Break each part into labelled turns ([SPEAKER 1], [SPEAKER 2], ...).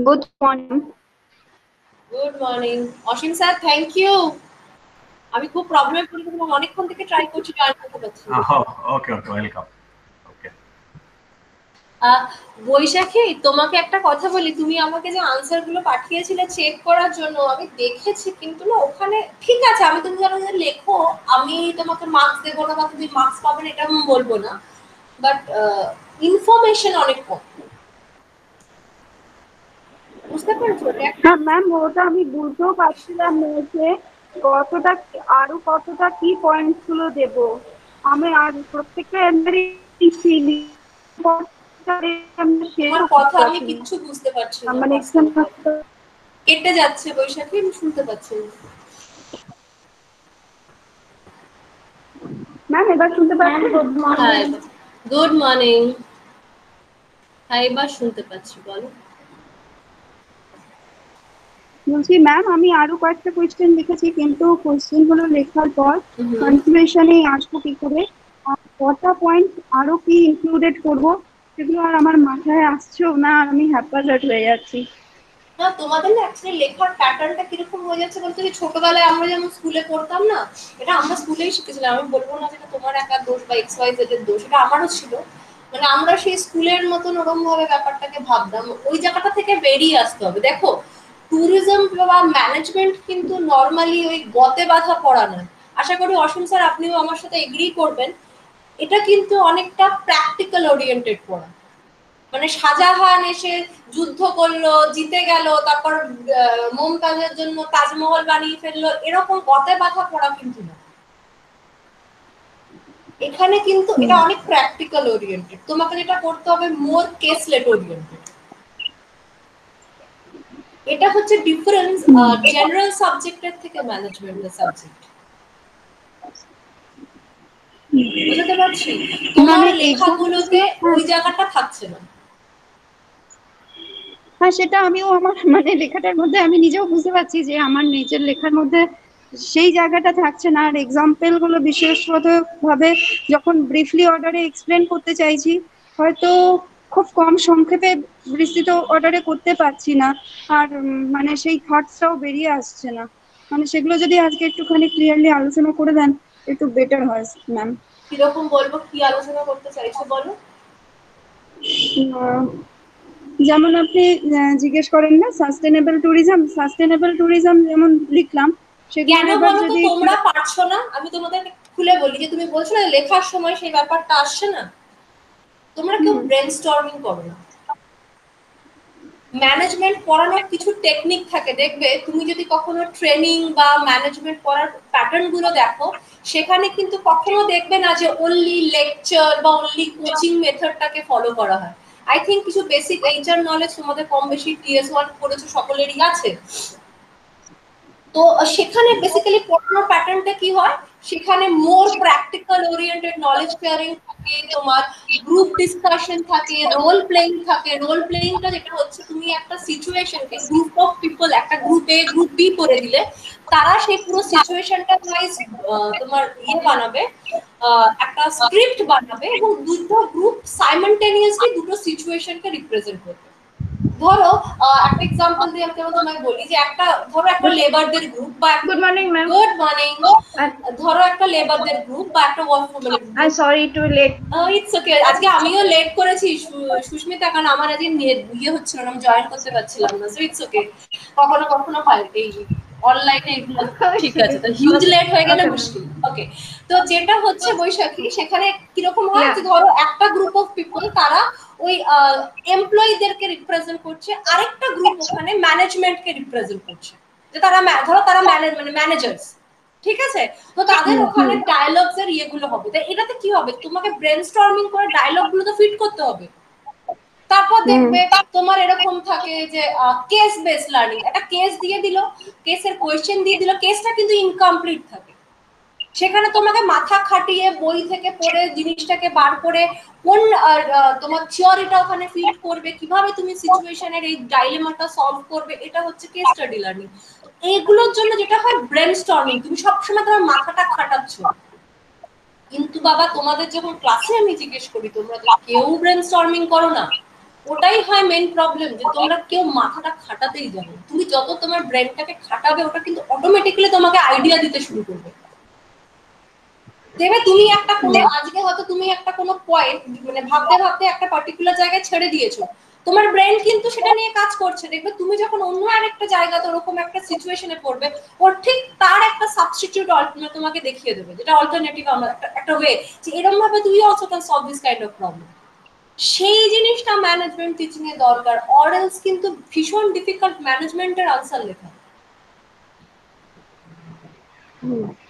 [SPEAKER 1] Good morning.
[SPEAKER 2] Good morning Asim sir, thank you. আমি খুব প্রবলেমে পড়ে গেছিলাম, অনেকক্ষণ থেকে ট্রাই করছি, জয়েন করতে পারছি না।
[SPEAKER 3] ওকে ওকে, ওয়েলকাম। ওকে,
[SPEAKER 2] বৈশাখী, তোমাকে একটা কথা বলি, তুমি আমাকে যে আনসার গুলো পাঠিয়েছিলে চেক করার জন্য, আমি দেখেছি, কিন্তু না ওখানে ঠিক আছে, আমি তুমি যেন লেখো, আমি তোমাকে মার্কস দেবো না বা তুমি মার্কস পাবে না, এটা আমি বলবো না, বাট ইনফরমেশন অনেক কম। বুঝতে পেরেছো?
[SPEAKER 1] হ্যাঁ ম্যাম, ওটা আমি বুঝতেও পারছিলাম না যে কতটা কি পয়েন্টস গুলো দেব। আমি আর প্রত্যেকটা
[SPEAKER 2] তোমার কথা আমি কিচ্ছু বুঝতে পারছি না,
[SPEAKER 1] মানে
[SPEAKER 2] কেটে যাচ্ছে বৈশাখী, আমি শুনতে পাচ্ছি না।
[SPEAKER 1] ম্যাম এবার শুনতে পাচ্ছি?
[SPEAKER 2] হ্যাঁ, গুড মর্নিং। হ্যাঁ, এবার শুনতে পাচ্ছি, বলো।
[SPEAKER 1] বলছি ম্যাম, আমি আরো কয়েকটা কোয়েশ্চেন লিখেছি, কিন্তু কোয়েশ্চেন গুলো লেখার পর কনফিউশনে আসবো কি করে, কটা পয়েন্ট আরো কি ইনক্লুডেড করবো সেগুলো আর আমার মাথায় আসছেও না, আর আমি হ্যাপাজার্ড হয়ে যাচ্ছি।
[SPEAKER 2] না, তোমাদের না অ্যাকচুয়ালি লেখার প্যাটার্নটা কিরকম হয়ে যাচ্ছে বলতে, যে ছোটবেলায় আমরা যেমন স্কুলে পড়তাম না, এটা আমরা স্কুলেই শিখেছিলাম, আমি বলবো না যেটা তোমার একার দোষ বা এক্স ওয়াই জেড এর দোষ, এটা আমারও ছিল। মানে আমরা সেই স্কুলের মতন ওরকম ভাবে ব্যাপারটাকে ভাবতাম, ওই জায়গাটা থেকে বেরিয়ে আসতে হবে। দেখো, ট্যুরিজম বা ম্যানেজমেন্ট কিন্তু নর্মালি ওই গতে বাঁধা পড়া নয়। আশা করি অসীম স্যার আপনিও আমার সাথে এগ্রি করবেন, এটা কিন্তু অনেকটা প্র্যাকটিক্যাল ওরিয়েন্টেড পড়া। মানে শাহজাহান এসে যুদ্ধ করলো, জিতে গেল, তারপর মমতাজের জন্য তাজমহল বানিয়ে ফেললো, এরকম গতে বাঁধা পড়া কিন্তু না। এখানে কিন্তু এটা অনেক প্র্যাকটিক্যাল ওরিয়েন্টেড, তোমাকে যেটা করতে হবে মোর কেসলেট ওরিয়েন্টেড। এটা হচ্ছে ডিফারেন্স জেনারেল সাবজেক্টের থেকে ম্যানেজমেন্টের সাবজেক্ট। বুঝতে পারছি তোমার লেখাগুলোতে ওই জায়গাটা থাকছে না।
[SPEAKER 1] হ্যাঁ, সেটা আমিও আমার লেখাটার মধ্যে আমি নিজেও বুঝতে পারছি যে আমার নিজের লেখার মধ্যে সেই জায়গাটা থাকছে না। আর এক্সাম্পল গুলো বিশেষত ভাবে যখন ব্রিফলি অর্ডারে এক্সপ্লেন করতে চাইছি, হয়তো খুব কম সংক্ষেপে বিস্তৃত অর্ডারে করতে পারছি না, আর সেই থটসটাও বেরিয়ে আসছে না। সেগুলো যদি আজকে একটুখানি ক্লিয়ারলি আলোচনা করে দেন একটু বেটার হয় ম্যাম।
[SPEAKER 2] কিরকম বলবো, কি আলোচনা করতে চাইছো বলো।
[SPEAKER 1] যেমন আপনি জিজ্ঞেস করেন না, সাস্টেনেবল ট্যুরিজম যেমন লিখলাম, সেগুলো
[SPEAKER 2] কেন
[SPEAKER 1] এবার
[SPEAKER 2] বলো তো
[SPEAKER 1] যদি
[SPEAKER 2] তোমরা পারছো না? আমি তোমাদের খুলে বলি, যে তুমি বলছো না লেখার সময় সেই ব্যাপারটা আসছে না, তোমরা কেউ ব্রেনস্টর্মিং করো না। ম্যানেজমেন্ট পড়ানোর কিছু টেকনিক থাকে, দেখবে তুমি যদি কখনো ট্রেনিং বা ম্যানেজমেন্ট পড়ার প্যাটার্ন গুলো দেখো, সেখানে কিন্তু কখনো দেখবে না যে অনলি লেকচার বা অনলি কোচিং মেথডটাকে ফলো করা হয়। আই থিঙ্ক কিছু বেসিক এইচআর নলেজ তোমাদের কম বেশি TS1 করেছো, সকলেরই আছে। তো সেখানে বেসিক্যালি পড়ানোর প্যাটার্নটা কি হয়, সেখানে মোর প্র্যাকটিক্যাল ওরিয়েন্টেড নলেজ শেয়ারিং থাকে, তোমার গ্রুপ ডিসকাশন থাকে, রোল প্লেইং থাকে। রোল প্লেইংটা যেটা হচ্ছে, তুমি একটা সিচুয়েশনকে গ্রুপ অফ পিপল, একটা গ্রুপ এ গ্রুপ বি করে দিলে, তারা সেই পুরো সিচুয়েশনটা ওয়াইজ তোমার বানাবে, একটা স্ক্রিপ্ট বানাবে, এবং দুটো গ্রুপ সাইমultaneously দুটো সিচুয়েশনকে রিপ্রেজেন্ট করবে। ধরো একটা এক্সাম্পল দিয়ে আমি যেমন তোমাকে বলি, যে ধরো একটা লেবারদের গ্রুপ বা
[SPEAKER 1] good morning ma'am.
[SPEAKER 2] Good morning. ধরো একটা লেবারদের গ্রুপ বা একটা ওয়ার্ক উমেনের group.
[SPEAKER 1] I sorry to late.
[SPEAKER 2] It's okay, আজকে আমিও লেট করেছি সুস্মিতা, কারণ আমার আজকে হচ্ছিল না, আমি জয়েন করতে পারছিলাম না, সো ইটস ওকে, কখনো কখনো হয় এই অনলাইনে এগুলো। ঠিক আছে, তো হিউজ লেট হয়ে গেলে মুশকিল। ওকে, তো যেটা হচ্ছে বৈশাখী, সেখানে কিরকম হয় যে ধরো একটা গ্রুপ অফ পিপল তারা ওই এমপ্লয়ীদেরকে রিপ্রেজেন্ট করছে, আরেকটা গ্রুপ ওখানে ম্যানেজমেন্টকে রিপ্রেজেন্ট করছে, যে তারা ধরো তারা ম্যানেজার্স, ঠিক আছে। তো তাদের ওখানে ডায়লগস এর ইয়েগুলো হবে, তাই এটাতে কি হবে, তোমাকে ব্রেনস্টর্মিং করে ডায়লগ গুলো তো ফিট করতে হবে। তারপর দেখবে তোমার এরকম থাকে যে কেস বেস লার্নিং, একটা কেস দিয়ে দিল, কেসের কোয়েশ্চেন দিয়ে দিল, কেসটা কিন্তু ইনকমপ্লিট থাকে, সেখানে তোমাকে মাথা খাটিয়ে বই থেকে পড়ে জিনিসটাকে বার করে কোন তোমার থিওরিটা ওখানে ফিট করবে, কিভাবে তুমি সিচুয়েশনের এই ডাইলেমাটা সলভ করবে, এটা হচ্ছে কেস স্টাডি লার্নিং। এইগুলোর জন্য যেটা হয় ব্রেনস্টর্মিং, তুমি সবসময় তোমার মাথাটা খাটাচ্ছ। কিন্তু বাবা, তোমাদের যখন ক্লাসে আমি জিজ্ঞেস করি, তোমরা তো কেউ ব্রেনস্টর্মিং করো না। ওটাই হয় মেইন প্রবলেম, যে তোমরা কেউ মাথাটা খাটাতেই জানো। তুমি যত তোমার ব্রেনটাকে খাটাবে, ওটা কিন্তু অটোমেটিক্যালি তোমাকে আইডিয়া দিতে শুরু করবে। দেখবে তুমি একটা কোনো, আজকে হয়তো তুমি একটা কোনো পয়েন্ট মানে ভাবতে ভাবতে একটা পার্টিকুলার জায়গায় ছেড়ে দিয়েছো, তোমার ব্রেন কিন্তু সেটা নিয়ে কাজ করছে। দেখবে তুমি যখন অন্য আরেকটা জায়গাতে ওরকম একটা সিচুয়েশনে পড়বে, ওর ঠিক তার একটা সাবস্টিটিউট তোমাকে দেখিয়ে দেবে, যেটা অল্টারনেটিভ আমরা একটা ওয়ে, যে এরকম ভাবে তুই also can solve this kind of problem. সেই জিনিসটা ম্যানেজমেন্ট টিচিং এ দরকার, অর এলস কিন্তু ভীষণ ডিফিকাল্ট ম্যানেজমেন্টের আনসার লেখা।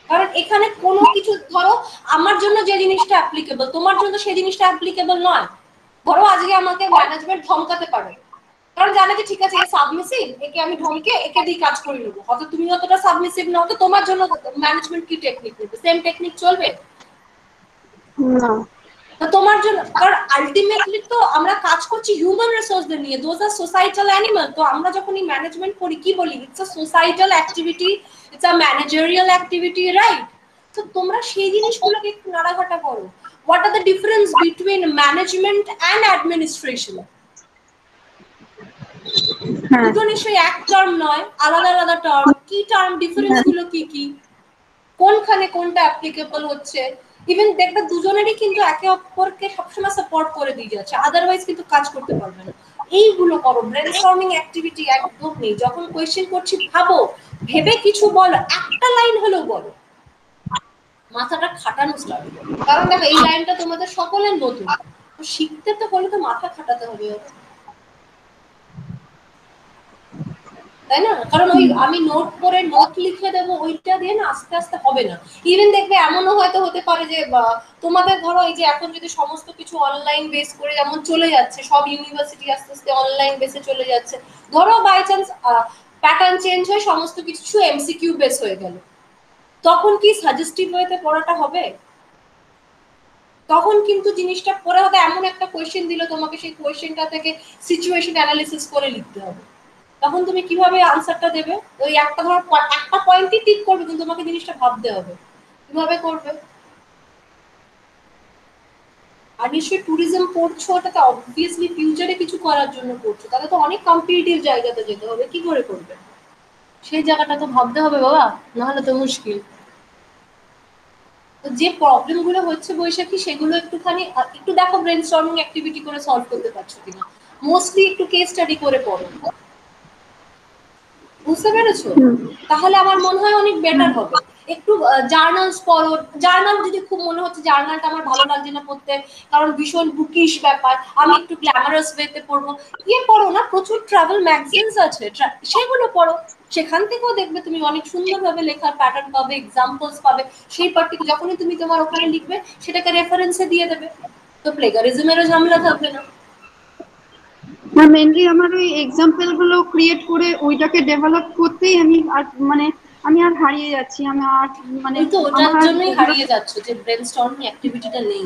[SPEAKER 2] কারণ এখানে কোনো কিছু, ধরো আমার জন্য যে জিনিসটা অ্যাপ্লিকেবল, তোমার জন্য সেই জিনিসটা অ্যাপ্লিকেবল নয়। ধরো আজকে আমাকে ম্যানেজমেন্ট ধমকাতে পারে, কারণ জানে যে ঠিক আছে এ সাবমিসিভ, একে আমি ধমকে একে দিয়ে কাজ করে নেবো। হয়তো তুমি অতটা সাবমিসিভ নও, তো তোমার জন্য ম্যানেজমেন্ট কি টেকনিক নেবে? সেম টেকনিক চলবে
[SPEAKER 1] না।
[SPEAKER 2] তো তোমার জন্য। কারণ আলটিমেটলি তো আমরা কাজ করছি হিউম্যান রিসোর্সদের নিয়ে, দোজ আর সোসাইটাল অ্যানিমাল। তো আমরা যখন এই ম্যানেজমেন্ট করি কি বলি? It's a societal activity, it's a managerial activity, right? তো তোমরা সেই জিনিসগুলোকে একটু নাড়াঘাটা করো। What are the difference between management and administration? দুটো নিশ্চয়ই এক টার্ম নয়, আলাদা আলাদা টার্ম। কি টার্ম, ডিফারেন্স গুলো কি কি, কোনখানে কোনটা অ্যাপ্লিকেবল হচ্ছে? ইভেন দেখবে দুজনেরই কিন্তু একে অপরকে সবসময় সাপোর্ট করে দিয়ে যাচ্ছে, আদারওয়াইজ কিন্তু কাজ করতে পারবে না। এইগুলো করো। ব্রেনস্টর্মিং অ্যাক্টিভিটি একদম নেই। যখন কোয়েশ্চেন করছি ভাবো, ভেবে কিছু বলো, একটা লাইন হলেও বলো, মাথাটা খাটানো স্টার্ট করো। কারণ দেখো এই লাইনটা তোমাদের সকলের নতুন, তো শিখতে তো হলে তো মাথা খাটাতে হবে, তাই না? কারণ ওই আমি নোট করে নোট লিখে দেবো, ওইটা দিয়ে না আস্তে আস্তে হবে না। ইভেন দেখবে এমনও হয়তো হতে পারে যে তোমাদের ধরো এই যে এখন যদি সমস্ত কিছু অনলাইন বেস করে যেমন চলে যাচ্ছে, সব ইউনিভার্সিটি আস্তে আস্তে অনলাইন বেসে চলে যাচ্ছে, ধরো বাই চান্স প্যাটার্ন চেঞ্জ হয়ে সমস্ত কিছু এমসিকিউ বেস হয়ে গেল, তখন কি সাজেস্টিভ ওয়েতে পড়াটা হবে? তখন কিন্তু জিনিসটা পড়ে হবে এমন একটা কোয়েশ্চেন দিল তোমাকে, সেই কোয়েশ্চেনটা থেকে সিচুয়েশন অ্যানালিসিস করে লিখতে হবে। তখন তুমি কিভাবে আনসারটা দেবে? ওই একটা ধর একটা পয়েন্টই টিক করবে, কিন্তু তোমাকে জিনিসটা ভাবতে হবে কিভাবে করবে। আর নিশ্চয়ই ট্যুরিজম পড়ছো, ওটাতে অবভিয়াসলি ফিউচারে কিছু করার জন্য পড়ছো, তাহলে তো অনেক কম্পিটিটিভ জায়গাতে যেতে হবে, কি করে করবে? সেই জায়গাটা তো ভাবতে হবে বাবা, নাহলে তো মুশকিল। তো যে প্রবলেম গুলো হচ্ছে বৈশাখী, সেগুলো একটুখানি একটু দেখো ব্রেনস্টর্মিং অ্যাক্টিভিটি করে সলভ করতে পারছো কিনা। মোস্টলি একটু কেস স্টাডি করে পড়ো, বুঝতে পেরেছো? তাহলে আমার মনে হয় অনেক বেটার হবে। একটু জার্নালস পড়ো। জার্নাল যদি খুব মনে হচ্ছে জার্নালটা আমার ভালো লাগছে না পড়তে, কারণ ভীষণ বুকিশ ব্যাপার, আমি একটু গ্ল্যামারাস ওয়েতে পড়বো, পড়ো না, প্রচুর ট্রাভেল ম্যাগাজিনস আছে, সেগুলো পড়ো। সেখান থেকেও দেখবে তুমি অনেক সুন্দরভাবে লেখার প্যাটার্ন পাবে, এক্সাম্পলস পাবে। সেই পার্টিকুলার যখনই তুমি তোমার ওখানে লিখবে, সেটাকে রেফারেন্সে দিয়ে দেবে, তো প্লেগারিজমেরও ঝামেলা থাকবে না।
[SPEAKER 1] না, মেনলি আমার ওই এক্সাম্পল গুলো ক্রিয়েট করে ওইটাকে ডেভেলপ করতেই আমি আর মানে আমি আর হারিয়ে যাচ্ছি। আমি আর মানে
[SPEAKER 2] তো ওটার জন্যই হারিয়ে যাচ্ছ, যে ব্রেনস্টর্মিং অ্যাক্টিভিটিটা নেই।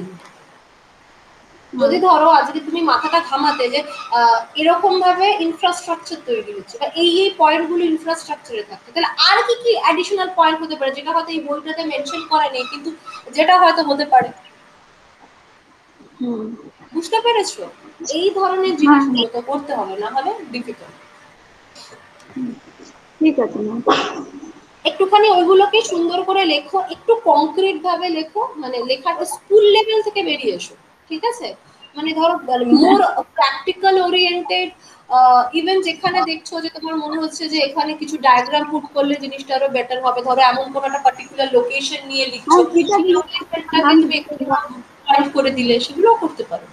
[SPEAKER 2] যদি ধরো আজকে তুমি মাথাটা ঘামাতে যে এরকম ভাবে ইনফ্রাস্ট্রাকচার তৈরি হচ্ছে, বা এই পয়েন্টগুলো ইনফ্রাস্ট্রাকচারে থাকছে, তাহলে আর কি কি অ্যাডিশনাল পয়েন্ট হতে পারে, যেটা হয়তো এই বইটাতে মেনশন করা নেই, কিন্তু যেটা হয়তো হতে পারে। বুঝতে পেরেছো? এই ধরনের জিনিসগুলো তো করতে হবে, না হলে ডিফিকাল্ট।
[SPEAKER 1] ঠিক আছে,
[SPEAKER 2] একটুখানি ওইগুলোকে সুন্দর করে লেখো, একটু কংক্রিট ভাবে লেখো, মানে লেখাটা স্কুল লেভেল থেকে বেরিয়ে এসো, ঠিক আছে? মানে ধরো মোর প্র্যাকটিক্যাল ওরিয়েন্টেড। ইভেন যেখানে দেখছো যে তোমার মনে হচ্ছে যে এখানে কিছু ডায়াগ্রাম পুট করলে জিনিসটা আরো বেটার হবে, ধরো এমন কোনো একটা পার্টিকুলার লোকেশন নিয়ে লিখছো, তুমি একটু পয়েন্ট করে দিলে, সেগুলোও করতে পারো।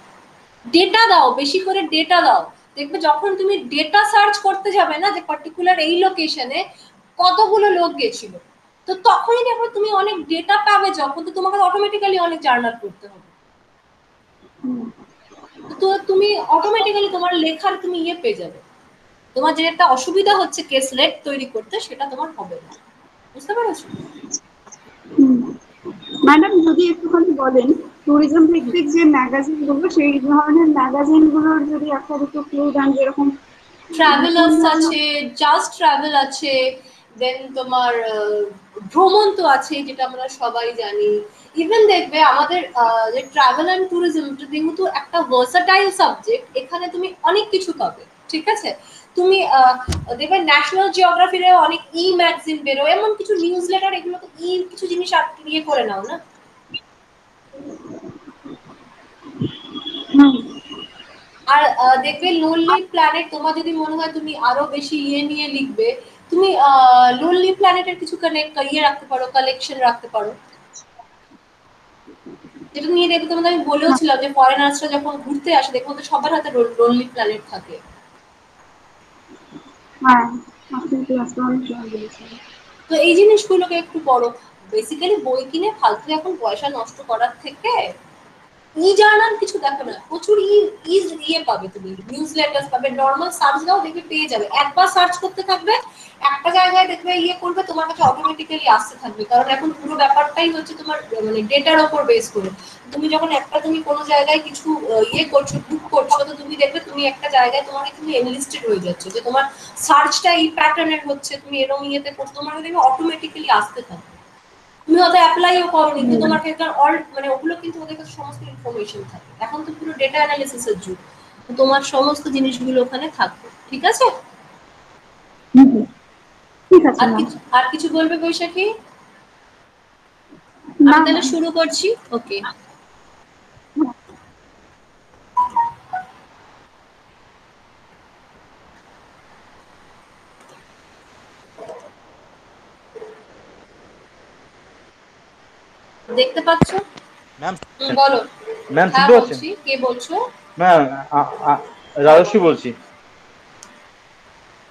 [SPEAKER 2] ডেটা দাও, বেশি করে ডেটা দাও। দেখবে যখন তুমি ডেটা সার্চ করতে যাবে না, যে পার্টিকুলার এই লোকেশনে কতগুলো লোক গেছিল, তো তখনই দেখো তুমি অনেক ডেটা পাবে, যখন তো তোমাকে অটোমেটিক্যালি অনেক জার্নাল করতে হবে। তো তুমি অটোমেটিক্যালি তোমার লেখার তুমি পেয়ে যাবে। তোমার যেটা অসুবিধা হচ্ছে কেসলেট তৈরি করতে, সেটা তোমার হবে না। বুঝতে পেরেছো?
[SPEAKER 1] ম্যাডাম যদি একটুখানি বলেন ট্যুরিজম ভিত্তিক যে ম্যাগাজিন গুলো, সেই ধরনের ম্যাগাজিন গুলোর যদি একটা দুটো ক্লু দেন, যেরকম
[SPEAKER 2] ট্রাভেলার্স আছে, জাস্ট ট্রাভেল আছে, দেন তোমার ভ্রমণ তো আছে, যেটা আমরা সবাই জানি। ইভেন দেখবে আমাদের যে ট্রাভেল অ্যান্ড ট্যুরিজম যেহেতু একটা ভার্সাটাইল সাবজেক্ট, এখানে তুমি অনেক কিছু পাবে, ঠিক আছে? তুমি দেখবে ন্যাশনাল জিওগ্রাফির অনেক ম্যাগাজিন বেরোয়, এমন কিছু নিউজ লেটার, এগুলো তো কিছু জিনিস ইয়ে করে নাও না। আর দেখবে লোনলি প্ল্যানেট, তোমার যদি মনে হয় তুমি আরো বেশি নিয়ে লিখবে, তুমি লোনলি প্ল্যানেটের কিছু রাখতে পারো, কালেকশন রাখতে পারো, যেটা নিয়ে দেখবে তোমাদের আমি বলেওছিলাম যে ফরেনার্সরা যখন ঘুরতে আসে দেখবো তো সবার হাতে লোনলি প্ল্যানেট থাকে। তো এই জিনিসগুলোকে একটু পড়ো। বেসিক্যালি বই কিনে ফালতু এখন পয়সা নষ্ট করার থেকে জার্নাল কিছু দেখো না, প্রচুর পাবে, তুমি নিউজ লেটার্স পাবে, নর্মাল সার্চ দাও দেখবে পেয়ে যাবে, একবার সার্চ করতে থাকবে, একটা জায়গায় দেখবে করবে, তোমার কাছে অটোমেটিক্যালি আসতে থাকবে। কারণ এখন পুরো ব্যাপারটাই হচ্ছে তোমার মানে ডেটার ওপর বেস করে। তুমি যখন তুমি কোনো জায়গায় কিছু করছো, বুক করছো, তো তুমি দেখবে তুমি একটা জায়গায় তুমি এনলিস্টেড হয়ে যাচ্ছ, যে তোমার সার্চটা এই প্যাটার্নের হচ্ছে, তুমি এরকম করছো, তোমার দেখবে অটোমেটিক্যালি আসতে থাকবে। তুমি হয়তো অ্যাপ্লাইও করোনি, কিন্তু তোমার কাছে মানে ওগুলো কিন্তু ওদের কাছে সমস্ত ইনফরমেশন থাকে। এখন তো পুরো ডেটা অ্যানালিসিসের যুগ, তো তোমার সমস্ত জিনিসগুলো ওখানে থাকবে, ঠিক আছে? আর কিছু বলবে বৈশাখী? আমি তাহলে শুরু করছি। ওকে, দেখতে পাচ্ছ?
[SPEAKER 4] ম্যাম
[SPEAKER 2] বলো।
[SPEAKER 4] ম্যাম
[SPEAKER 2] হ্যাঁ
[SPEAKER 4] শুনতে পাচ্ছেন?
[SPEAKER 2] বলছি, কে বলছো?
[SPEAKER 4] ম্যাম রাজস্বী বলছি।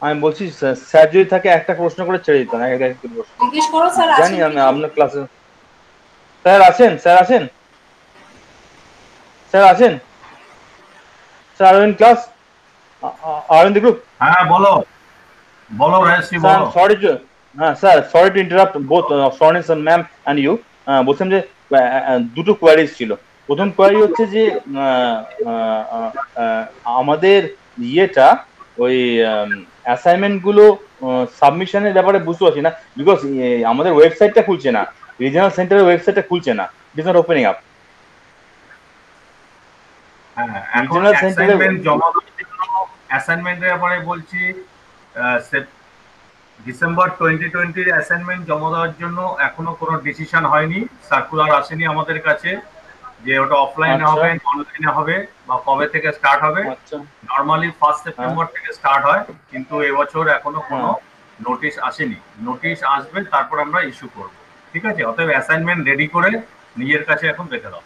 [SPEAKER 4] আমি বলছি স্যার যদি থাকে একটা প্রশ্ন করে ছেড়ে দিতাম,
[SPEAKER 2] জিজ্ঞেস করো স্যার
[SPEAKER 4] জানি
[SPEAKER 2] আছেন
[SPEAKER 4] আমি
[SPEAKER 2] কি?
[SPEAKER 4] আপনার ক্লাসে। স্যার আছেন? স্যার আছেন? স্যার আছেন? Sir are in class? Are in the group?
[SPEAKER 3] হ্যাঁ বলো বলো রাজশ্রী
[SPEAKER 4] স্যার
[SPEAKER 3] বলো।
[SPEAKER 4] সরি টু, হ্যাঁ sir sorry to interrupt both সর্নেস ম্যাম অ্যান্ড ইউ। বলছিলাম যে দুটো কোয়ারিজ ছিল। প্রথম কোয়ারি হচ্ছে যে আমাদের ইয়েটা ওই অ্যাসাইনমেন্ট গুলো সাবমিশনের ব্যাপারে বুঝতে পারছি না, বিকজ আমাদের ওয়েবসাইটটা খুলছে না, রিজিওনাল সেন্টারের ওয়েবসাইটটা খুলছে না, it is not opening up.
[SPEAKER 3] হ্যাঁ এখন
[SPEAKER 4] রিজিওনাল সেন্টারে
[SPEAKER 3] অ্যাসাইনমেন্ট জমা দেওয়ার জন্য, অ্যাসাইনমেন্টের ব্যাপারে বলছি, ডিসেম্বর 2020 অ্যাসাইনমেন্ট জমা দেওয়ার জন্য এখনো কোনো ডিসিশন হয়নি, সার্কুলার আসেনি আমাদের কাছে যে ওটা অফলাইনে
[SPEAKER 4] আচ্ছা
[SPEAKER 3] হবে অনলাইনে হবে বা কবে থেকে স্টার্ট হবে।
[SPEAKER 4] আচ্ছা
[SPEAKER 3] নর্মালি 1
[SPEAKER 4] হ্যাঁ
[SPEAKER 3] সেপ্টেম্বর থেকে স্টার্ট হয়, কিন্তু এবছর এখনো কোনো
[SPEAKER 4] হ্যাঁ
[SPEAKER 3] নোটিশ আসেনি। নোটিশ আসবে তারপর আমরা ইস্যু করব, ঠিক আছে? অতএব অ্যাসাইনমেন্ট রেডি করে নিজের কাছে এখন রেখে দাও।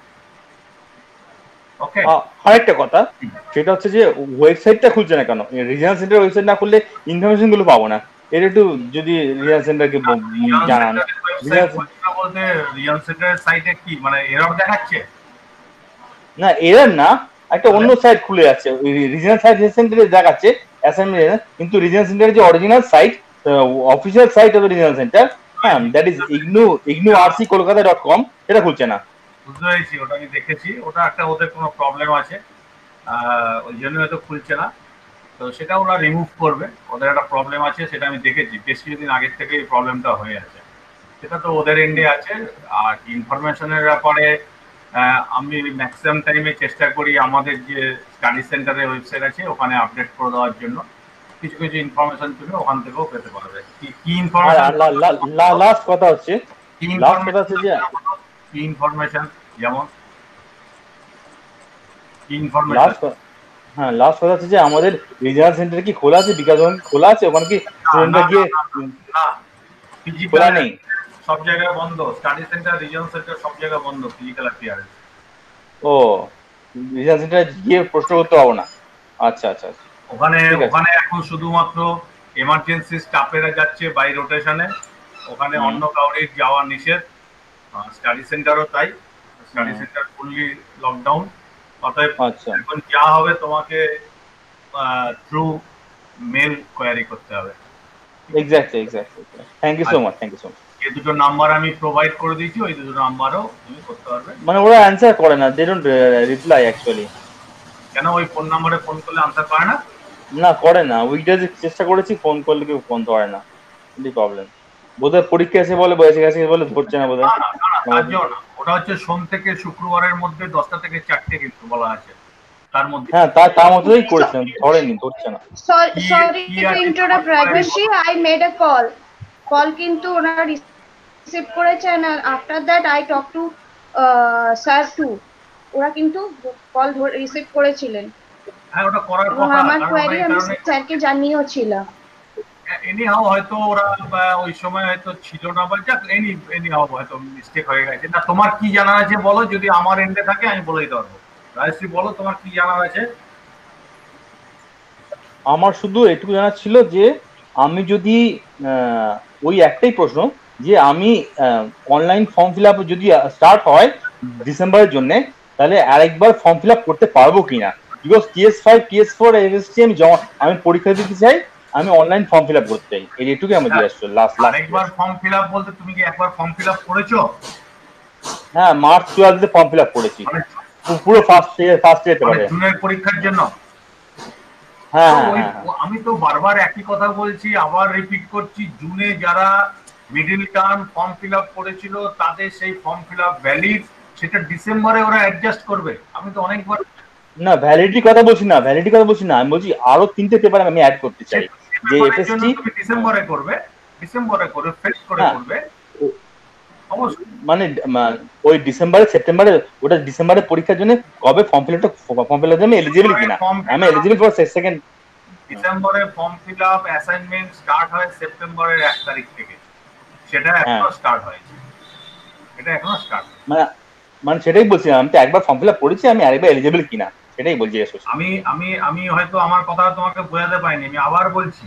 [SPEAKER 3] ওকে,
[SPEAKER 4] আরেকটা কথা, সেটা হচ্ছে যে ওয়েবসাইটটা খুলছে না কেন? রিজিওনাল সেন্টার ওয়েবসাইট না খুললে ইনফরমেশন গুলো পাবো না। এটা একটু যদি রিজিওনাল সেন্টারকে
[SPEAKER 3] রিয়ান
[SPEAKER 4] জানান।
[SPEAKER 3] সেন্টারের ওয়েবসাইট
[SPEAKER 4] রিজিওনাল
[SPEAKER 3] খুলছে না বলতে রিয়ান সেন্টারের সাইটে কি মানে এরর দেখাচ্ছে?
[SPEAKER 4] না এরর না, একটা
[SPEAKER 3] তাহলে
[SPEAKER 4] অন্য সাইট খুলে যাচ্ছে, রিজিওনাল সাইট সেন্টারে দেখাচ্ছে অ্যাসাইনমেন্ট, কিন্তু রিজিওনাল সেন্টারের যে original site, official site of regional centre, হ্যাঁ দ্যাট ইজ ignu@rckolkata.com, এটা খুলছে না।
[SPEAKER 3] বুঝতে পেরেছি, ওটা আমি দেখেছি, ওটা একটা ওদের কোনো প্রবলেম আছে, ওই জন্য হয়তো খুলছে না। তো সেটা ওরা রিমুভ করবে, ওদের একটা প্রবলেম আছে, সেটা আমি দেখেছি বেশ কিছুদিন আগের থেকে এই প্রবলেমটা হয়ে আছে, সেটা তো ওদের এন্ডে আছে। আর ইনফরমেশনের ব্যাপারে আমি ম্যাক্সিমাম টাইমে চেষ্টা করি আমাদের যে স্টাডি সেন্টারের ওয়েবসাইট আছে ওখানে আপডেট করে দেওয়ার জন্য। কিছু কিছু ইনফরমেশন তুমি ওখান থেকেও পেতে পারবে। কি
[SPEAKER 4] আর
[SPEAKER 3] ইনফরমেশন?
[SPEAKER 4] লাস্ট কথা হচ্ছে,
[SPEAKER 3] কি
[SPEAKER 4] লাস্ট কথা হচ্ছে যে
[SPEAKER 3] ইনফরমেশন যেমন কি ইনফরমেশন?
[SPEAKER 4] লাস্ট হ্যাঁ লাস্ট কথা হচ্ছে যে আমাদের রিজিওনাল সেন্টার কি খোলা আছে? বিকাশ ভবন খোলা আছে? ওখানে কি
[SPEAKER 3] না
[SPEAKER 4] স্টুডেন্টরা গিয়ে
[SPEAKER 3] না,
[SPEAKER 4] খোলা
[SPEAKER 3] ফিজিক্যাল
[SPEAKER 4] নেই?
[SPEAKER 3] সব জায়গায় বন্ধ, স্টাডি সেন্টার রিজিয়ন সেন্টার সব জায়গায় বন্ধ, ফিজিক্যাল অ্যাপিয়ারেন্স।
[SPEAKER 4] ও, রিজিওনাল সেন্টারে গিয়ে প্রশ্ন করতে পারবো না? আচ্ছা আচ্ছা আচ্ছা,
[SPEAKER 3] ওখানে
[SPEAKER 4] ঠিক আছে।
[SPEAKER 3] ওখানে এখন শুধুমাত্র এমার্জেন্সি স্টাফেরা যাচ্ছে বাই রোটেশনে, ওখানে
[SPEAKER 4] হুম
[SPEAKER 3] অন্য কাউরির যাওয়া নিষেধ। স্টাডি সেন্টারও তাই, স্টাডি
[SPEAKER 4] হুম
[SPEAKER 3] সেন্টার ফুললি লকডাউন। অতএব
[SPEAKER 4] আচ্ছা,
[SPEAKER 3] এখন যা হবে তোমাকে থ্রু মেল কোয়ারি করতে হবে।
[SPEAKER 4] এক্স্যাক্টলি এক্স্যাক্টলি, থ্যাংক ইউ
[SPEAKER 3] আর
[SPEAKER 4] so much, thank you so much.
[SPEAKER 3] যে দুটো নাম্বার আমি প্রোভাইড করে দিয়েছি ওই দুটো নাম্বারও তুমি করতে পারবে।
[SPEAKER 4] মানে ওরা অ্যান্সার করে না, দে ডোন্ট রিপ্লাই অ্যাকচুয়ালি।
[SPEAKER 3] কেন ওই ফোন নাম্বারে ফোন করলে আনসার পায় না?
[SPEAKER 4] না করে না, উইকডেজে চেষ্টা করেছি, ফোন করলে কেউ ফোন ধরে না। প্রবলেম বোধহয় পরীক্ষা এসে বলে বয়সে গেছে বলে ধরছে না বোধহয়।
[SPEAKER 3] তার জন্য না, ওটা হচ্ছে সোম থেকে শুক্রবারের মধ্যে 10টা থেকে 4টে কিন্তু বলা আছে তার মধ্যে।
[SPEAKER 4] হ্যাঁ তার মধ্যেই করেছিলাম, ধরেনি, ধরছে না।
[SPEAKER 5] Sorry
[SPEAKER 3] কি
[SPEAKER 5] to
[SPEAKER 3] আছে তোমার
[SPEAKER 5] interrupt,
[SPEAKER 3] query
[SPEAKER 5] Rajyasree. I made a call কিন্তু ওনারা রিসিভ করেছেন, আর after that I talk to sir too, ওরা কিন্তু কল রিসিভ করেছিলেন
[SPEAKER 3] হ্যাঁ ওটা করার
[SPEAKER 5] এবং
[SPEAKER 3] কথা,
[SPEAKER 5] আমার
[SPEAKER 3] কারণ ওরা
[SPEAKER 5] কোয়ারি
[SPEAKER 3] এই
[SPEAKER 5] আমি
[SPEAKER 3] কারণে
[SPEAKER 5] স্যারকে জানিয়েও ছিলাম।
[SPEAKER 3] এনি হাও হয়তো ওরা বা ওই সময় হয়তো ছিল না, বা যাক এনি হাও হয়তো মিস্টেক হয়ে গেছে। না তোমার কি জানা আছে বলো, যদি আমার এন্ডে থাকে আমি বলে দিতে পারবো। রাজশ্রী বলো তোমার কি জানা আছে।
[SPEAKER 4] আমার শুধু এটুকু জানা ছিল যে আমি যদি ওই একটাই প্রশ্ন যে আমি অনলাইন ফর্ম ফিল আপ যদি স্টার্ট হয় ডিসেম্বরের জন্য, তাহলে আরেকবার ফর্ম ফিল আপ করতে পারবো কিনা, বিকজ TS5 TS4 এসএসসি আমি পরীক্ষা দিতে চাই, আমি অনলাইন ফর্ম ফিল আপ করতে চাই, এইটুকুই আমি জিজ্ঞাসা ছিল লাস্ট
[SPEAKER 3] আরেকবার ফর্ম ফিল আপ বলতে তুমি কি একবার ফর্ম ফিল আপ করেছো?
[SPEAKER 4] হ্যাঁ মার্চ 12 ফর্ম ফিল আপ করেছি,
[SPEAKER 3] মানে
[SPEAKER 4] পুরো ফার্স্ট ইয়ার পারে।
[SPEAKER 3] জুনের পরীক্ষার জন্য?
[SPEAKER 4] হ্যাঁ
[SPEAKER 3] তো
[SPEAKER 4] হ্যাঁ হ্যাঁ
[SPEAKER 3] আমি তো বারবার একই কথা বলছি, আবার রিপিট করছি, জুনে যারা middle term form fill up করেছিল তাদের সেই ফর্ম ফিল আপ ভ্যালিড, সেটা ডিসেম্বরে ওরা অ্যাডজাস্ট করবে। আমি তো অনেকবার
[SPEAKER 4] না ভ্যালিডিটি কথা বলছি না, ভ্যালিডিটি কথা বলছি না, আমি বলছি আরো 3টে পেপার আমি অ্যাড করতে চাই, যে
[SPEAKER 3] জন্য
[SPEAKER 4] এফএসটি।
[SPEAKER 3] তুমি ডিসেম্বরে করবে, ডিসেম্বরে করে ফেস করে
[SPEAKER 4] হ্যাঁ
[SPEAKER 3] করবে অবশ্যই।
[SPEAKER 4] মানে ওই ডিসেম্বরে সেপ্টেম্বরে, ওটা ডিসেম্বরে পরীক্ষার জন্য কবে ফর্ম ফিল আপটা আমি এলিজিবল কিনা, আমি এলিজিবল ফর সেকেন্ড।
[SPEAKER 3] ডিসেম্বরে form fill up assignment start হয় সেপ্টেম্বরের 1 তারিখ থেকে, সেটা এখনো স্টার্ট হয়নি, এটা এখনো স্টার্ট।
[SPEAKER 4] মানে মানে সেটাই বলছি, আমি তো একবার ফর্ম ফিল আপ করেছি, আমি আরেকবার এলিজিবল কিনা সেটাই বলছি।
[SPEAKER 3] আমি আমি আমি হয়তো আমার কথা তোমাকে বোঝাতে পারিনি, আমি আবার বলছি,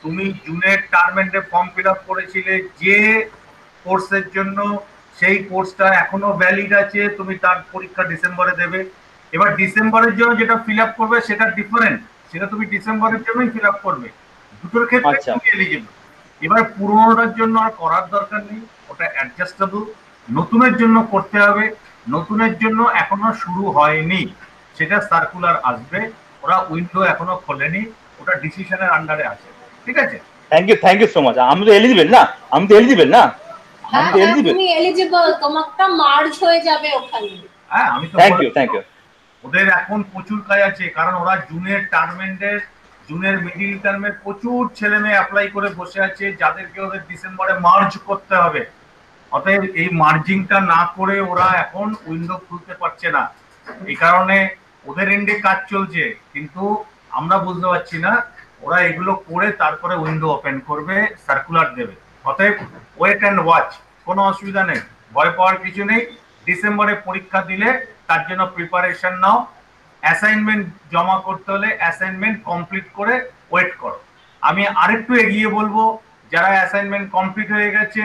[SPEAKER 3] তুমি জুনের টার্ম এন্ডে ফর্ম ফিল আপ করেছিলে যে কোর্সের জন্য, সেই কোর্সটা এখনো ভ্যালিড আছে, তুমি তার পরীক্ষা ডিসেম্বরে দেবে। এবার ডিসেম্বরের জন্য যেটা ফিল আপ করবে সেটা ডিফারেন্ট, সেটা তুমি ডিসেম্বরের জন্যই ফিল আপ করবে, দুটোর ক্ষেত্রে তুমি এলিজিবল। এবার পুরোনোটার জন্য আর করার দরকার নেই, ওটা অ্যাডজাস্টেবল, নতুনের জন্য করতে হবে। নতুনের জন্য এখনো শুরু হয়নি, সেটা সার্কুলার আসবে, ওরা উইন্ডো এখনো খোলেনি, ওটা ডিসিশনের আন্ডারে আছে, ঠিক আছে?
[SPEAKER 4] Thank you so much. আমি তো এলিজিবল না, আমি তো এলিজিবল না, আমি তো এলিজিবল।
[SPEAKER 2] তুমি এলিজিবল, তোমারটা মার্জ হয়ে যাবে ওখানে।
[SPEAKER 3] হ্যাঁ আমি তো
[SPEAKER 4] থ্যাংক ইউ।
[SPEAKER 3] ওদের এখন প্রচুর কাজ আছে, কারণ ওরা জুনের টার্ম এন্ডের, জুনের মিডিল টার্মে প্রচুর ছেলে মেয়ে অ্যাপ্লাই করে বসে আছে, যাদেরকে ওদের ডিসেম্বরে মার্জ করতে হবে। অতএব এই মার্জিংটা না করে ওরা এখন উইন্ডো খুলতে পারছে না, এই কারণে ওদের এন্ডে কাজ চলছে, কিন্তু আমরা বুঝতে পারছি না ওরা এগুলো করে তারপরে উইন্ডো ওপেন করবে, সার্কুলার দেবে। অতএব ওয়েট অ্যান্ড ওয়াচ, কোনো অসুবিধা নেই, ভয় পাওয়ার কিছু নেই। ডিসেম্বরে পরীক্ষা দিলে তার জন্য প্রিপারেশন নাও, অ্যাসাইনমেন্ট জমা করতে হলে অ্যাসাইনমেন্ট কমপ্লিট করে ওয়েট করো। আমি আরেকটু এগিয়ে বলবো, যারা অ্যাসাইনমেন্ট কমপ্লিট হয়ে গেছে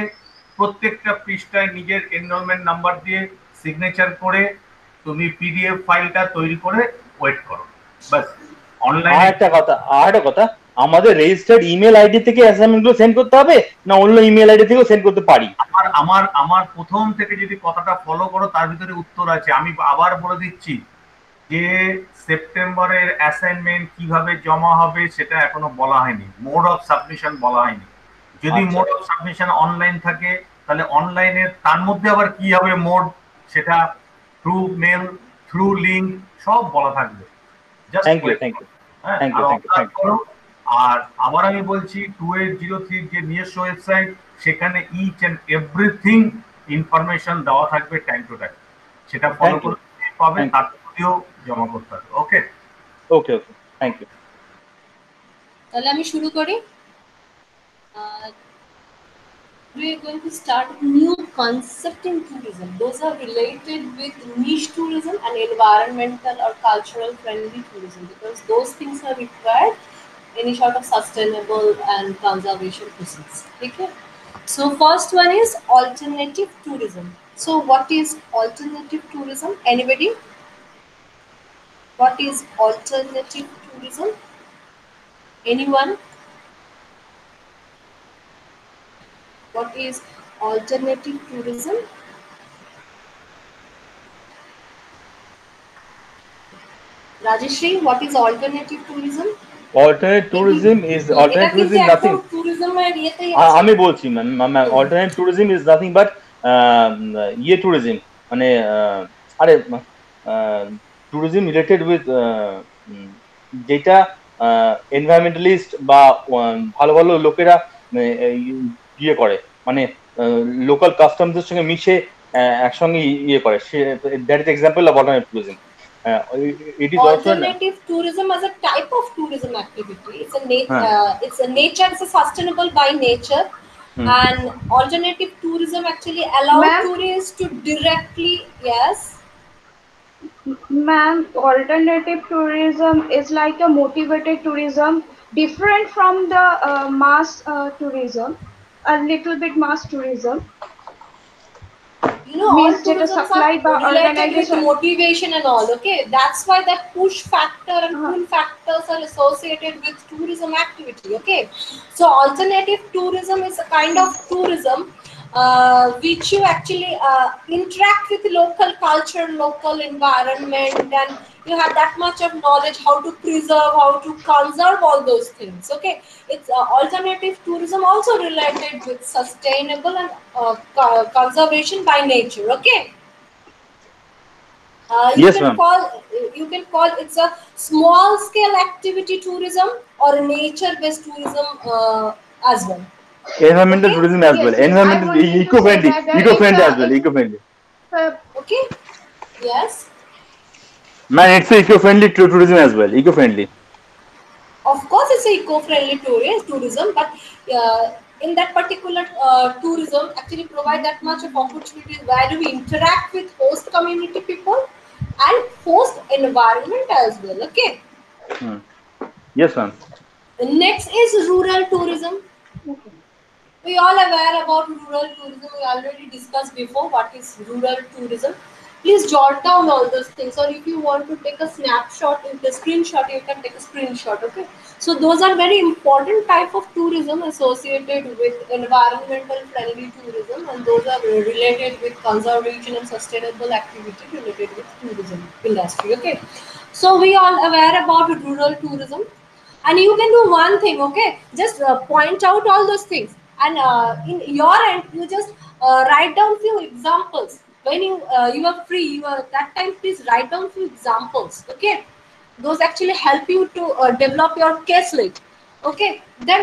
[SPEAKER 3] প্রত্যেকটা পৃষ্ঠায় নিজের এনরোলমেন্ট নাম্বার দিয়ে সিগনেচার করে তুমি পিডিএফ ফাইলটা তৈরি করে ওয়েট করো, বাস। অনলাইনে
[SPEAKER 4] আরেকটা কথা, আমাদের রেজিস্টার্ড ইমেল আইডি থেকে অ্যাসাইনমেন্ট গুলো সেন্ড করতে হবে না অন্য ইমেল আইডি থেকেও সেন্ড করতে পারি?
[SPEAKER 3] আমার প্রথম থেকে যদি কথাটা ফলো করো তার ভিতরে উত্তর আছে। আমি আবার বলে দিচ্ছি যে সেপ্টেম্বরের অ্যাসাইনমেন্ট কিভাবে জমা হবে সেটা এখনো বলা হয়নি, মোড অফ সাবমিশন বলা হয়নি। যদি মোড অফ সাবমিশন অনলাইন থাকে তাহলে অনলাইনে তার মধ্যে আবার কি হবে মোড, সেটা থ্রু মেল, থ্রু লিঙ্ক সব বলা থাকবে।
[SPEAKER 4] Thank you.
[SPEAKER 3] আর আবার আমি বলছি 2803 যে নিজস্ব ওয়েবসাইট, সেখানে ইচ এন্ড এভরিথিং ইনফরমেশন দেওয়া থাকবে টাইম টু টাইম, সেটা ফলো করে পাবে, তার মধ্যেও জমা করতে হবে। ওকে
[SPEAKER 4] ওকে থ্যাংক ইউ।
[SPEAKER 2] তাহলে আমি শুরু করি। We are going to start new concept in tourism. Those are related with niche tourism and environmental or cultural friendly tourism, because those things are required any sort of sustainable and conservation process. Okay. So first one is alternative tourism. So what is alternative tourism? Anybody? What is alternative tourism? Anyone? What is alternative tourism? Rajeshri, what is alternative tourism?
[SPEAKER 4] alternate tourism is
[SPEAKER 2] এটা কিন্তু একদম
[SPEAKER 4] nothing.
[SPEAKER 2] ট্যুরিজমের ইয়েতেই আছে।
[SPEAKER 4] আমি বলছি ma'am, alternate tourism is nothing but tourism, মানে আরে tourism related with যেটা environmentalist বা ভালো ভালো লোকেরা ইয়ে করে, মানে লোকাল কাস্টমসের সঙ্গে মিশে একসঙ্গে ইয়ে করে, that is example of alternate tourism. It is also
[SPEAKER 2] Alternative tourism as a type of tourism activity. It's a nature, it's a sustainable by nature. And alternative tourism actually allow tourists to directly, yes.
[SPEAKER 5] Ma'am, alternative tourism is like a motivated tourism, different from the mass tourism, a little bit mass tourism.
[SPEAKER 2] You know, all
[SPEAKER 5] Means যেটা
[SPEAKER 2] tourism
[SPEAKER 5] supplied by
[SPEAKER 2] are related with
[SPEAKER 5] organization.
[SPEAKER 2] motivation and all, okay? That's why that push factor and pull factors are associated with tourism activity, okay? So alternative tourism is a kind of tourism which you actually interact with local culture, local environment, and you have that much of knowledge how to preserve, how to conserve all those things, okay? It's alternative tourism also related with sustainable and conservation by nature, okay?
[SPEAKER 4] Yes, ma'am.
[SPEAKER 2] You can call it's a small scale activity tourism or a nature based tourism as well.
[SPEAKER 4] Environmental tourism as well. Environmental, eco-friendly as well. Eco-friendly.
[SPEAKER 2] Okay. Yes.
[SPEAKER 4] Man, it's eco-friendly tourism as well. Eco-friendly.
[SPEAKER 2] Of course, it's eco-friendly tourism, but in that particular tourism, actually provide that much of opportunities where we interact with host community people and host environment as well. Okay.
[SPEAKER 4] Yes, ma'am.
[SPEAKER 2] Next is rural tourism.
[SPEAKER 5] Okay.
[SPEAKER 2] We all aware about rural tourism. We already discussed before what is rural tourism. Please jot down all those things, or if you want to take a snapshot, the screenshot, you can take a screenshot, okay? So those are very important type of tourism associated with environmental friendly tourism, and those are related with conservation and sustainable activity related with tourism industry, okay? So we all aware about rural tourism, and you can do one thing, okay? Just point out all those things, and in your end you just write down few examples. When you are free, you are that time, please write down few examples, okay? Those actually help you to develop your case list, okay? Then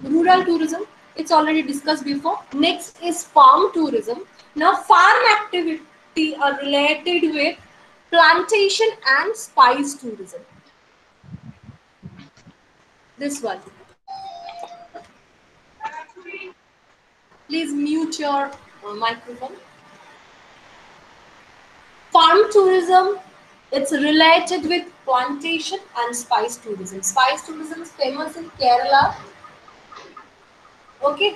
[SPEAKER 2] rural tourism, it's already discussed before. Next is farm tourism. Now farm activity are related with plantation and spice tourism. This one, please mute your microphone. Farm tourism, it's related with plantation and spice tourism. Spice tourism is famous in Kerala, okay?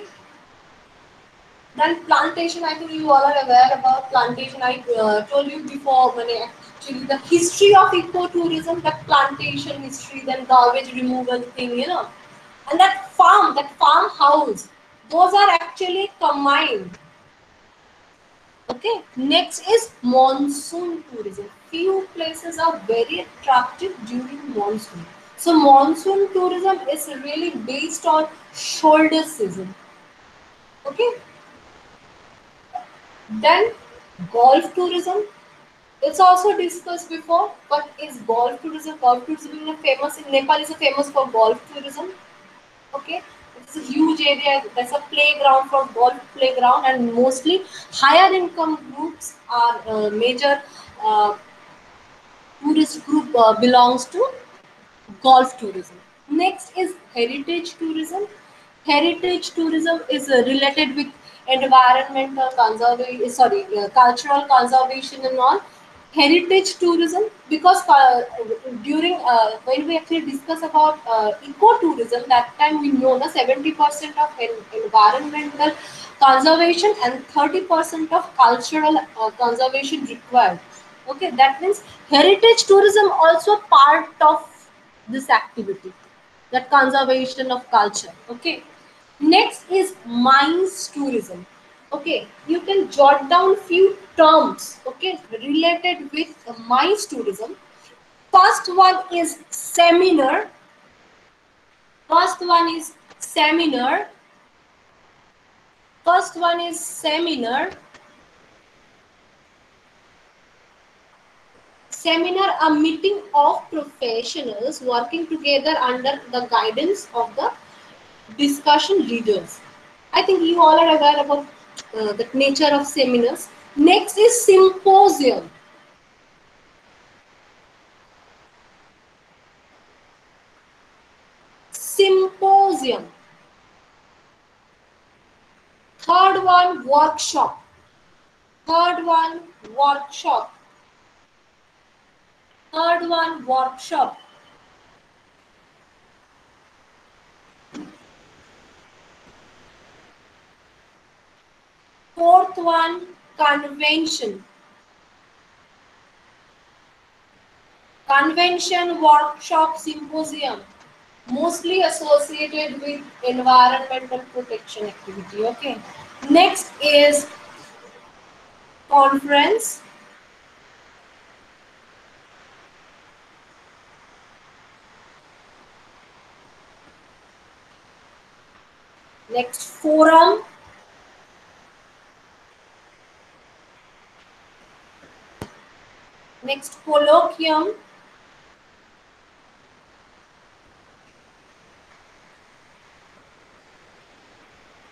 [SPEAKER 2] Then plantation, I think you all are aware about plantation. I told you before, when actually the history of ecotourism, that plantation history, then garbage removal thing, you know, and that farmhouse, those are actually combined. Okay, next is monsoon tourism. Few places are very attractive during monsoon. So monsoon tourism is really based on shoulder season. Okay. Then golf tourism. It's also discussed before. What is golf tourism? Golf tourism is famous in Nepal. Is famous for golf tourism. Okay. It's a huge area. There's a playground for golf playground, and mostly higher income groups are major tourist group belongs to golf tourism. Next is heritage tourism. Heritage tourism is related with environmental conservation, cultural conservation and all. Heritage tourism, because during when we actually discuss about ecotourism, that time we know the 70% of environmental conservation and 30% of cultural conservation required. Okay, that means heritage tourism also part of this activity, that conservation of culture. Okay, next is mines tourism. Okay, you can jot down few terms, okay, related with mines tourism. First one is seminar. one is seminar. First one is seminar. Seminar, a meeting of professionals working together under the guidance of the discussion leaders. I think you all are aware about the nature of seminars. Next is symposium. Symposium. Third one, workshop. Third one, workshop. Third one, workshop. Fourth one, convention. Convention, workshop, symposium. Mostly associated with environmental protection activity. Okay. Next is conference. Next, forum. Next, colloquium.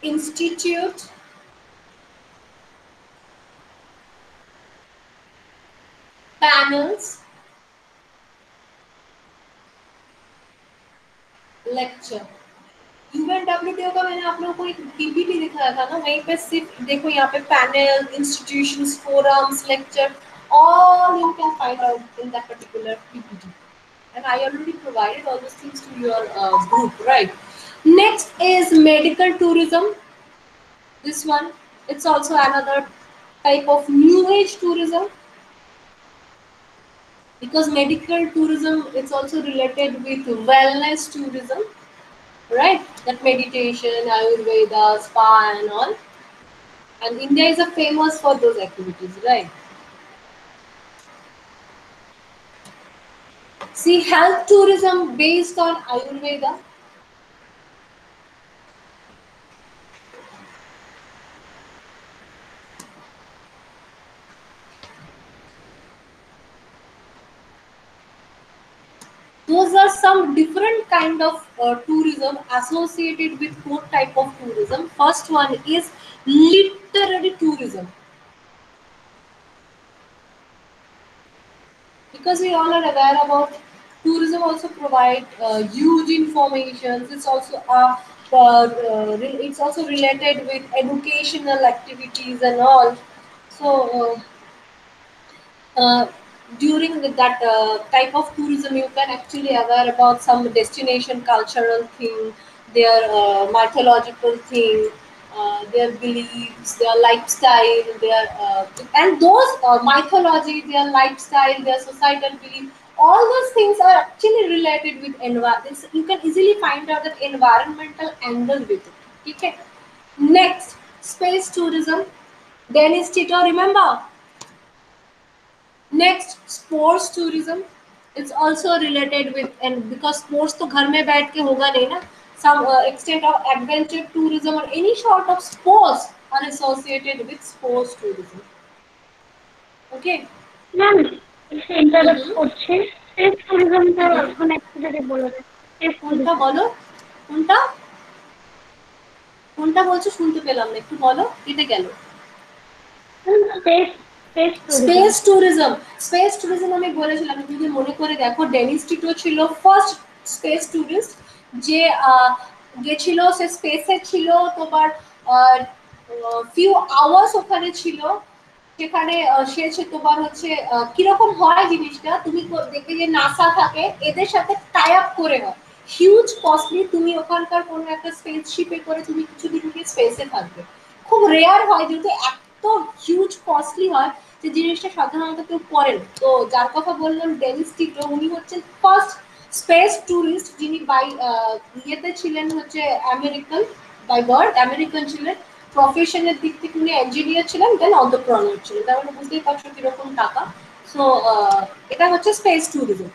[SPEAKER 2] Institute. Panels. Lecture. UNWTO का मैंने आप लोगों को एक PPT दिखाया था ना, वहीं पे सिर्फ देखो यहाँ पे panel, institutions, forums, lecture, all you can find out in that particular PPT. And I already provided all those things to your group, right? Next is medical tourism. This one, it's also another type of new age tourism. Because medical tourism, it's also related with wellness tourism, right? That meditation, Ayurveda, spa and all. And India is famous for those activities, right? See, health tourism based on Ayurveda. Those are some different kind of tourism associated with four type of tourism. First one is literary tourism. Because we all are aware about tourism also provide huge information. It's also it's also related with educational activities and all. So during that type of tourism, you can actually aware about some destination cultural thing, their mythological thing, their beliefs, their lifestyle, their and those mythology, their lifestyle, their societal belief, all those things are actually related with environment. You can easily find out that environmental angle with it. Okay. Next, space tourism. Dennis Tito, remember? Next, sports tourism. It's also related with, and because sports तो घर में बैठ के होगा नहीं ना, some extent of adventure tourism or any sort of sports are associated with sports tourism. Okay.
[SPEAKER 6] Ma'am interrupt করছে space ট্যুরিজমটা এখন একটু যদি বলে দেন।
[SPEAKER 2] কোনটা বলো? কোনটা কোনটা বলছো শুনতে পেলাম না, একটু বলো, কেটে গেল। Space tourism. স্পেস ট্যুরিজম আমি বলেছিলাম, যদি মনে করে দেখো, ডেনিস টিটো ছিল ফার্স্ট স্পেস ট্যুরিস্ট যে গেছিল, সে স্পেসে ছিল তোমার ফিউ আওয়ার্স ওখানে ছিল। সেখানে সে তোমার হচ্ছে কিরকম হয় জিনিসটা, তুমি দেখবে যে নাসা থাকে, এদের সাথে টাই আপ করে হয়, হিউজ কস্টলি। তুমি ওখানকার কোনো একটা স্পেসশিপে করে তুমি কিছুদিন গিয়ে স্পেসে থাকবে, খুব রেয়ার হয়, যেহেতু এত হিউজ কস্টলি হয় যে জিনিসটা সাধারণত কেউ করেন। তো যার কথা বললাম ডেনিস টিটো, উনি হচ্ছেন ফার্স্ট স্পেস ট্যুরিস্ট যিনি বাই ইয়েতে ছিলেন হচ্ছে আমেরিকান, বাই বার্থ আমেরিকান ছিলেন, প্রফেশনের দিক থেকে উনি ইঞ্জিনিয়ার ছিলেন, দেন অন্টারপ্রেনার ছিলেন। তার মানে বুঝতেই পারছো কিরকম টাকা। সো এটা হচ্ছে space tourism.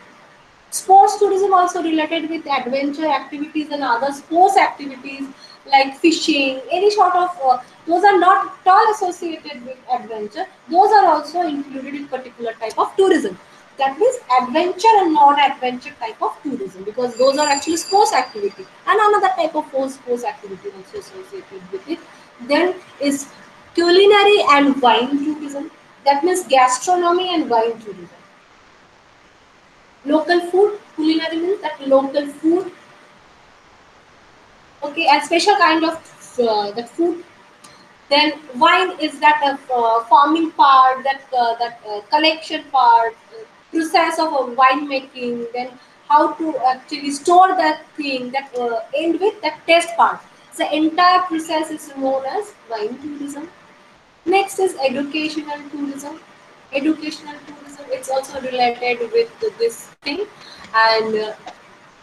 [SPEAKER 2] Sports tourism also related with adventure activities and other sports activities like fishing, any sort of those are not at all associated with adventure. Those are also included in particular type of tourism. That means adventure and non-adventure type of tourism, because those are actually sports activity and another type of sports activity also associated with it. Then is culinary and wine tourism. That means gastronomy and wine tourism. Local food, culinary means that local food, okay, and special kind of that food. Then wine is that farming part, that collection part, process of wine making. Then how to actually store that thing. That end with that taste part. The entire process is known as wine tourism. Next is educational tourism. Educational tourism, it's also related with this thing, and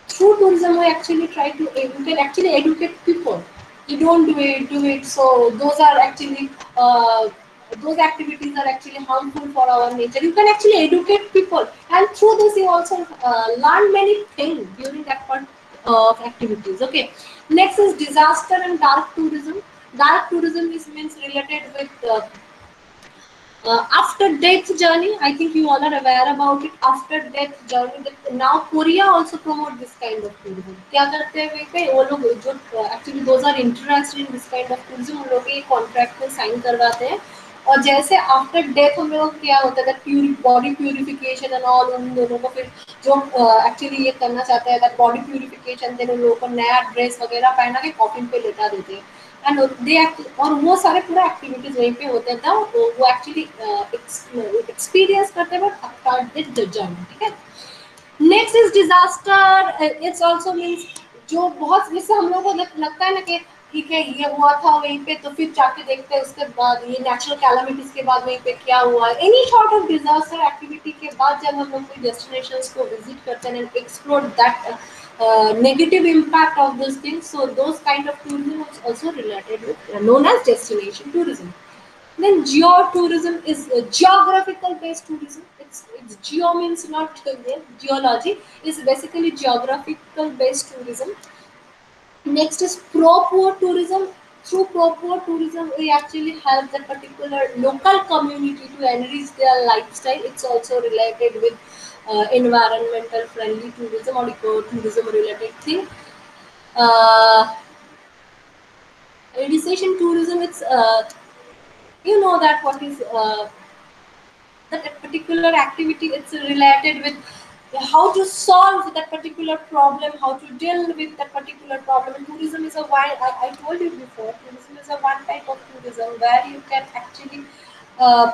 [SPEAKER 2] through tourism we actually try to you can actually educate people. You don't do it, so those are actually those activities are actually harmful for our nature. You can actually educate people, and through this you also learn many things during that part of activities. Okay, next is disaster and dark tourism. Dark tourism is means related with after death journey. I think you all are aware about it. After death journey, that now Korea also promote this kind of tourism. क्या करते हैं वे वो लोग जो actually those are interested in this kind of tourism, उन लोग ये contract में sign करवाते हैं, और जैसे आफ्टर डेथ उन लोग क्या होता है बॉडी प्यूरिफिकेशन एंड ऑल, उन दोनों को फिर जो एक्चुअली ये करना चाहते हैं बॉडी प्यूरिफिकेशन, देन उन लोगों को नया ड्रेस वगैरह पहना के कॉफिन पे लेटा देते हैं, एंड दे और वो सारे पूरा एक्टिविटीज वहीं पे होते हैं, तो वो एक्चुअली एक्सपीरियंस करते हैं बट जर्नी, ठीक है। Next is disaster, it's also means जो बहुत जिससे हम लोगों को लगता है ना कि ठीक है ये हुआ था वहीं पे, तो फिर जाके देखते हैं उसके बाद ये नेचुरल कैलामिटीज के बाद वहीं पे क्या हुआ, any sort of disaster activity के बाद जब हम लोग कोई डेस्टिनेशंस को विजिट करते हैं and explore that negative impact of those things, so those kind of tourism is also related with known as destination tourism. Then geotourism is geographical based tourism. It's geo means not geology. It's basically geographical based tourism. Next is pro-poor tourism. Through pro-poor tourism, we actually help the particular local community to enrich their lifestyle. It's also related with environmental friendly tourism or eco-tourism related thing. Uh, Recession tourism, it's you know that what is that particular activity, it's related with how to solve that particular problem, how to deal with that particular problem. Tourism is a one, I told you before, tourism is a one type of tourism where you can actually uh,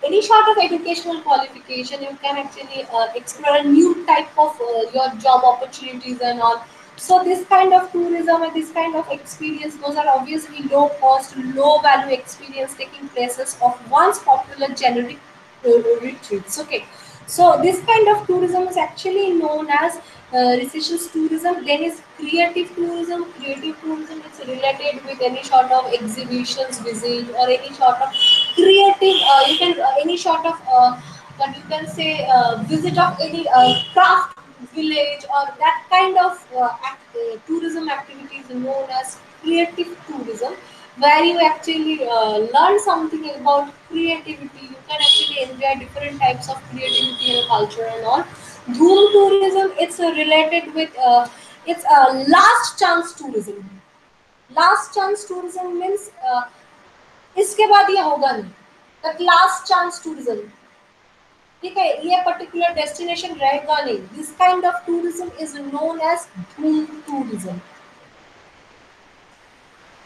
[SPEAKER 2] any sort of educational qualification, you can actually explore a new type of your job opportunities and all. So this kind of tourism and this kind of experience, those are obviously low cost, low value experience taking places of once popular generic retreats. Okay, so this kind of tourism is actually known as recession tourism. Then is creative tourism. Creative tourism is related with any sort of exhibitions visit or any sort of creative. You can any sort of what you can say visit of any craft village or that kind of tourism activity is known as creative tourism, where you actually learn something about creativity. You can actually enjoy different types of creativity and culture and all. Dhoom tourism, it's related with it's a last chance tourism. Last chance tourism means इसके बाद ये होगा नहीं, that last chance tourism, ठीक है, ये particular destination रहेगा नहीं. This kind of tourism is known as doom tourism.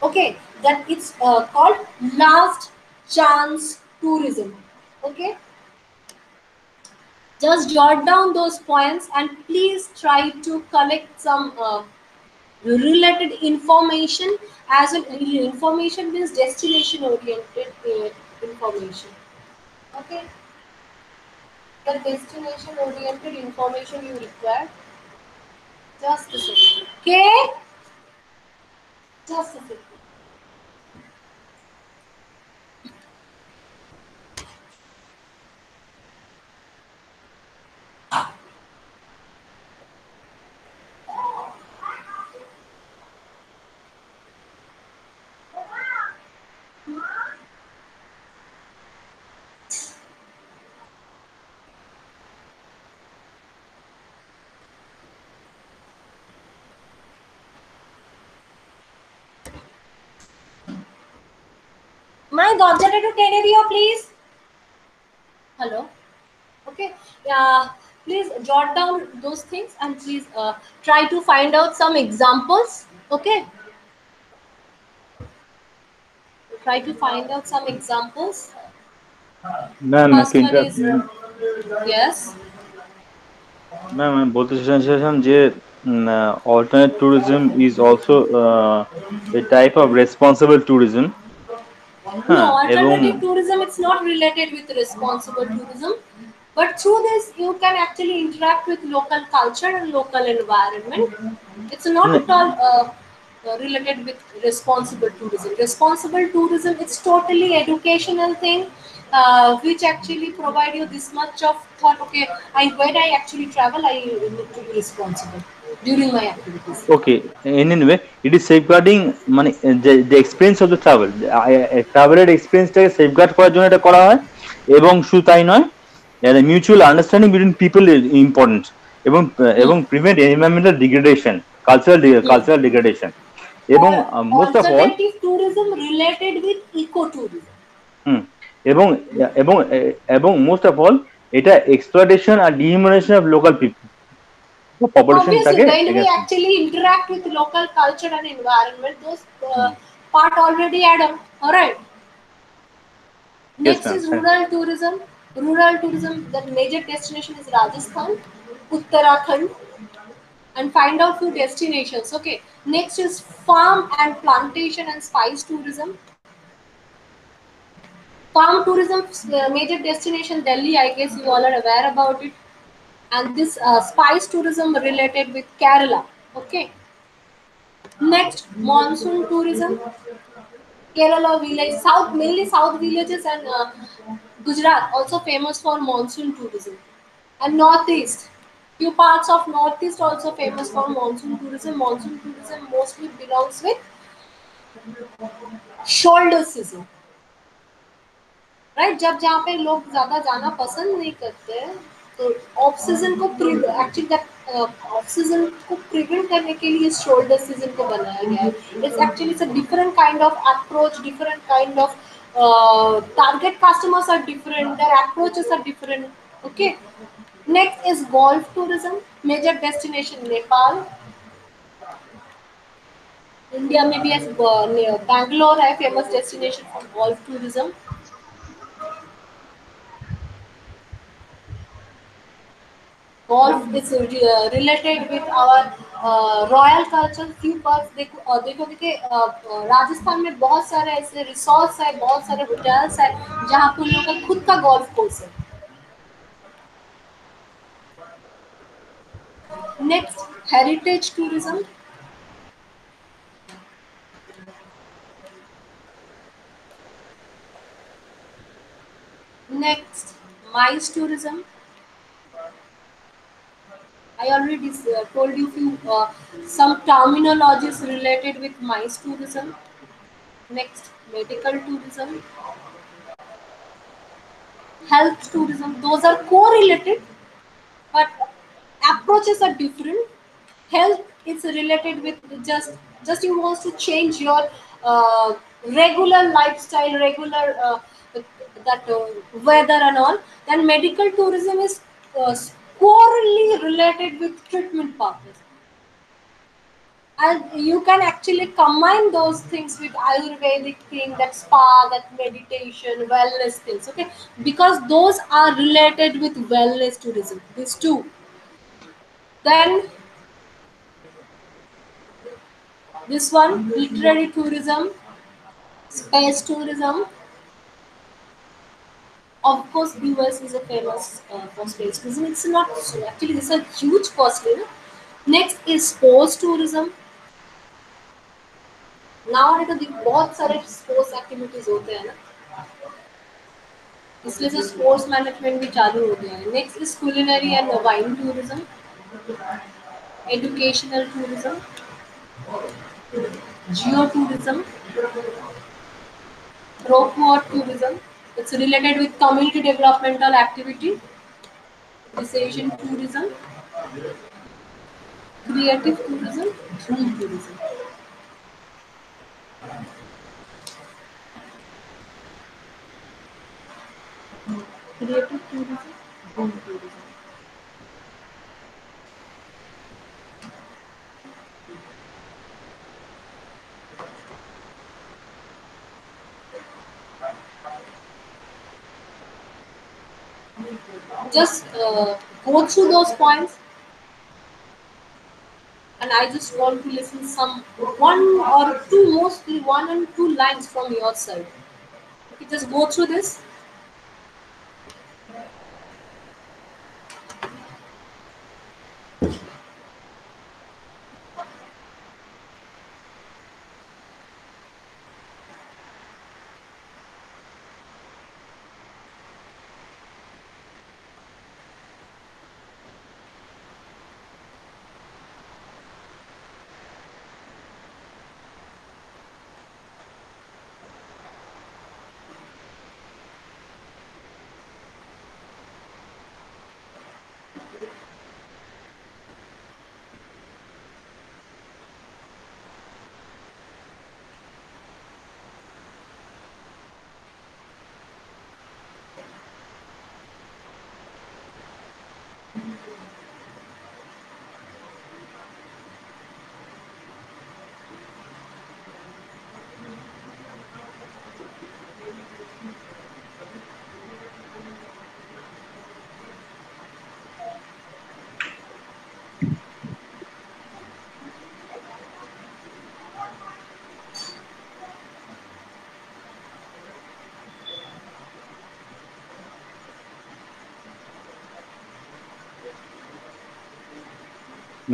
[SPEAKER 2] Okay, that it's called last chance tourism. Okay, just jot down those points and please try to collect some related information. As an information means destination oriented information. Okay, the destination oriented information you require. Just a second. Okay, just a second. My দরজাটা একটু টেনে দিও please. Hello. Okay. Please jot down those things and please try to find out some examples. Okay. Try to find out some examples.
[SPEAKER 4] Ma'am
[SPEAKER 2] First
[SPEAKER 4] একটা
[SPEAKER 2] one is yes.
[SPEAKER 4] Ma'am আমি বলতে চাইছিলাম যে alternate tourism is also a type of responsible tourism.
[SPEAKER 2] No,
[SPEAKER 4] হ্যাঁ এবং
[SPEAKER 2] alternative tourism, it's not related with responsible tourism. But through this, you can actually interact with local culture and local environment. It's not at all related with responsible tourism. Responsible tourism, it's totally educational thing, which actually provide you this much of thought. Okay, when I actually travel, I need to be responsible during my activities.
[SPEAKER 4] okay, in any way it is safeguarding মানে the experience of the travel, ট্রাভেলের এক্সপিরিয়েন্সটাকে safeguard করার জন্য এটা করা হয়। এবং শুধু তাই নয়, mutual understanding between people is important. এবং prevent environmental degradation, cultural degradation. এবং
[SPEAKER 2] Or
[SPEAKER 4] most of all
[SPEAKER 2] alternative tourism related with ecotourism.
[SPEAKER 4] এবং এবং এবং মোস্ট অফ অল এটা এক্সপ্লয়টেশন আর dehumanization of local people,
[SPEAKER 2] Obviously,
[SPEAKER 4] পপুলেশনটাকে
[SPEAKER 2] when we
[SPEAKER 4] against.
[SPEAKER 2] actually interact with local culture and environment, those part already add up. All right.
[SPEAKER 4] Yes
[SPEAKER 2] Next
[SPEAKER 4] ma'am.
[SPEAKER 2] is rural tourism. Rural tourism, the major destination is Rajasthan, Uttarakhand, and find out few destinations. Okay. Next is farm and plantation and spice tourism. Farm tourism, major destination Delhi. I guess you all are aware about it. And this spice tourism related with Kerala. Okay. Next, monsoon tourism. Kerala village, south, mainly south villages, and Gujarat also famous for monsoon tourism. And northeast, few parts of northeast also famous for monsoon tourism. Monsoon tourism mostly belongs with shoulder season, right. जब जहाँ पे लोग ज्यादा जाना पसंद नहीं करते हैं, तो ऑफ सीजन को एक्चुअली ऑफ सीजन को प्रिवेंट करने के लिए शोल्डर सीजन को बनाया गया है। It's actually it's a different kind of approach, different kind of target customers are different, their approaches are different. Okay. Next is golf tourism, major destination Nepal. India में भी near Bangalore है famous destination for golf tourism. Golf is related with our royal culture. Few parks देखोगे कि राजस्थान में बहुत सारे ऐसे resorts है, बहुत सारे होटल्स है जहाँ पर लोगों का खुद का गोल्फ कोर्स है। Next, heritage tourism. Next, mice tourism. I already told you few some terminologies related with MICE tourism. Next, medical tourism, health tourism. Those are correlated, but approaches are different. Health is related with just you want to change your regular lifestyle, regular that weather and all. Then medical tourism is squarely related with treatment purpose. And you can actually combine those things with ayurvedic thing, that spa, that meditation, wellness things. Okay, because those are related with wellness tourism, these two. Then this one, literary tourism, space tourism. Of course, US is a famous for space tourism. It's not actually, it's a huge cost. Next is sports tourism. Now तो बहुत सारे sports activities होते हैं ना, इसलिए से sports management भी चालू हो गया है। Next is culinary and wine tourism, educational tourism, geo tourism, ropewalk tourism. It's related with community developmental activity, decision tourism, creative tourism, tourism. Creative tourism, home tourism. Just go through those points, and I just want to listen some one or two, mostly one and two lines from your side. Okay, just go through this.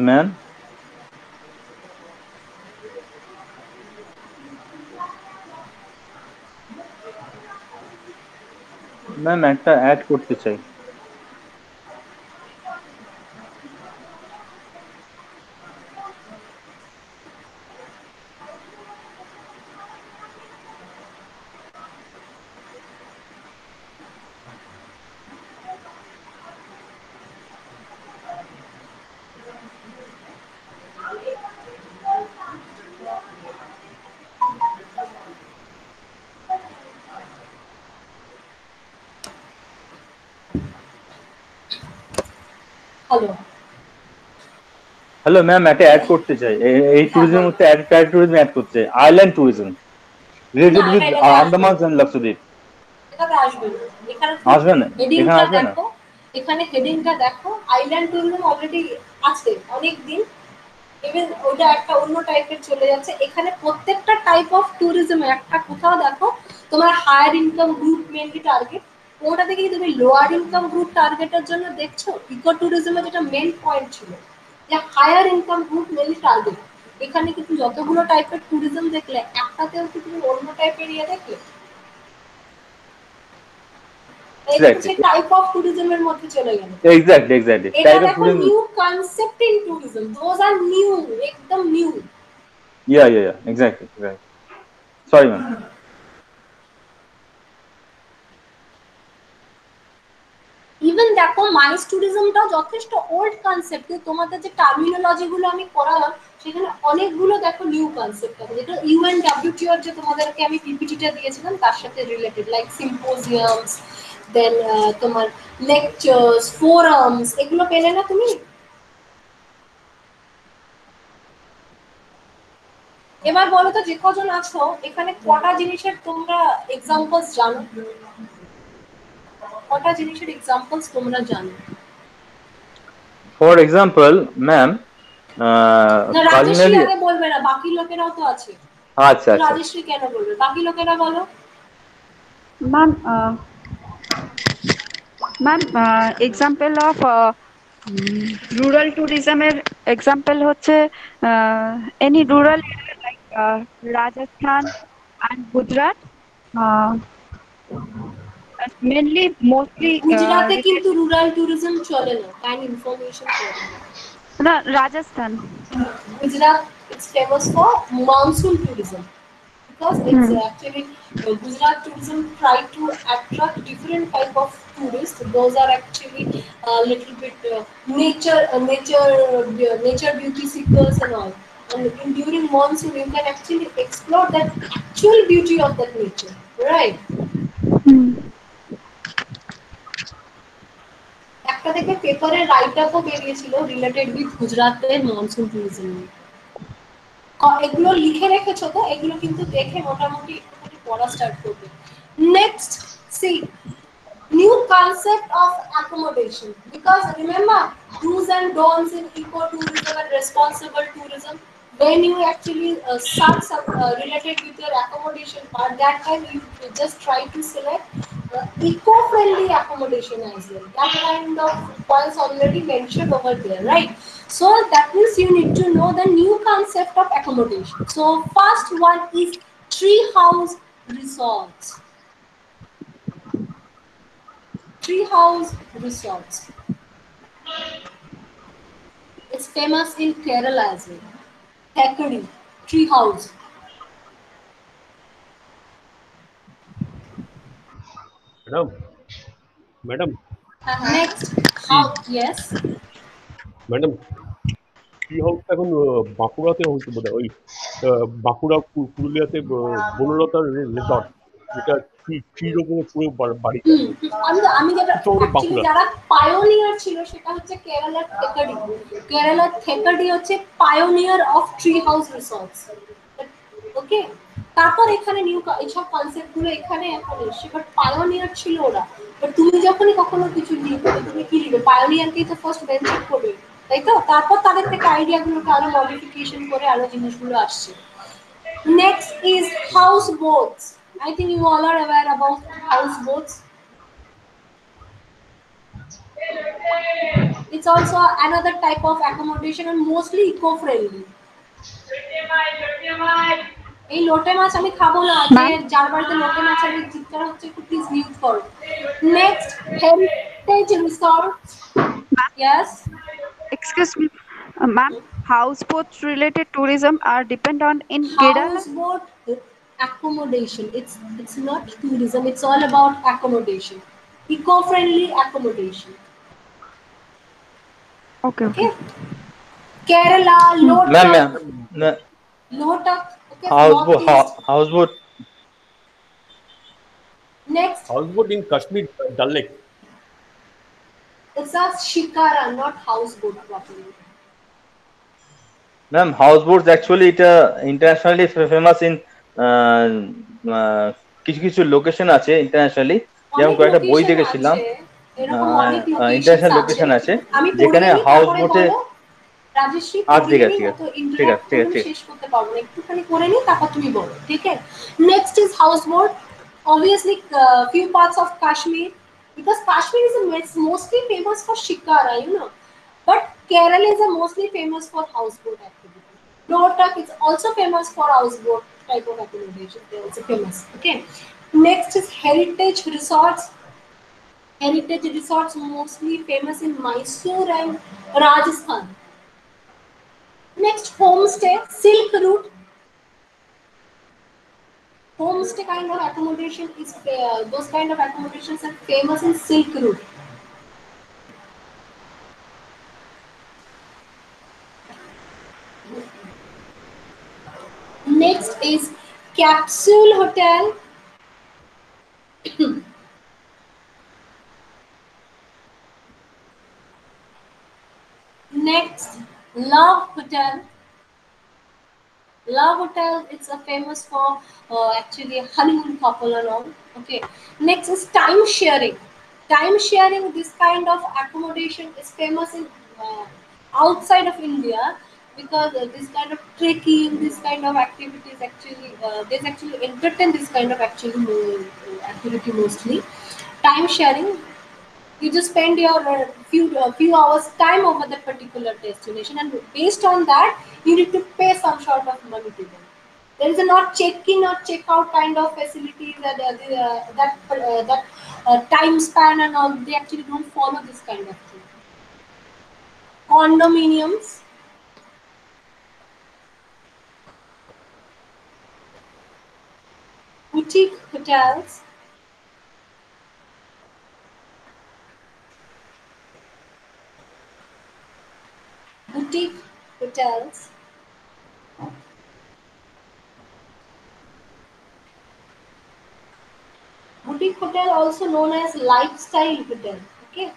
[SPEAKER 4] Ma'am ma'am একটা add করতে চাই।
[SPEAKER 2] Hello.
[SPEAKER 4] Hello ma'am, একটা add করতে চাই। এই ট্যুরিজমের মধ্যে add tourism add করতে চাই, island tourism related with Andaman and Lakshadweep.
[SPEAKER 2] এটাতে আসবে না। এখানে
[SPEAKER 4] আসবে না? এখানে
[SPEAKER 2] হেডিংটা
[SPEAKER 4] আসবে না?
[SPEAKER 2] দেখো, এখানে হেডিংটা দেখো, আইল্যান্ড ট্যুরিজম অলরেডি আছে অনেক দিন। ইভেন ওটা একটা অন্য টাইপের চলে যাচ্ছে। এখানে প্রত্যেকটা টাইপ অফ ট্যুরিজমে একটা কোথাও দেখো তোমার higher income group mainly target, ওটা থেকে তুমি লোয়ার ইনকাম গ্রুপ টার্গেটের জন্য দেখছো। ইকো ট্যুরিজমে যেটা মেন পয়েন্ট ছিল যে higher income group mainly target, এখানে কিন্তু যতগুলো টাইপের ট্যুরিজম দেখলে একটাতেও কি তুমি অন্য টাইপের ইয়ে দেখলে? টাইপ অফ ট্যুরিজমের মধ্যে চলে গেল।
[SPEAKER 4] এক্স্যাক্টলি
[SPEAKER 2] এটা দেখো new concept in tourism, those are new, একদম new.
[SPEAKER 4] Yeah, exactly. Sorry, ma'am.
[SPEAKER 2] Even দেখো মাইস ট্যুরিজমটাও যথেষ্ট ওল্ড কনসেপ্ট, কিন্তু তোমাদের যে টার্মিনোলজি গুলো আমি পড়ালাম সেখানে অনেকগুলো দেখো নিউ কনসেপ্ট আছে, যেটা UNWTO যে তোমাদেরকে আমি পিপিটিটা দিয়েছিলাম তার সাথে রিলেটেড, লাইক সিম্পোজিয়ামস, দেন তোমার লেকচার্স, ফোরামস, এগুলো পেলে না তুমি? এবার বলো তো যে কজন আছো এখানে কটা জিনিসের তোমরা এক্সাম্পলস জানো? কটা জিনিসের এক্সাম্পলস তোমরা জানো?
[SPEAKER 4] For example, ma'am,
[SPEAKER 2] না রাজশ্রী আগে বলবে না, বাকি লোকেরাও তো আছে।
[SPEAKER 4] আচ্ছা,
[SPEAKER 2] রাজশ্রী কেন বলবে, বাকি লোকেরা বলো।
[SPEAKER 1] ম্যাম এক্সাম্পল অফ রুরাল ট্যুরিজমের এক্সাম্পল হচ্ছে any rural area like Rajasthan and Gujarat, mainly mostly
[SPEAKER 2] গুজরাটে কিন্তু রুরাল ট্যুরিজম চলে না, কাইন্ড ইনফরমেশন ফর ইউ।
[SPEAKER 1] না Rajasthan,
[SPEAKER 2] Gujarat is famous for monsoon tourism because it's actually Gujarat tourism try to attract different type of tourists. Those are actually a little bit nature beauty seekers and all. And during monsoon, you can actually explore that actual beauty of that nature, right? একটা থেকে পেপারে right আপও বেরিয়েছিল related with গুজরাটের monsoon tourism. এগুলো লিখে রেখেছো তো, এগুলো কিন্তু দেখে মোটামুটি একটুখানি পড়া স্টার্ট করবে। Next, see new concept of accommodation, because remember do's and don'ts in ecotourism and responsible tourism. When you actually start some related with your accommodation part, that time you just try to select eco-friendly accommodation as well. That kind of points already mentioned over there, right? So that means you need to know the new concept of accommodation. So first one is tree house resorts. Tree house resorts. It's famous in Kerala as well. Thekadi, tree house.
[SPEAKER 7] Madam madam
[SPEAKER 2] Next, how? Yes.
[SPEAKER 7] Madam tree হাউসটা এখন বাঁকুড়াতে হচ্ছে বোধহয়, ওই বাঁকুড়া পুরুলিয়াতে বনলতার resort, যেটা ট্রির ওপরে পুরো বাড়িটা।
[SPEAKER 2] আমি যেটা
[SPEAKER 7] শহরে
[SPEAKER 2] অ্যাকচুয়ালি
[SPEAKER 7] বাঁকুড়া।
[SPEAKER 2] যারা পায়োনিয়ার ছিল সেটা হচ্ছে কেরালার থেকাডি। কেরালার থেকাডি হচ্ছে pioneer of tree house resorts. Okay, তারপর এখানে নিউ এইসব কনসেপ্ট গুলো এখানে এখন এসছে, বাট পায়োনিয়ার ছিল ওরা। বাট তুমি যখনই কখনো কিছু লিখবে, তুমি কি লিখবে? পায়োনিয়ারকেই তো ফার্স্ট মেনশন করবে, তাই তো? তারপর তাদের থেকে আইডিয়াগুলোকে আরো মডিফিকেশন করে আরো জিনিসগুলো আসছে। Next is houseboats. I think you all are aware about houseboats. It's also another type of accommodation and mostly eco-friendly. এই লোটে মাছ আমি খাবো না, যে যার বাড়িতে লোটে মাছের চিৎকার হচ্ছে একটু প্লিজ মিউট করো। Next, heritage resort. Yes.
[SPEAKER 1] Excuse me, ma'am. Houseboat related tourism are depend on in Kerala.
[SPEAKER 2] Houseboat accommodation. It's not tourism. It's all about accommodation. Eco-friendly accommodation.
[SPEAKER 1] Okay.
[SPEAKER 2] Okay. Kerala,
[SPEAKER 4] Ma'am,
[SPEAKER 2] Lotak.
[SPEAKER 4] ma'am,
[SPEAKER 2] Lotak. Okay.
[SPEAKER 4] houseboat,
[SPEAKER 2] Northeast.
[SPEAKER 4] houseboat.
[SPEAKER 2] Next,
[SPEAKER 7] houseboat in Kashmir, ডাল lake.
[SPEAKER 2] it's a shikara, not houseboat properly.
[SPEAKER 4] Ma'am, houseboats actually it internationally famous in কিছু কিছু location আছে internationally, যেমন
[SPEAKER 2] অনেক
[SPEAKER 4] কয়েকটা বই
[SPEAKER 2] location
[SPEAKER 4] দেখেছিলাম,
[SPEAKER 2] আছে, এরকম অনেক লোকেশন
[SPEAKER 4] ইন্টারন্যাশনাল
[SPEAKER 2] আছে।
[SPEAKER 4] লোকেশন আছে
[SPEAKER 2] আমি
[SPEAKER 4] যেখানে
[SPEAKER 2] পড়িয়ে নিই,
[SPEAKER 4] হাউস
[SPEAKER 2] তারপরে
[SPEAKER 4] বোটে।
[SPEAKER 2] বলো। রাজশ্রী,
[SPEAKER 4] আচ্ছা ঠিক
[SPEAKER 2] পড়িয়ে
[SPEAKER 4] আছে
[SPEAKER 2] নিই,
[SPEAKER 4] ঠিক
[SPEAKER 2] না
[SPEAKER 4] আছে
[SPEAKER 2] তো
[SPEAKER 4] ঠিক
[SPEAKER 2] ইন্টারাপ্ট
[SPEAKER 4] আছে ঠিক
[SPEAKER 2] করলে
[SPEAKER 4] আছে
[SPEAKER 2] আমি
[SPEAKER 4] ঠিক
[SPEAKER 2] শেষ করতে পারবো না। একটুখানি করে নিই, তারপর তুমি বলো, ঠিক আছে? Next is house boat. Obviously, few parts of Kashmir, because Kashmir is mostly famous for shikara, you know, but Kerala is mostly famous for houseboat activity. Lotak is also famous for houseboat type of accommodation. They're also famous. Okay. Next is heritage resorts. Heritage resorts mostly famous in Mysore and Rajasthan. Next, homestay, Silk Route. Homestay kind of accommodation is those kind of accommodations are famous in Silk Route. Next is capsule hotel. Next, Love Hotel. Love Hotel, it's a famous for actually a honeymoon couple and all. Okay. Next is time sharing. Time sharing, this kind of accommodation is famous in outside of India, because this kind of trekking, this kind of activities actually there's actually entertain this kind of actually activity mostly. Time sharing, you just spend your few hours time over that particular destination, and based on that you need to pay some sort of money to them. There is a not check-in or check-out kind of facilities that time span and all, they actually don't follow this kind of thing. Condominiums, boutique hotels, boutique hotels, boutique hotel also known as lifestyle hotel. Okay.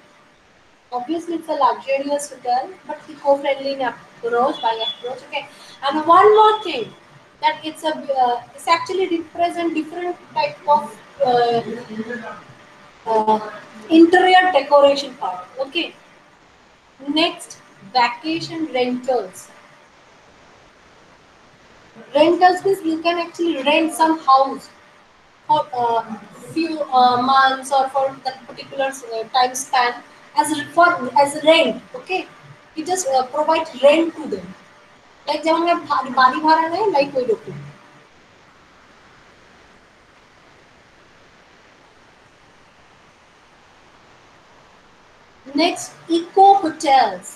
[SPEAKER 2] Obviously, it's a luxurious hotel, but eco-friendly in approach by approach. Okay, and one more thing, that it's actually represent different type of interior decoration part. Okay, next, vacation rentals. Rentals means you can actually rent some house for few months or for that particular time span as rent. Okay, you just provide rent to them, like যেমন বাড়ি ভাড়া নেয়, like ওই রকম. Next, eco hotels.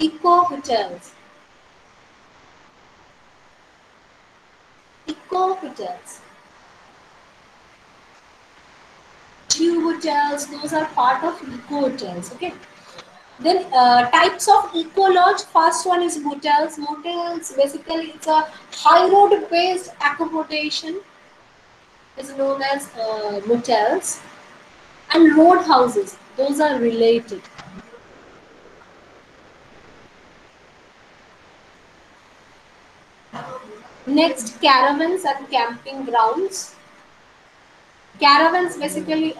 [SPEAKER 2] Eco hotels. Eco hotels. Tube hotels, those are part of eco hotels. Okay. Then types of eco lodge. First one is motels. Motels basically it's a high road based accommodation. Is known as motels, and road houses. Those are related. Next, caravans and camping grounds. Caravans basically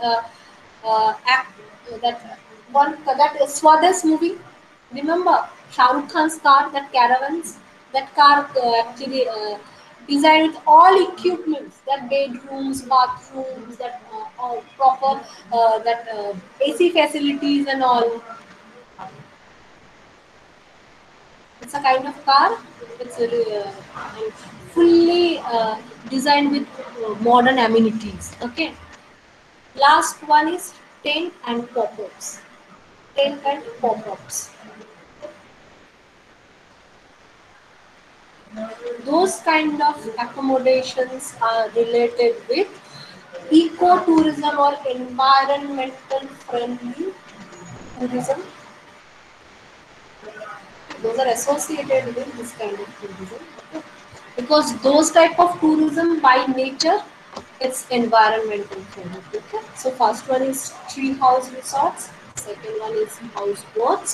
[SPEAKER 2] act that one that Swadesh movie. Remember Shah Rukh Khan's car, that caravans. That car actually designed with all equipments, that bedrooms, bathrooms, that all proper that AC facilities and all. It's a kind of car. It's fully designed with modern amenities. Okay. Last one is tent and pop-ups. Tent and pop-ups. Those kind of accommodations are related with eco-tourism or environmental friendly tourism. Those are associated with this kind of tourism. Okay. Because those type of tourism by nature, it's environmental friendly. Okay. So first one is tree house resorts, second one is houseboats,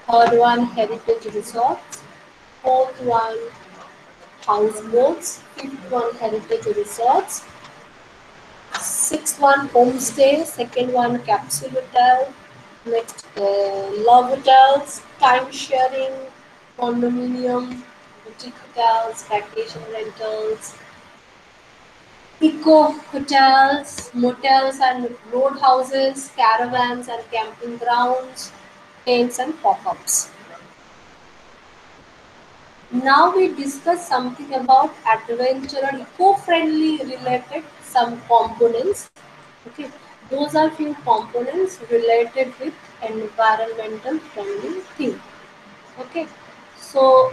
[SPEAKER 2] third one heritage resorts, fourth one houseboats, fifth one heritage resorts, sixth one homestay, second one capsule hotel, next love hotels, time sharing, condominium, boutique hotels, vacation rentals, eco hotels, motels and road houses, caravans and camping grounds, tents and pop-ups. Now we discuss something about adventure and eco-friendly related some components. Okay, those are few components related with environmental friendly thing. Okay, so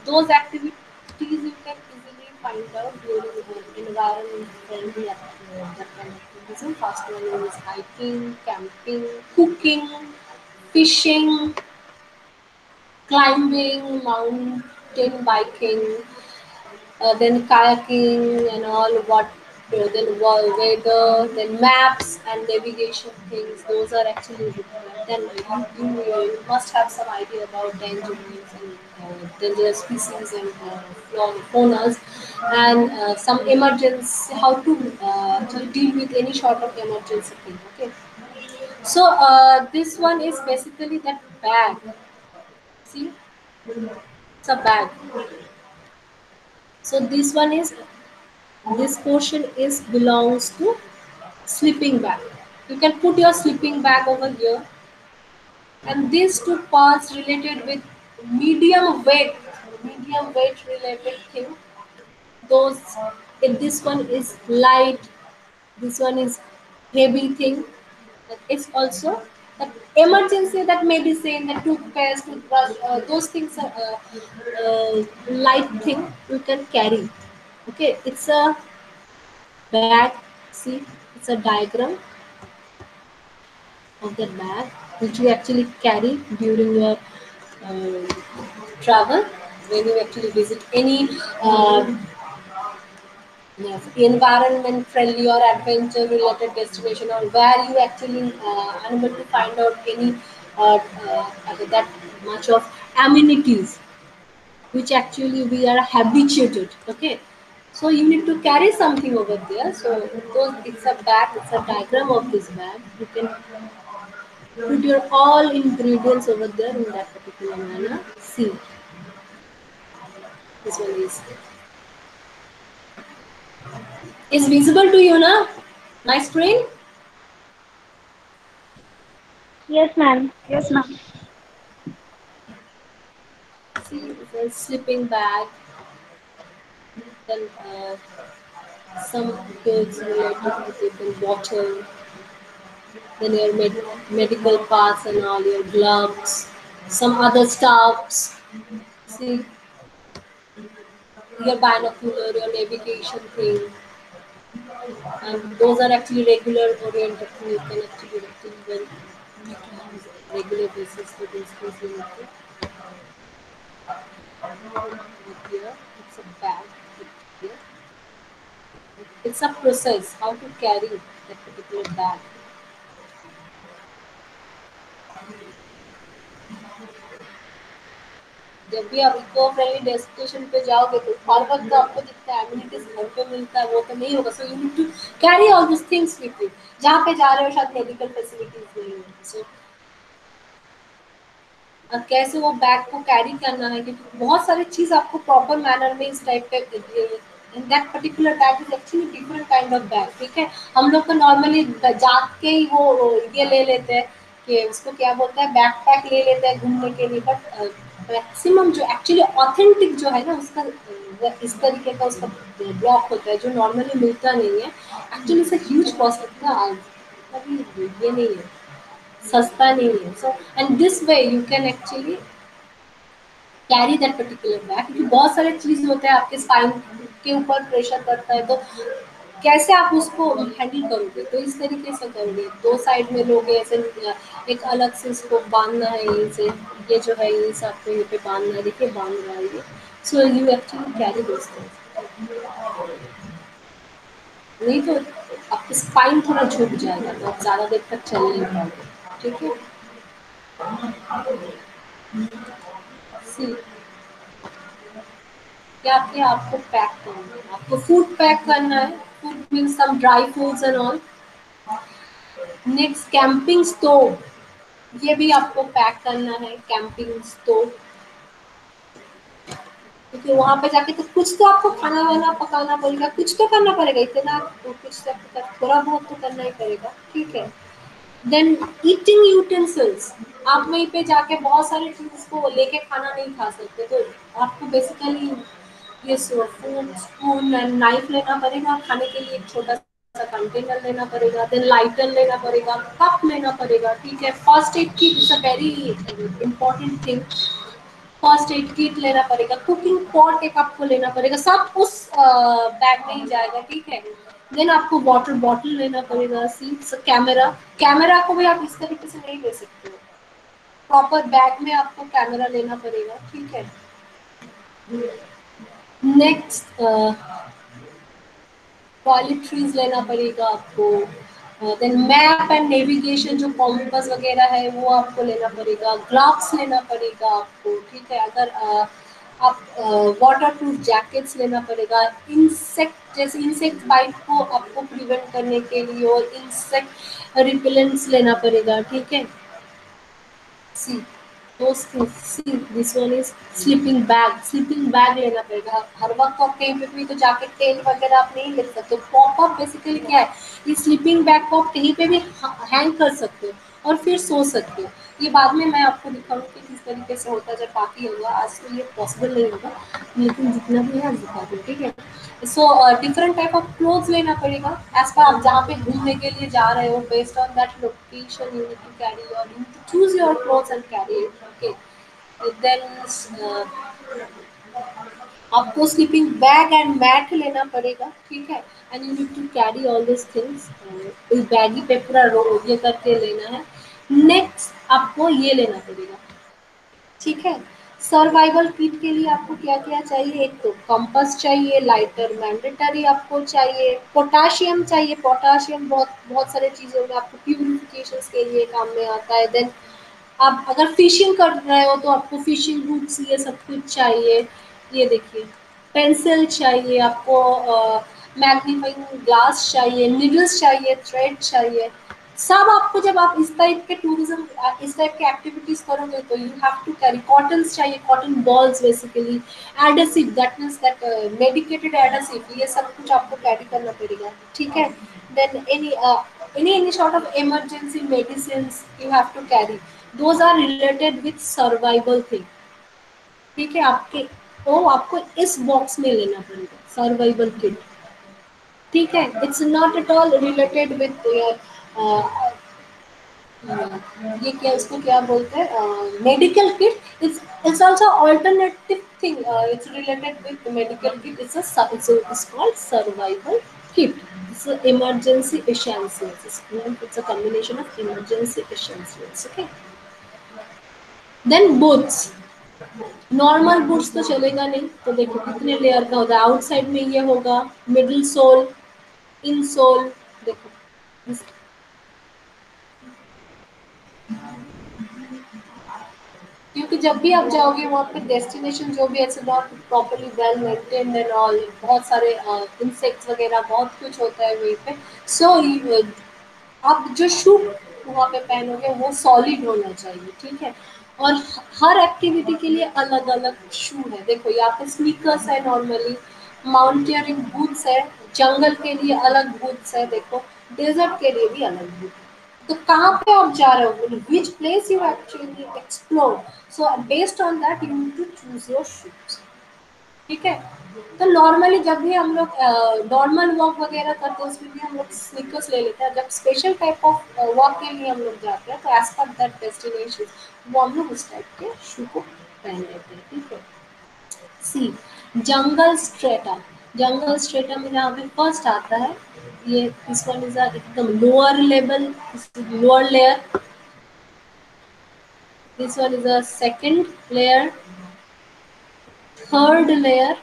[SPEAKER 2] those activities you can easily find out during the environment friendly that kind of tourism. First one is hiking, camping, cooking, fishing, climbing, mountain biking, then kayaking and all what then weather, then maps and navigation things. Those are actually required. Then you must have some idea about dangerous species and faunas, and some emergency, how to deal with any sort of emergency thing. Okay, so this one is basically that bag. See, it's a bag. So this portion is belongs to sleeping bag. You can put your sleeping bag over here, and these two parts related with medium weight, related thing. Those if this one is light, this one is heavy thing. It's also that emergency, that medicine, the toothpaste, toothbrush, those things are light thing you can carry. Okay, it's a bag. See, it's a diagram of the bag which you actually carry during your travel. when you actually visit any yes, environment friendly or adventure related destination, or where you actually unable to find out any that much of amenities which actually we are habituated. Okay, so you need to carry something over there. So those, it's a bag, it's a diagram of this bag. You can put your all ingredients over there in that particular manner. See, this one is visible to you now, my screen.
[SPEAKER 6] Yes, ma'am.
[SPEAKER 1] Yes, ma'am.
[SPEAKER 2] See, it's a sleeping bag, then some goods related with it, then bottle, then your medical parts and all your gloves, some other stuffs. See, your binocular, your navigation thing, and those are actually regular oriented thing. You can actually well use regular basis for those things you need to put here. It's a bag. Put here. It's a process how to carry that particular bag. जब भी आप eco friendly destination पे जाओगे तो हर वक्त तो आपको जितना एमिनिटीज घर पे मिलता है वो तो नहीं होगा. So you need to carry all this things with you. जहाँ पे जा रहे हो शायद मेडिकल फैसिलिटीज नहीं है. सो और कैसे वो बैग को कैरी करना है, क्योंकि बहुत सारी चीज आपको प्रॉपर मैनर में इस टाइप पे in that particular bag is actually different kind of bag. ठीक है, हम लोग को नॉर्मली जाग के ही वो ये ले लेते हैं कि उसको क्या बोलते हैं, बैकपैक ले लेते हैं घूमने के लिए. बट मैक्सिमम जो एक्चुअली ऑथेंटिक जो है ना उसका इस तरीके का उसका ब्लॉक होता है जो नॉर्मली मिलता नहीं है. Actually it's a huge cost लगता है. अभी ये नहीं है, सस्ता नहीं है. So and this way you can actually carry that particular bag, क्योंकि बहुत सारे चीज होते हैं आपके स्पाइन के ऊपर प्रेशर करता है. तो कैसे आप उसको हैंडल करोगे, तो इस तरीके से करोगे. दो साइड में लोगे ऐसे, एक अलग से इसको बांधना है यहीं से, ये जो है ये सब आपको ये पे बांधना है. देखिए बांध रहा है ये. So you actually carry this things. नहीं तो आपकी स्पाइन थोड़ा झुक जाएगा तो आप ज्यादा देर तक चल नहीं पाओगे. ठीक है. सी क्या क्या आपको पैक करना है, आपको फूड पैक करना है. Food means some dry foods and all. Next camping stove, ये भी आपको पैक करना है. कैंपिंग स्टोव, क्योंकि वहां पे जाके तो कुछ तो आपको खाना वाना पकाना पड़ेगा, कुछ तो करना पड़ेगा. इतना तो कुछ थोड़ा बहुत तो करना ही पड़ेगा. ठीक है. देन ईटिंग यूटेंसिल्स, आप वहीं पे जाके बहुत सारी चीज को लेके खाना नहीं खा सकते. तो आपको बेसिकली ये फोर्क, स्पून एंड नाइफ लेना पड़ेगा. खाने के लिए एक छोटा सा कंटेनर लेना पड़ेगा. देन लाइटर लेना पड़ेगा, कप लेना पड़ेगा. ठीक है. First aid kit is a very important thing. First aid kit लेना पड़ेगा. कुकिंग पॉट एक आपको लेना पड़ेगा. सब उस बैग में ही जाएगा. ठीक है. देन आपको वाटर बॉटल लेना पड़ेगा. सीट्स, कैमरा, कैमरा को भी आप इस तरीके से नहीं ले सकते हो. प्रॉपर बैग में आपको कैमरा लेना पड़ेगा. ठीक है. नेक्स्ट टॉयलेटरीज लेना पड़ेगा आपको. देन मैप एंड नेविगेशन, जो कॉम्पास वगैरह है वो आपको लेना पड़ेगा. ग्लव्स लेना पड़ेगा आपको. ठीक है. अगर आप वाटर प्रूफ जैकेट्स लेना पड़ेगा. इंसेक्ट, जैसे इंसेक्ट बाइट को आपको प्रिवेंट करने के लिए, और इंसेक्ट रिपेलेंट्स लेना पड़ेगा. ठीक है. सी those things. See, this one is sleeping bag. sleeping bag लेना पड़ेगा. हर वक्त आप कहीं पे भी तो जाके टेंट वगैरह आप नहीं ले सकते. पॉप अप बेसिकली क्या है, ये स्लीपिंग बैग को आप कहीं पे भी हैंग कर सकते हो और फिर सो सकते हो. ये बाद में मैं आपको दिखाऊंगी कि किस तरीके से होता है जब बाकी होगा. आज तो ये पॉसिबल नहीं होगा, लेकिन जितना भी है आज दिखा दूँ. ठीक है. So different type of clothes लेना पड़ेगा एज पर आप जहाँ पे घूमने के लिए जा रहे हो. Based on that location you need to carry your, you need to choose your clothes and carry it. Okay. Then आपको स्लीपिंग बैग एंड मैट लेना पड़ेगा. ठीक है. And you need to carry all this things. इस bag ही पे पूरा ये करके लेना है. नेक्स्ट आपको ये लेना पड़ेगा. ठीक है. सर्वाइवल किट के लिए आपको क्या क्या चाहिए, एक तो कंपास चाहिए, लाइटर मैंडेटरी आपको चाहिए, पोटाशियम चाहिए, पोटाशियम बहुत बहुत सारे चीज़ों में आपको प्यूरिफिकेशन के लिए काम में आता है। देन आप अगर फिशिंग कर रहे हो तो आपको फिशिंग बुक्स ये सब कुछ चाहिए। ये देखिए पेंसिल चाहिए आपको, मैग्नीफाइंग ग्लास चाहिए, निडल्स चाहिए, थ्रेड चाहिए। सब आपको जब आप इस टाइप के टूरिज्म इस टाइप के एक्टिविटीज करोगे तो you have to carry cotton चाहिए, cotton balls basically, adhesive that means that medicated adhesive, ये सब कुछ आपको कैरी करना पड़ेगा, ठीक है। Then any sort of emergency medicines you have to carry, those are related with survival thing, ठीक है। आपके वो आपको इस बॉक्स में लेना पड़ेगा सर्वाइवल किट, ठीक है। It's not at all related with ये क्या उसको क्या बोलते हैं medical kit, it's also alternative thing, it's related with medical kit, it's called survival kit. It's an emergency essentials. It's a combination of emergency essentials. Okay. Then boots. Normal boots तो चलेगा नहीं, तो देखो कितने लेयर का होगा। Outside में ये होगा मिडिल सोल, इन सोल, देखो क्योंकि जब भी आप जाओगे वहाँ पे डेस्टिनेशन जो भी ऐसे not properly well maintained and all, बहुत सारे इंसेक्ट्स वगैरह बहुत कुछ होता है वहीं पे। सो आप जो शू वहाँ पे पहनोगे वो सॉलिड होना चाहिए, ठीक है। और हर एक्टिविटी के लिए अलग अलग शू है। देखो यहाँ पे स्नीकर्स है, नॉर्मली माउंटेनियरिंग बूट्स है, जंगल के लिए अलग बूट्स है, देखो डेजर्ट के लिए भी अलग बूट। तो कहाँ पे आप जा रहे हो, which place you actually explore, so based on that you need to choose your shoes, ठीक है। तो नॉर्मली जब भी हम लोग नॉर्मल वॉक वगैरह करते हैं उसमें भी हम लोग स्नीकर्स ले लेते हैं। जब स्पेशल टाइप ऑफ वॉक के लिए हम लोग जाते हैं तो एज पर दैट डेस्टिनेशन वो हम लोग उस टाइप के शू को पहन लेते हैं, ठीक है। सी जंगल स्ट्रेटा, जंगल स्ट्रेटा में जहाँ पे फर्स्ट आता है ये दिस वन इज एकदम lower level, lower layer, this one is a second layer, third layer,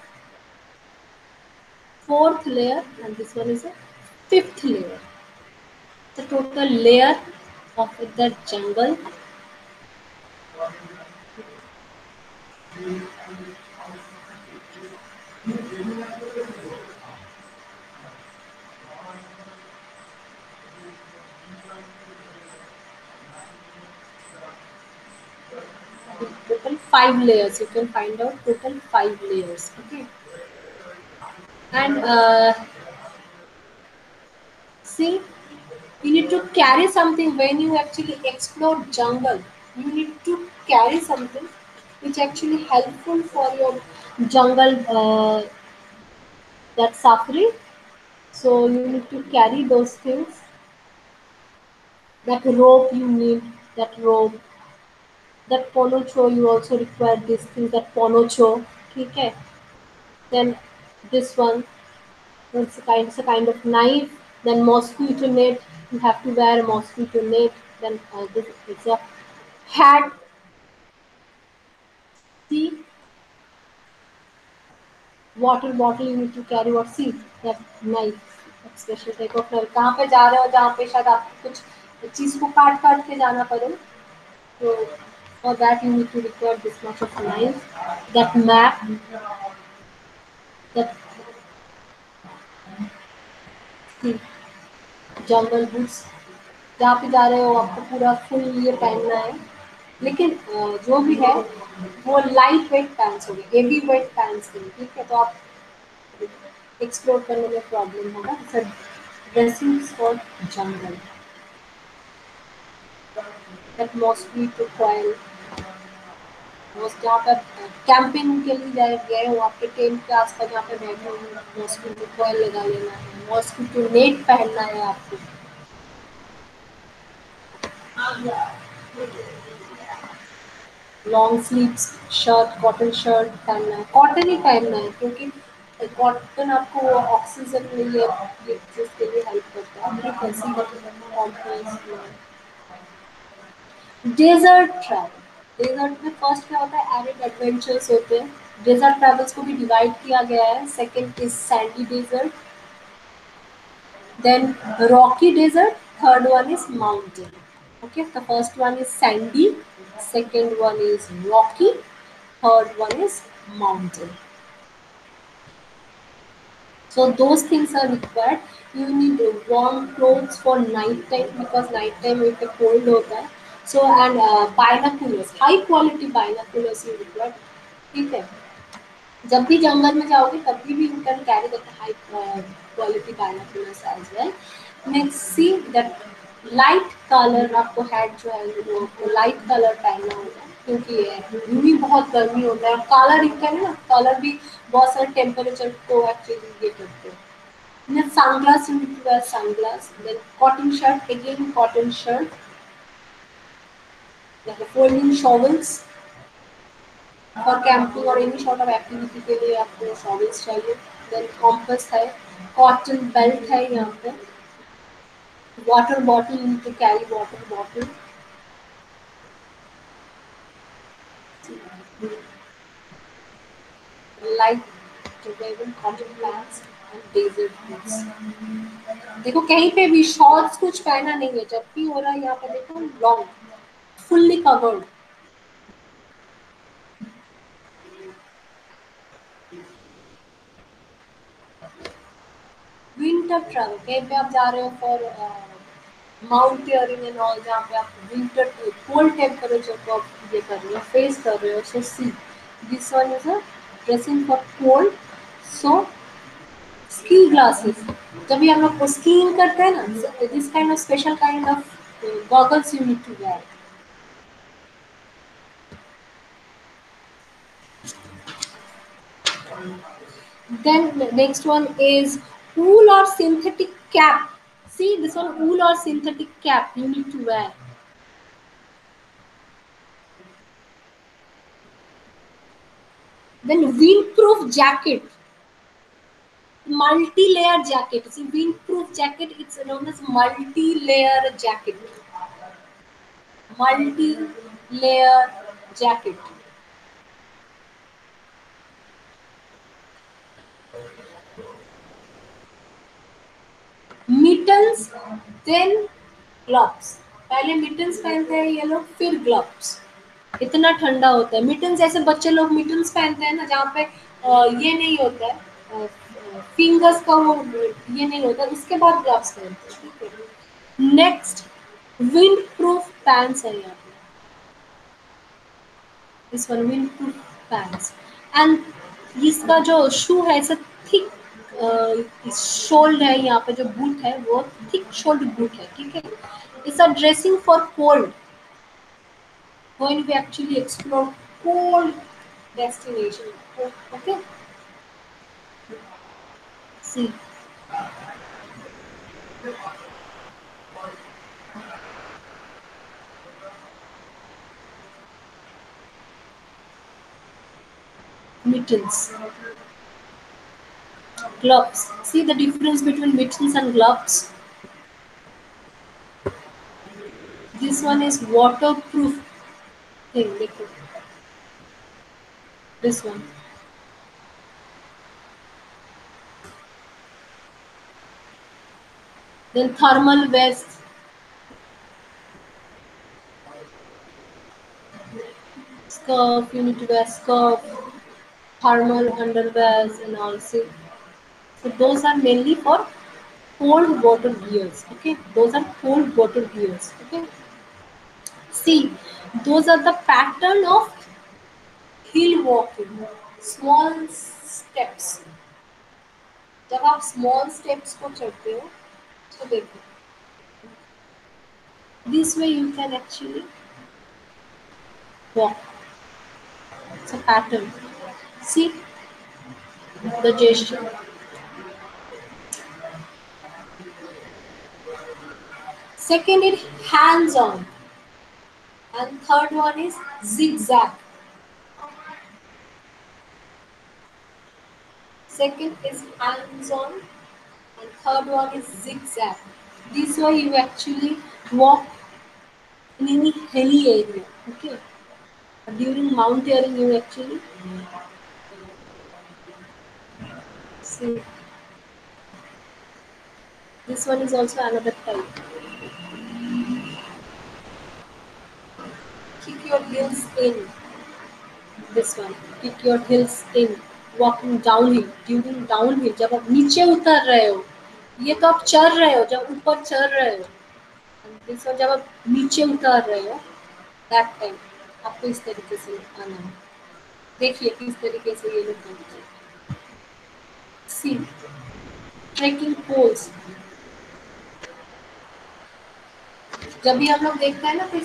[SPEAKER 2] fourth layer, and this one is a fifth layer. The total layer of the jungle total 5 layers. You can find out total 5 layers. Okay, and see, you need to carry something when you actually explore jungle. You need to carry something which actually helpful for your jungle that safari. So you need to carry those things. That rope you need, that rope, that ponocho you also require this thing, that ponocho, okay. Then this one, it's a kind of knife. Then mosquito net, you have to wear a mosquito net. Then this it's a hat. See, water bottle you need to carry. What, see that knife, that special type of knife. कहाँ पे जा रहे हो जहाँ पे शायद आपको कुछ चीज को काट काट के जाना पड़े, so for that you need to require this much of knife, that map, that jungle boots. जहाँ पे जा रहे हो आपको पूरा फुल ये पहनना है, लेकिन जो भी है वो लाइट वेट पैंट्स होंगे, हेवी वेट पैंट्स नहीं, ठीक है। तो आप एक्सप्लोर करने में प्रॉब्लम होगा। Dressing for jungle, that mosquito coil, जहाँ पर कैंपिंग के लिए गए हो आपके टेंट के आसपास जहाँ पे बैठे हो, मॉस्किटो कॉइल लगा लेना है, मॉस्किटो नेट पहनना है आपको। Long sleeves shirt, cotton shirt पहनना है, कॉटन ही पहनना है क्योंकि कॉटन आपको ऑक्सीजन ये चीज के लिए हेल्प करता है। डेजर्ट ट्रैवल, डेजर्ट में फर्स्ट क्या होता है, एरिड एडवेंचर्स होते हैं। डेजर्ट ट्रैवल्स को भी डिवाइड किया गया है। Second is sandy desert, then rocky desert, third one is mountain. Okay, the first one is sandy, second one is rocky, third one is mountain. So those things are required. You need warm clothes for night time because night time with the cold hota hai. So and binoculars, high quality binoculars you require. ठीक है, जब भी जंगल में जाओगे तभी भी you can carry that high quality binoculars as well. Next, see that light colour आपको head जो है वो लाइट कलर पहनना होगा क्योंकि यूवी बहुत गर्मी होता है। कलर इनका है ना, कलर भी बहुत सारे टेम्परेचर को एक्चुअली ये करते हैं। Then sunglass, you need to wear sunglass. Then cotton shirt, again cotton shirt. Like folding shovels for camping or any sort of activity के लिए आपको shovels चाहिए। Then compass है, cotton belt है यहाँ पे। Water bottle, you need to carry water bottle. Light woven cotton pants and desert boots. देखो कहीं पे भी शॉर्ट्स कुछ पहना नहीं है, जब भी हो रहा है यहाँ पे देखो long fully covered. Winter travel, कहीं पे आप जा रहे हो फॉर माउंटेनियरिंग एंड ऑल, जहाँ पे आप विंटर कोल्ड टेम्परेचर को आप ये कर रहे हो, फेस कर रहे हो। So see this one is a dressing for cold. So ski glasses, जब भी हम लोग स्कीइंग करते हैं ना, this kind of special kind of goggles you need to wear. Then next one is wool or synthetic cap. See this one, wool or synthetic cap you need to wear. Then windproof jacket, multi-layer jacket. See windproof jacket, it's known as multi-layer jacket. Multi-layer jacket. Mittens then gloves. पहले mittens पहनते हैं ये लोग, फिर gloves. इतना ठंडा होता है। मिटन्स ऐसे बच्चे लोग मिटन्स पहनते हैं ना जहाँ पे ये नहीं होता है, फिंगर्स का वो ये नहीं होता है, उसके बाद ग्लव्स पहनते हैं। ठीक है, नेक्स्ट विंड प्रूफ पैंट्स है यहाँ पे, this one wind proof pants. And इसका जो शू है ऐसा थिक शोल्ड है, यहाँ पे जो बूट है वो थिक शोल्ड बूट है। ठीक है, it's a dressing for cold when we actually explore cold destination. Okay, see mittens, gloves. See the difference between mittens and gloves. This one is waterproof thing. This one. Then thermal vest. Scarf, you need to wear scarf, thermal underwears and all. See, so those are mainly for cold water gears. Okay, those are cold water gears. Okay, see, those are the pattern of hill walking, small steps. जब आप small steps को चढ़ते हो तो देखो, this way you can actually walk. It's a pattern. See the gesture. Second is hands on, and third one is zigzag. Second is hands on, and third one is zigzag. This way you actually walk in any hilly area. Okay. during mountaineering you actually see. This one is also another type. Kick your heels in. This one, kick your heels in. Walking downhill, during downhill, जब आप नीचे उतर रहे हो, ये तो आप चढ़ रहे हो, जब ऊपर चढ़ रहे हो, दिस वन जब आप नीचे उतर रहे हो, दैट टाइम आपको इस तरीके से आना है। देखिए किस तरीके से ये लोग करते हैं। सी ट्रेकिंग पोल्स, जब भी हम लोग देखते हैं ना कि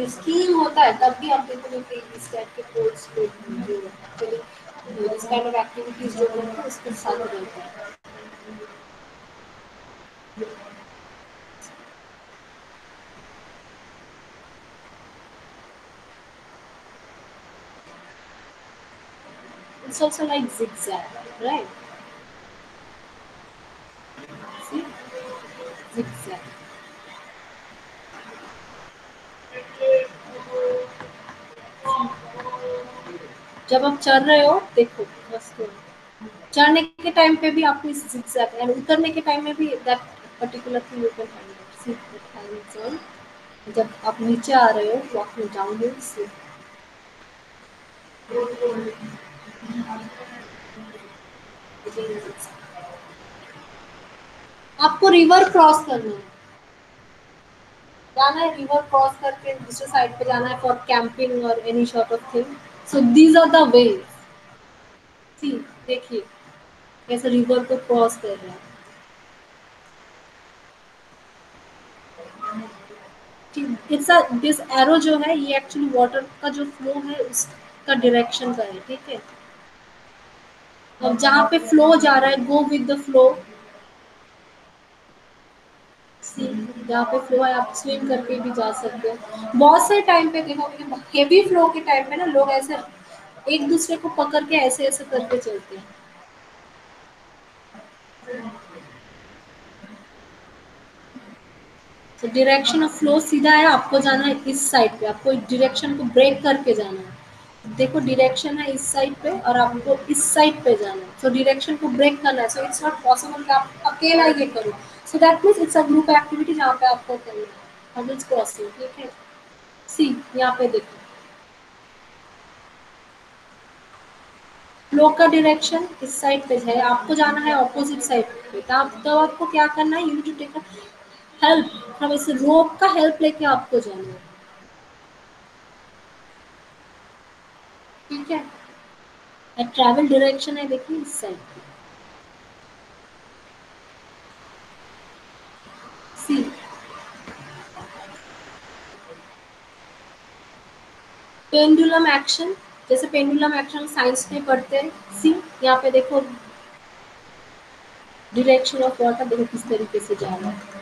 [SPEAKER 2] स्कीइंग होता है, तब भी आप देखोगे कि इस टाइप के पोल्स जो एक्चुअली इस काइंड ऑफ एक्टिविटीज जो होती है उसके साथ रहते हैं। It's also like zigzag, right? See, zigzag. जब आप चढ़ रहे हो, देखो बस चढ़ने के टाइम पे भी आपको इस zigzag एंड उतरने के टाइम में भी that particular thing you can find out. See that hands on, जब आप नीचे आ रहे हो, वॉकिंग डाउन हिल, सी आपको रिवर क्रॉस करना है, जाना है रिवर क्रॉस करके दूसरे साइड पे जाना है फॉर कैंपिंग और any sort of thing. So these are the ways. See देखिए कैसे रिवर को क्रॉस कर रहा है। इट्स अ दिस एरो जो है ये एक्चुअली वाटर का जो फ्लो है उसका डायरेक्शन का है, ठीक है। अब जहाँ पे फ्लो जा रहा है, गो विद द फ्लो। सी जहाँ पे फ्लो है आप स्विम करके भी जा सकते हो। बहुत से टाइम पे देखो हेवी फ्लो के टाइम पे ना लोग ऐसे एक दूसरे को पकड़ के ऐसे ऐसे करके चलते हैं। तो डायरेक्शन ऑफ फ्लो सीधा है, आपको जाना है इस साइड पे, आपको डायरेक्शन को ब्रेक करके जाना है। देखो डायरेक्शन है इस साइड पे और आपको इस साइड पे जाना है, सो डायरेक्शन को ब्रेक करना है। सो इट्स नॉट पॉसिबल कि आप अकेला ये करो। So that means it's a group activity जहाँ पे आपको करना है हर्डल्स क्रॉसिंग, ठीक है। सी यहाँ पे देखो फ्लो का डायरेक्शन इस साइड पे है, आपको जाना है ऑपोजिट साइड पे। तो आपको क्या करना है, you need to take help from इस रोप का हेल्प लेके आपको जाना है, ठीक है। ट्रैवल डायरेक्शन है देखिए इस साइड पे। सी पेंडुलम एक्शन, जैसे पेंडुलम एक्शन साइंस में पढ़ते हैं। सी यहाँ पे देखो डायरेक्शन ऑफ वाटर देखो किस तरीके से जा रहा है।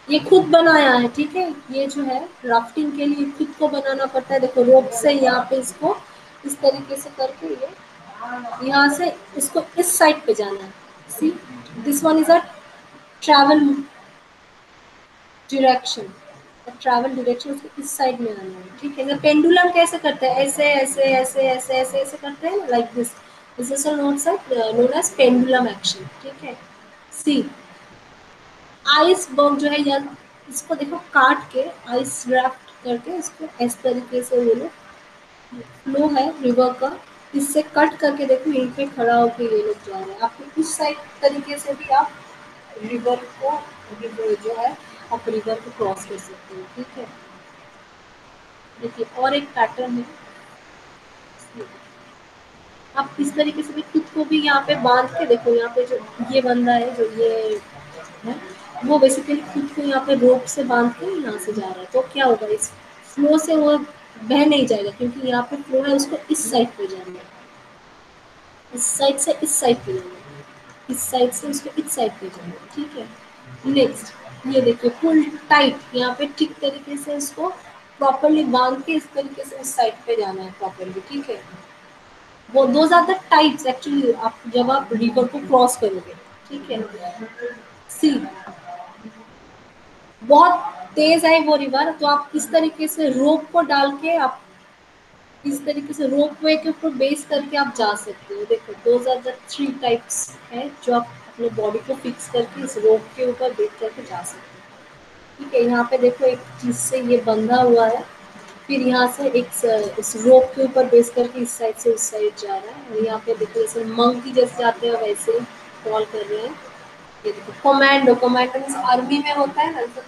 [SPEAKER 2] ये खुद बनाया है, ठीक है। ये जो है राफ्टिंग के लिए खुद को बनाना पड़ता है। देखो रोप से यहाँ पे इसको इस तरीके से करके ये यहाँ से इसको इस साइड पे जाना है। सी this one is a travel direction, travel direction उसको इस साइड में आना है, ठीक है। पेंडुलम कैसे करते हैं, ऐसे ऐसे ऐसे ऐसे ऐसे ऐसे करते हैं like this. This is known as pendulum action, ठीक है। सी आइस बर्ग जो है या इसको देखो काट के आइस राफ्ट करके इसको इस तरीके से ये लोग फ्लो है रिवर का, इससे कट करके देखो यहीं पे खड़ा होके ये लोग जा रहे हैं। आपको उस साइड तरीके से भी आप रिवर को रिवर जो है आप रिवर को क्रॉस कर सकते हो, ठीक है। देखिए और एक पैटर्न है, आप इस तरीके से भी खुद को भी यहाँ पे बांध के देखो। यहाँ पे जो ये बंदा है जो ये है वो बेसिकली खुद को यहाँ पे रोप से बांध के यहाँ से जा रहा है। तो क्या होगा, इस फ्लो से वो बह नहीं जाएगा क्योंकि यहाँ पे फ्लो है, उसको इस साइड पे जाना है, इस साइड से इस साइड पे जाना है, इस साइड से उसको इस साइड पे जाना है, ठीक है। नेक्स्ट ये देखिए फुल टाइट, यहाँ पे ठीक तरीके से इसको प्रॉपरली बांध के इस तरीके से इस साइड पे जाना है प्रॉपरली, ठीक है। वो those are the types actually आप जब आप रिवर को क्रॉस करोगे, ठीक है। सी बहुत तेज है वो रिवर, तो आप किस तरीके से रोप को डाल के आप इस तरीके से रोप वे के ऊपर बेस करके आप जा सकते हो। देखो दोज आर द 3 टाइप्स है जो आप अपने बॉडी को फिक्स करके इस रोप के ऊपर बेस करके जा सकते हो। ठीक है, यहाँ पे देखो एक चीज से ये बंधा हुआ है, फिर यहाँ से एक इस रोप के ऊपर बेस करके इस साइड से उस साइड जा रहा है, और यहाँ पे देखो जैसे मंकी जैसे जाते हैं वैसे फॉल कर रहे हैं। ये देखो कमांडो, कमांडो मीन्स आर्मी में होता है ना, जैसे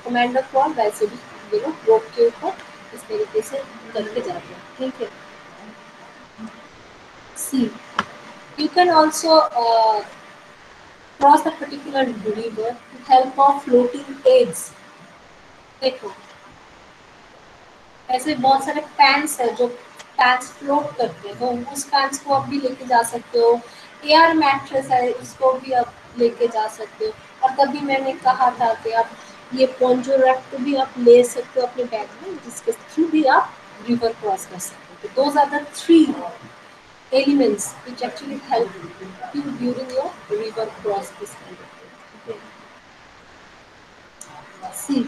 [SPEAKER 2] कमांडो फॉल, वैसे भी ये लोग रोप के ऊपर इस तरीके से करके जाते हैं। ठीक है, see you can also cross a particular river with help of floating aids। देखो ऐसे बहुत सारे पैंस है जो पैंस फ्लोट करते हैं, तो उस पैंस को आप भी लेके जा सकते हो। एयर मैट्रेस है, इसको भी आप लेके जा सकते हो। और तभी मैंने कहा था कि आप ये पोंजो रैक को भी आप ले सकते हो अपने बैग में, जिसके थ्रू भी आप रिवर क्रॉस कर सकते हो। Those are the 3 elements which actually help you during your river cross this kind of thing. Okay. See,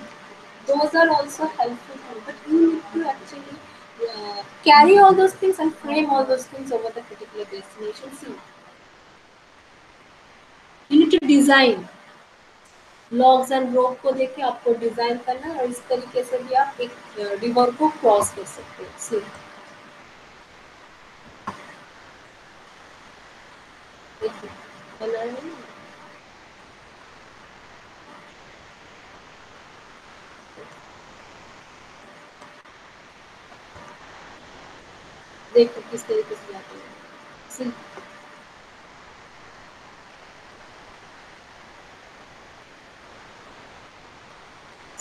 [SPEAKER 2] those are also helpful, but you need to actually carry all those things and frame all those things over the particular destination. See, you need to design logs and rope को देखे आपको design करना है, और इस तरीके से भी आप एक रिवर को क्रॉस कर सकते हो। See, देखिए बना है। देखो किस तरीके से जाते हैं।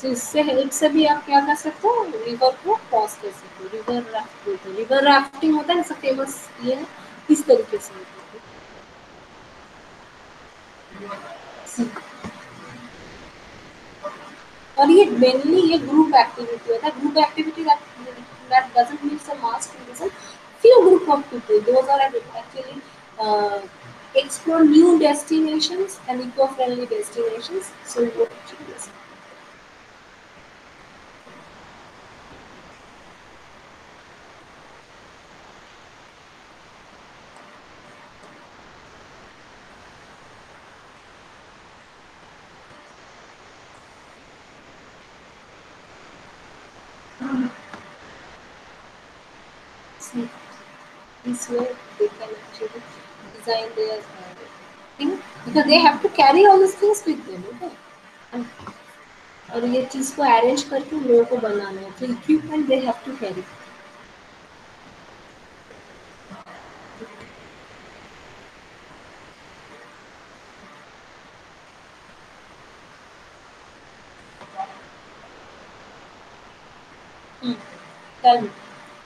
[SPEAKER 2] तो इससे हेल्प से भी आप क्या कर सकते हो, रिवर को क्रॉस कर सकते हो। रिवर राफ्ट बोलते हैं, रिवर राफ्टिंग होता है ना, फेमस ये है, इस तरीके से होता है। और ये मेनली ये ग्रुप एक्टिविटी होता है। Group activity that doesn't need some mass tourism, few group of people, those are actually explore new destinations and eco-friendly destinations, so you would actually listen. See, this way they can actually design their thing, because they have to carry all these things with them, okay? और ये चीज को arrange करके लोगों को बनाना है, तो equipment they have to carry. Tell me,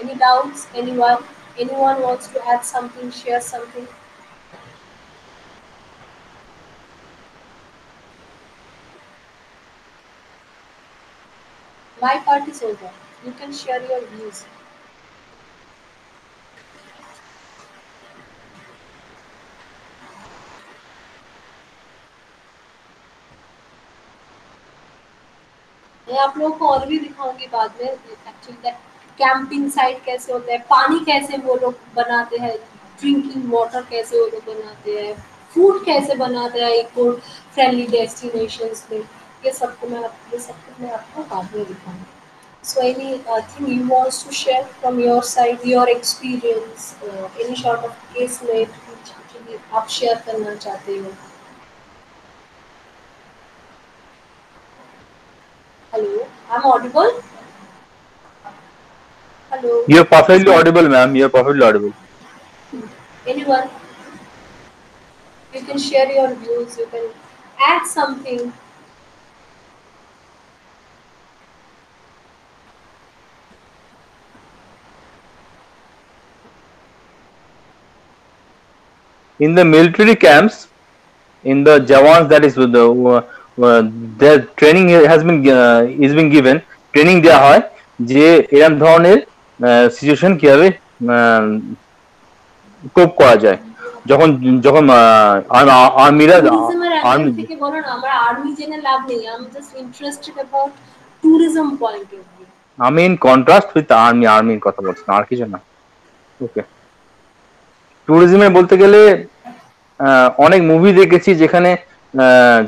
[SPEAKER 2] any doubts? Anyone wants to add something, share something? My part is over. You can share your views. मैं आप लोगों को और भी दिखाऊंगी बाद में एक्चुअली कैंपिंग साइट कैसे होता है, पानी कैसे वो लोग बनाते हैं, ड्रिंकिंग वाटर कैसे वो लोग बनाते हैं, फूड कैसे बनाते हैं इको फ्रेंडली डेस्टिनेशंस में, ये सबको मैं आपको बाद में दिखाऊंगी। So anything you want to share from your side, your experience, any sort of case में आप शेयर करना चाहते हो? Hello, I'm audible? Hello.
[SPEAKER 4] You're perfectly audible, ma'am. You're perfectly audible.
[SPEAKER 2] Anyone? You can share your views. You can add something.
[SPEAKER 4] In the military camps, in the Jawans, that is their training has been is being given, training দেওয়া হয় যে এরকম ধরনের situation কিভাবে কোপ করা যায় যখন যখন আর্মিরা
[SPEAKER 2] আর্মি বলো না, আমরা আর্মি জেনে লাভ নেই, আমি just interested about tourism point of view.
[SPEAKER 4] আমি ইন কন্ট্রাস্ট উইথ আর্মির কথা বলছি না, আর কিছু না। ওকে, ট্যুরিজমে বলতে গেলে অনেক মুভি দেখেছি যেখানে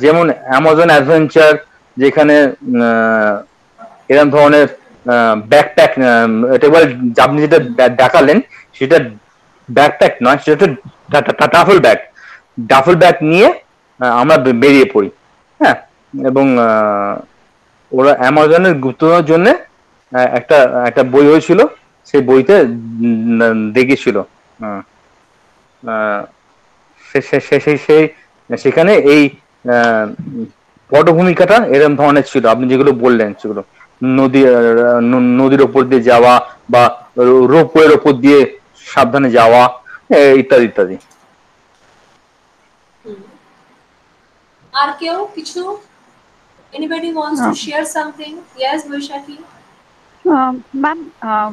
[SPEAKER 4] যেমন অ্যামাজন অ্যাডভেঞ্চার, যেখানে এরকম ধরনের ব্যাকপ্যাক, এটা বলে আপনি যেটা দেখালেন সেটা ব্যাকপ্যাক নয়, সেটা ডাফল ব্যাগ, ডাফল ব্যাগ নিয়ে আমরা বেরিয়ে পড়ি। হ্যাঁ, এবং ওরা অ্যামাজনের গুপ্তধনের জন্য একটা একটা বই হয়েছিল, সেই বইতে দেখিয়েছিল সেই সেখানে এই পটভূমিকাটা এরকম ধরনের ছিল, আপনি যেগুলো বললেন সেগুলো নদী, নদীর ওপর দিয়ে যাওয়া বা রোপওয়ের ওপর দিয়ে সাবধানে যাওয়া, ইত্যাদি ইত্যাদি।
[SPEAKER 2] আর কেউ কিছু? Anybody wants to share something? Yes, Vaishakhi.
[SPEAKER 1] Ma'am,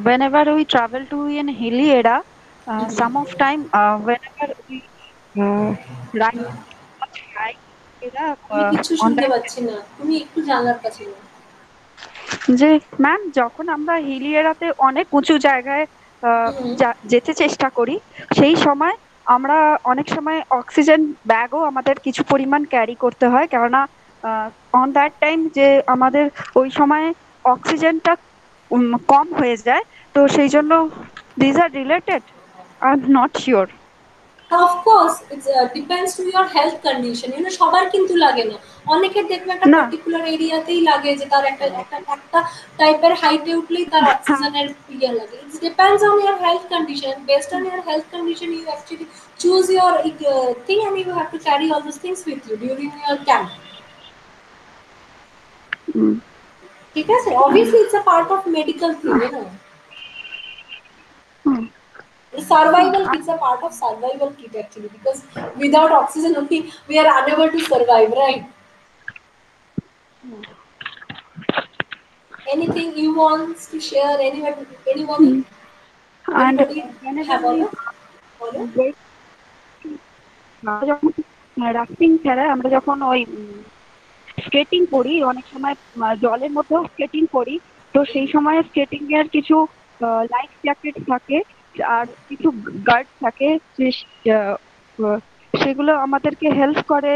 [SPEAKER 1] whenever we travel to in hilly area, some of time whenever we ride much high area,
[SPEAKER 2] আমি কিছু
[SPEAKER 1] on
[SPEAKER 2] শুনতে
[SPEAKER 1] that,
[SPEAKER 2] পাচ্ছি না, তুমি একটু জানলার কাছে যাও।
[SPEAKER 1] যে ম্যাম যখন আমরা হিলি এরিয়াতে অনেক উঁচু জায়গায় যেতে চেষ্টা করি, সেই সময় আমরা অনেক সময় অক্সিজেন ব্যাগও আমাদের কিছু পরিমাণ ক্যারি করতে হয়, কেননা অন দ্যাট টাইম যে আমাদের ওই সময় অক্সিজেনটা কম হয়ে যায়, তো সেই জন্য this are related, I am not sure.
[SPEAKER 2] Of course, it depends to your health condition. You know, সবার কিন্তু লাগে না। অনেকের দেখবে একটা
[SPEAKER 1] না।
[SPEAKER 2] পার্টিকুলার এরিয়াতেই লাগে, যে তার একটা টাইপের হাইটে উঠলেই তার অক্সিজেনের ইয়ে লাগে। It depends on your health condition. Based on your health condition, you actually choose your thing, and you have to carry all those things with you during your camp. ঠিক আছে? Obviously, it's a part of medical thing, you know. Survival is a part of survival kit actually, because without oxygen only we are unable to survive, right? Anything you want to share? Anybody?
[SPEAKER 1] And
[SPEAKER 2] have all?
[SPEAKER 1] যখন rafting ছাড়া আমরা যখন ওই skating করি, অনেক সময় জলের মধ্যেও স্কেটিং করি, তো সেই সময় স্কেটিং এর কিছু লাইফ জ্যাকেট থাকে আর কিছু গার্ড থাকে, সেগুলো আমাদেরকে হেল্প করে।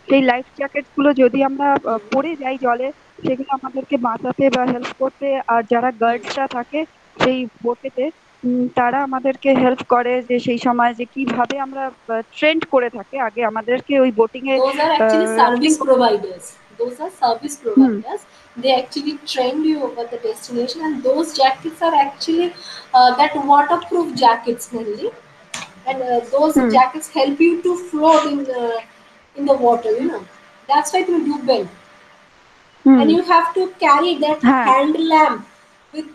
[SPEAKER 1] সেই লাইফ জ্যাকেট গুলো যদি আমরা পরে যাই জলে, সেগুলো আমাদেরকে বাঁচাতে বা হেল্প করতে, আর যারা গার্ডসরা থাকে সেই বোটেতে, তারা আমাদেরকে হেল্প করে যে সেই সময় যে কিভাবে আমরা ট্রেন্ড করে থাকে আগে আমাদেরকে ওই boating A.
[SPEAKER 2] Those are actually service providers. Those are service providers. They actually train you over the destination, and those jackets are actually that waterproof jackets mainly, and those jackets help you to float in the water. You know, that's why you do bend. And you have to carry that hand lamp with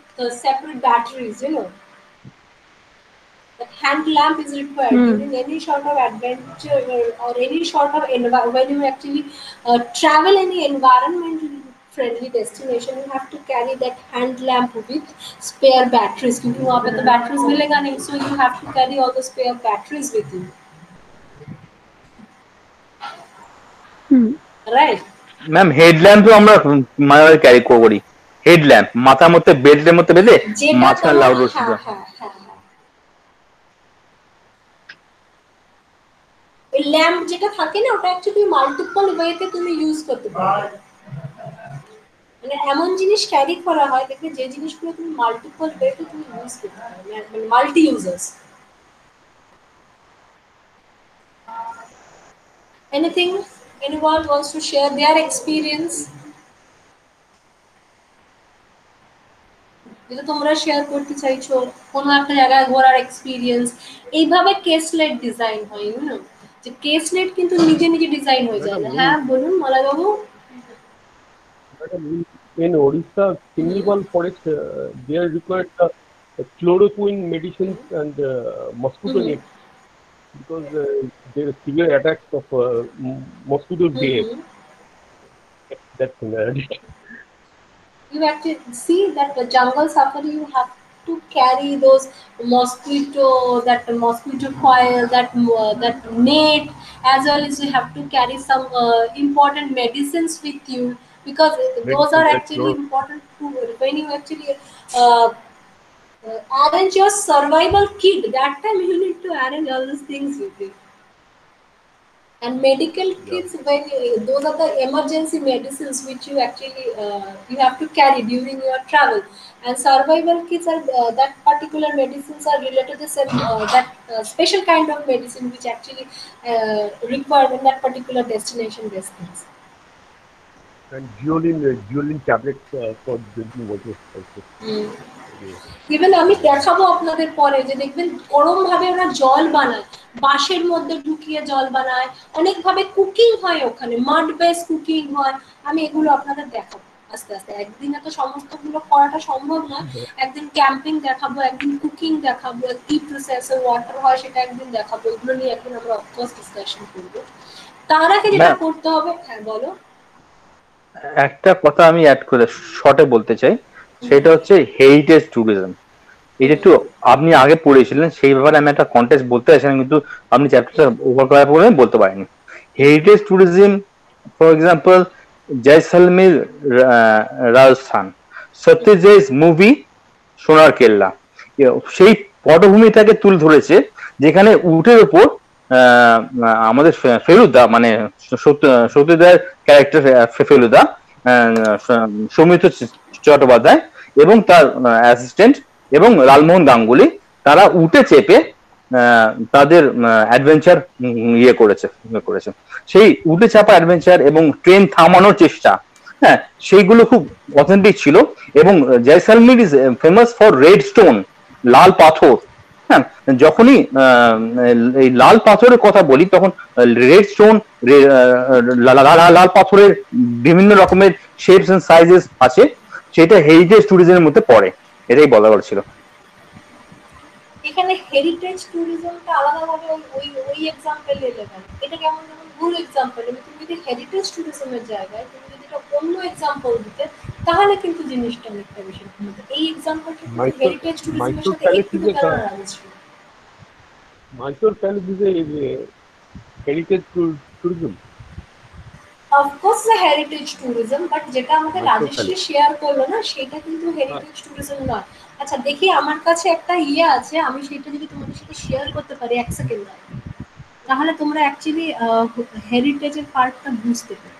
[SPEAKER 2] separate batteries, you know. That hand lamp is required during any sort of adventure or any sort of when you actually travel any environmental friendly destination, you have to carry that hand lamp with spare batteries, क्योंकि वहाँ पे तो batteries मिलेगा नहीं, so you have to carry all the spare batteries with you. Right.
[SPEAKER 4] Ma'am হেডল্যাম্পও আমরা মাঝে carry করি, হেডল্যাম্প মাথার মধ্যে বেল্টের মধ্যে বেঁধে মাঝখানে লাউড রশ্মি।
[SPEAKER 2] এই ল্যাম্প যেটা থাকে না, ওটা অ্যাকচুয়ালি মাল্টিপল ওয়েতে তুমি ইউজ করতে পারো। মানে এমন জিনিস ক্যারি করা হয়, দেখবে যে জিনিসগুলো তুমি মাল্টিপল ওয়েতে তুমি ইউজ করতে পারো, মানে multi users. Anything anyone wants to share their experience? যেটা তোমরা শেয়ার করতে চাইছো, কোনো একটা জায়গায় ঘোরার এক্সপিরিয়েন্স। এইভাবে কেসলেট ডিজাইন হয়, না যে কেসলেট কিন্তু নিজে নিজে ডিজাইন হয়ে যায় না। হ্যাঁ বলুন মলয় বাবু।
[SPEAKER 7] In Odisha, Simlipal forest, they are required chloroquine medicines and mosquito nets, because there are severe attacks of mosquito day. That's
[SPEAKER 2] You have to see that the jungle safari, you have to carry those that mosquito coil, that net, as well as you have to carry some important medicines with you, because those are
[SPEAKER 7] medicine like
[SPEAKER 2] actually important to when you actually uh, arrange your survival kit. That time you need to arrange all those things with it. And medical
[SPEAKER 7] yeah.
[SPEAKER 2] kits, when those are the emergency medicines which you actually you have to carry during your travel. And survival kits are that particular medicines are related to that special kind of medicine which actually required in that particular destination distance.
[SPEAKER 7] And Zeolin tablets for drinking water also. Yeah.
[SPEAKER 2] Even আমি দেখাবো আপনাদের পরে যে দেখবেন গরম ভাবে ওরা জল বানায়, বাঁশের মধ্যে ঢুকিয়ে জল বানায়, অনেক ভাবে কুকিং হয় ওখানে, মাড বেস কুকিং হয়। আমি এগুলো আপনাদের দেখাবো আস্তে আস্তে, একদিনে তো সমস্তগুলো করাটা সম্ভব নয়। একদিন ক্যাম্পিং দেখাবো, একদিন কুকিং দেখাবো, কি প্রসেসে ওয়াটার হয় সেটা একদিন দেখাবো। এগুলো নিয়ে একদিন আমরা অফকোর্স ডিসকাশন করবো। তার আগে যেটা করতে হবে, হ্যাঁ বলো।
[SPEAKER 4] একটা কথা আমি অ্যাড করে শর্টে বলতে চাই, সেটা হচ্ছে হেরিটেজ ট্যুরিজম। এটা একটু আপনি আগে পড়েছিলেন, সেই ব্যাপারে আমি একটা কন্টেক্সট বলতে চাইছিলাম, কিন্তু আপনি চ্যাপ্টারটা ওভার করার পরে বলতে পারেনি। Heritage tourism, for example Jaisalmer Rajasthan, Satyajit movie সোনার কেল্লা, সেই পটভূমিটাকে তুলে ধরেছে, যেখানে উটের উপর আমাদের ফেলুদা, মানে সত্যজিৎ ক্যারেক্টার ফেলুদা, সৌমিত্র চট্টোপাধ্যায় এবং তার অ্যাসিস্ট্যান্ট এবং লালমোহন গাঙ্গুলি, তারা উটে চেপে তাদের অ্যাডভেঞ্চার করেছে। সেই উটে চাপা অ্যাডভেঞ্চার এবং ট্রেন থামানোর চেষ্টা, হ্যাঁ, সেইগুলো খুব অথেন্টিক ছিল। এবং Jaisalmer is famous for red stone, লাল পাথর। হ্যাঁ, যখনই এই লাল পাথরের কথা বলি, তখন রেড স্টোন, লাল পাথরের বিভিন্ন রকমের শেপস এন্ড সাইজেস আছে, সেটা হেরিটেজ ট্যুরিজমের মধ্যে পড়ে। এটাই বলার ছিল।
[SPEAKER 2] এখানে হেরিটেজ ট্যুরিজমটা আলাদাভাবে ওই ওই এক্সাম্পল এলে কেন? এটা কেমন যেমন ভুল এক্সাম্পল। তুমি যদি হেরিটেজ ট্যুরিজমের জায়গায় তুমি যদি এটা অন্য এক্সাম্পল দিতে, তাহলে কিন্তু জিনিসটা অনেকটা বেশি ভালো হতো। এই এক্সাম্পলটা কিন্তু হেরিটেজ ট্যুরিজমের
[SPEAKER 7] Mysore
[SPEAKER 2] সাথে
[SPEAKER 7] Palace
[SPEAKER 2] একটু
[SPEAKER 7] is
[SPEAKER 2] প্যারালাল আছে।
[SPEAKER 7] Mysore Palace is a heritage tourism.
[SPEAKER 2] Of course heritage tourism, but যেটা আমাদের
[SPEAKER 7] Mysore
[SPEAKER 2] রাজশ্রী
[SPEAKER 7] Palace.
[SPEAKER 2] শেয়ার করলো না, সেটা কিন্তু হেরিটেজ ট্যুরিজম নয়। আচ্ছা দেখি, আমার কাছে একটা ইয়ে আছে, আমি সেটা যদি তোমাদের সাথে শেয়ার করতে পারি এক সেকেন্ড, তাহলে তোমরা অ্যাকচুয়ালি হেরিটেজের পার্টটা বুঝতে পারবে।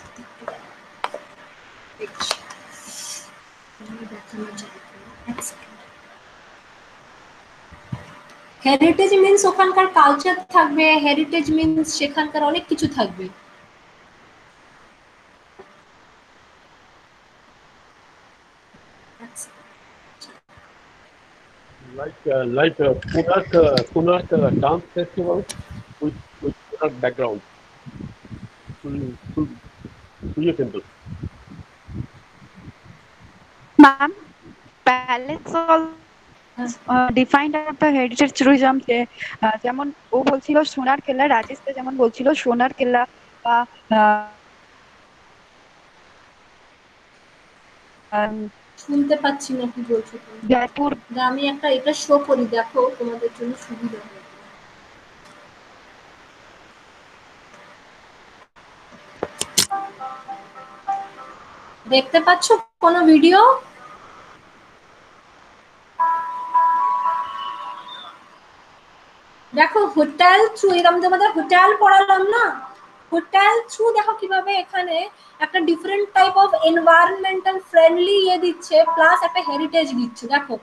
[SPEAKER 2] হেরিটেজ মিন্স ওখানকার কালচার থাকবে, হেরিটেজ মিন্স সেখানকার অনেক কিছু থাকবে।
[SPEAKER 7] Like Konark dance festival with Konark background. Surya temple.
[SPEAKER 1] Ma'am, palace defined out the heritage tourism, যে যেমন ও বলছিল সোনার কেল্লা, রাজেশটা যেমন বলছিল সোনার কেল্লা বা
[SPEAKER 2] শুনতে পাচ্ছি না কি বলছো তুমি।
[SPEAKER 1] জয়পুর।
[SPEAKER 2] আমি একটা এটা শো করি, দেখো তোমাদের জন্য সুবিধা হবে। দেখতে পাচ্ছ কোন ভিডিও? দেখো হোটেল থ্রু, এরকম তোমাদের হোটেল পড়ালাম না, হোটেল থ্রু দেখো কিভাবে এখানে একটা different type of environmental friendly ইয়ে দিচ্ছে, প্লাস একটা হেরিটেজ দিচ্ছে। দেখো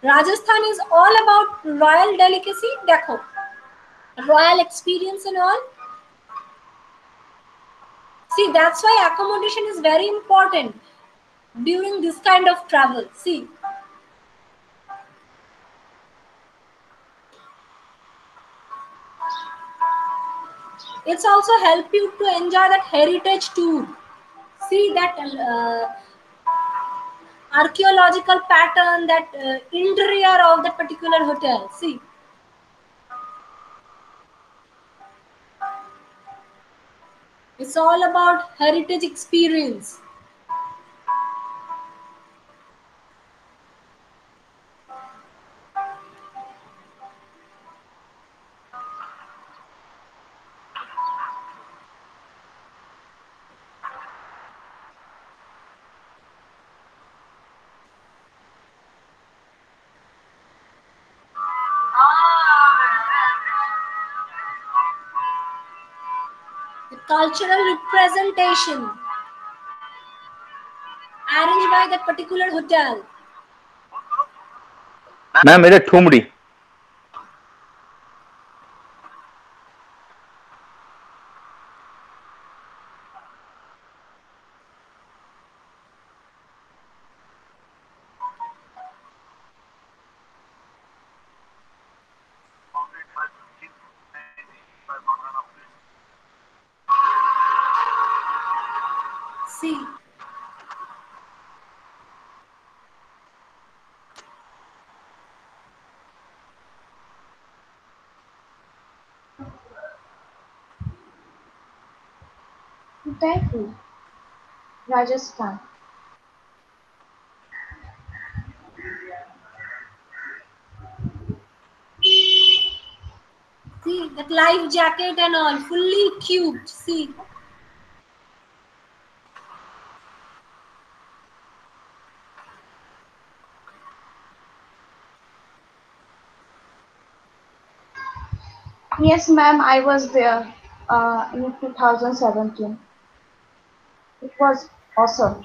[SPEAKER 2] Rajasthan is all about royal delicacy, দেখো royal experience and all. See, that's why accommodation is very important during this kind of travel. See, it's also help you to enjoy that heritage tour. See that archaeological pattern, that interior of that particular hotel. See, it's all about heritage experience. cultural representation arranged by that particular hotel.
[SPEAKER 4] Ma'am এটা ঠুমরি।
[SPEAKER 2] See,
[SPEAKER 5] Udaipur, Rajasthan.
[SPEAKER 2] see that life jacket and all, fully cubed. See,
[SPEAKER 5] Yes, ma'am, I was there in 2017. It was awesome.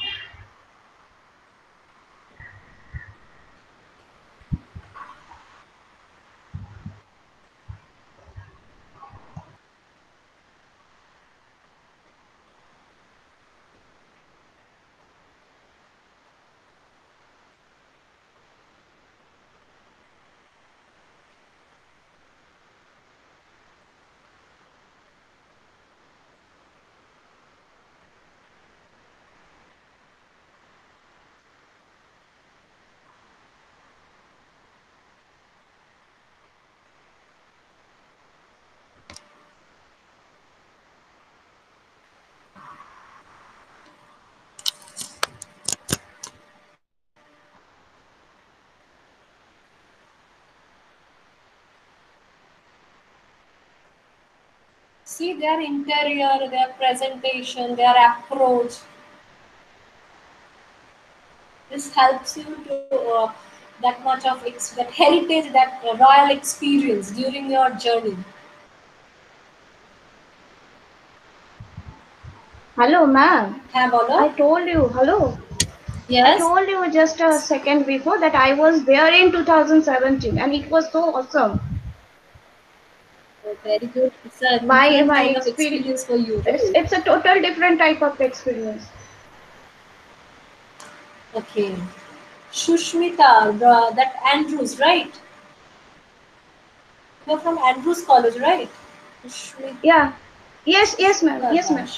[SPEAKER 2] see their interior, their presentation, their approach. This helps you to that much of that heritage, that royal experience during your journey.
[SPEAKER 5] Hello, ma'am.
[SPEAKER 2] Heh, bolo.
[SPEAKER 5] I told you, hello. I
[SPEAKER 2] Yes.
[SPEAKER 5] told you just a second before that I was there in 2017 and it was so awesome.
[SPEAKER 2] Oh, very good. It's a
[SPEAKER 5] My
[SPEAKER 2] different kind of
[SPEAKER 5] experience,
[SPEAKER 2] experience for you, right?
[SPEAKER 5] it's a total different type of experience.
[SPEAKER 2] Okay. Shushmita, that Andrews, right? You're from Andrews College, right? Shushmita.
[SPEAKER 5] Yeah. Yes, ma'am. Yes, ma'am.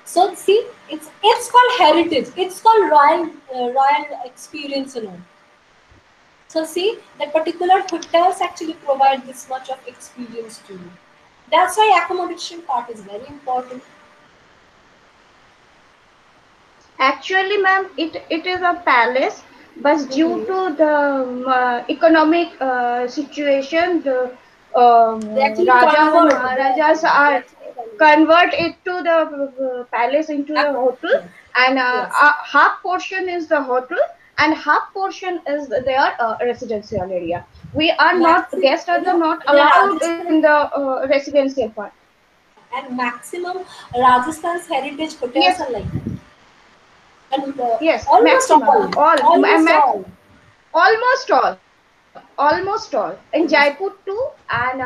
[SPEAKER 2] So see, it's called heritage. It's called royal experience, you know. So see, that particular hotels actually provide this much of experience to you. That's why accommodation part is very important.
[SPEAKER 5] Actually, ma'am, it is a palace, but due to the economic situation, the
[SPEAKER 2] They actually
[SPEAKER 5] Rajas and
[SPEAKER 2] convert.
[SPEAKER 5] Maharajas
[SPEAKER 2] They
[SPEAKER 5] are
[SPEAKER 2] actually
[SPEAKER 5] convert it to the palace into the hotel,
[SPEAKER 2] Yes.
[SPEAKER 5] and
[SPEAKER 2] Yes.
[SPEAKER 5] half portion is the hotel and half portion is their residential area. We are not
[SPEAKER 2] Maximum,
[SPEAKER 5] guests are not
[SPEAKER 2] in a
[SPEAKER 5] allowed
[SPEAKER 2] Rajasthan,
[SPEAKER 5] in the residential part.
[SPEAKER 2] and maximum Rajasthan's heritage hotels
[SPEAKER 5] Yes,
[SPEAKER 2] are like that. And
[SPEAKER 5] yes,
[SPEAKER 2] almost
[SPEAKER 5] maximum
[SPEAKER 2] all,
[SPEAKER 5] all
[SPEAKER 2] almost all.
[SPEAKER 5] almost all in Jaipur
[SPEAKER 2] Almost.
[SPEAKER 5] too, and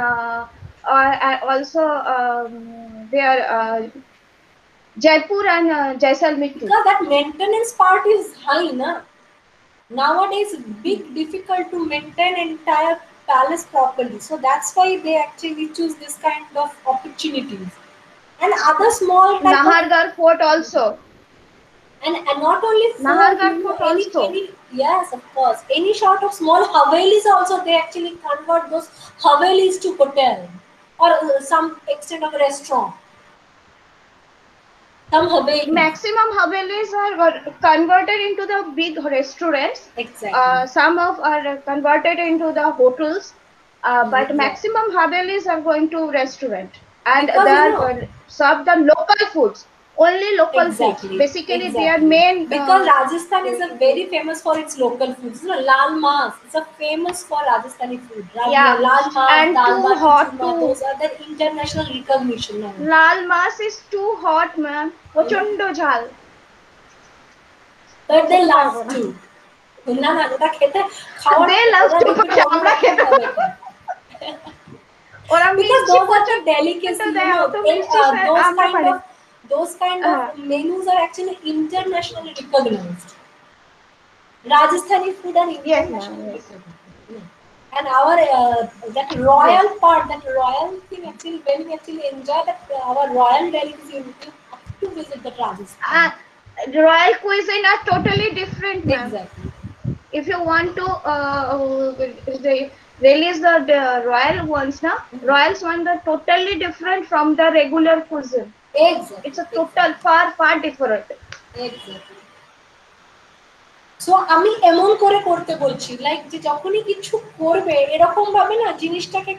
[SPEAKER 5] also there Jaipur and Jaisalmer too.
[SPEAKER 2] Because that maintenance part is high, na. Nowadays, big difficult to maintain entire palace properly. So that's why they actually choose this kind of opportunities. And other small type of,
[SPEAKER 5] Nahargarh Fort also.
[SPEAKER 2] and not only food,
[SPEAKER 5] Nahargarh Fort also.
[SPEAKER 2] any yes, of course, any sort of small havelis also they actually convert those havelis to hotel or some extent of restaurant. Some havelis.
[SPEAKER 5] Maximum havelis are converted into the big restaurants.
[SPEAKER 2] Exactly.
[SPEAKER 5] Some of are converted into the hotels, but
[SPEAKER 2] Exactly.
[SPEAKER 5] maximum havelis are going to restaurant and
[SPEAKER 2] Because
[SPEAKER 5] they serve the local foods. Only local foods.
[SPEAKER 2] Exactly,
[SPEAKER 5] Basically, their
[SPEAKER 2] exactly.
[SPEAKER 5] main.
[SPEAKER 2] Because Rajasthan is a very famous for its local foods. You know, lal mas. It's a famous for Rajasthani food.
[SPEAKER 5] Yeah,
[SPEAKER 2] Lal mas,
[SPEAKER 5] and
[SPEAKER 2] dal
[SPEAKER 5] too
[SPEAKER 2] bati
[SPEAKER 5] hot
[SPEAKER 2] churma.
[SPEAKER 5] too.
[SPEAKER 2] Those are the international recognition now.
[SPEAKER 5] Lal mas is too hot, ma'am. Prochondo jhal.
[SPEAKER 2] But they
[SPEAKER 5] খেতে
[SPEAKER 2] love
[SPEAKER 5] পারবো না।
[SPEAKER 2] to. না না ওটা খেতে খাওয়ার
[SPEAKER 5] They love
[SPEAKER 2] ওরা
[SPEAKER 5] to,
[SPEAKER 2] দেখবে
[SPEAKER 5] but আমরা
[SPEAKER 2] অন্যরকম
[SPEAKER 5] খেতে
[SPEAKER 2] ভাবে খায়।
[SPEAKER 5] ওরা
[SPEAKER 2] Because
[SPEAKER 5] Mirchi
[SPEAKER 2] those are the
[SPEAKER 5] প্রচন্ড
[SPEAKER 2] delicacy, you
[SPEAKER 5] দেয়,
[SPEAKER 2] know,
[SPEAKER 5] অত
[SPEAKER 2] in
[SPEAKER 5] মির্চি আমরা পারি না।
[SPEAKER 2] those kind of
[SPEAKER 5] হ্যাঁ,
[SPEAKER 2] menus are actually internationally recognized. Rajasthani food are
[SPEAKER 5] yes ma'am,
[SPEAKER 2] internationally
[SPEAKER 5] yes.
[SPEAKER 2] recognized. And our that royal part, that royal thing actually, when we actually enjoy that our royal delicacy, you have to visit the Rajasthan.
[SPEAKER 5] Royal cuisine are totally different, ma'am.
[SPEAKER 2] Exactly.
[SPEAKER 5] If you want to release the royal ones, na, royals one are totally different from the regular cuisine. It's
[SPEAKER 2] Exactly.
[SPEAKER 5] a total far different.
[SPEAKER 2] Exactly. So আমি এমন করে করতে বলছি, like যে যখনই কিছু করবে এরকম ভাবে না জিনিসটাকে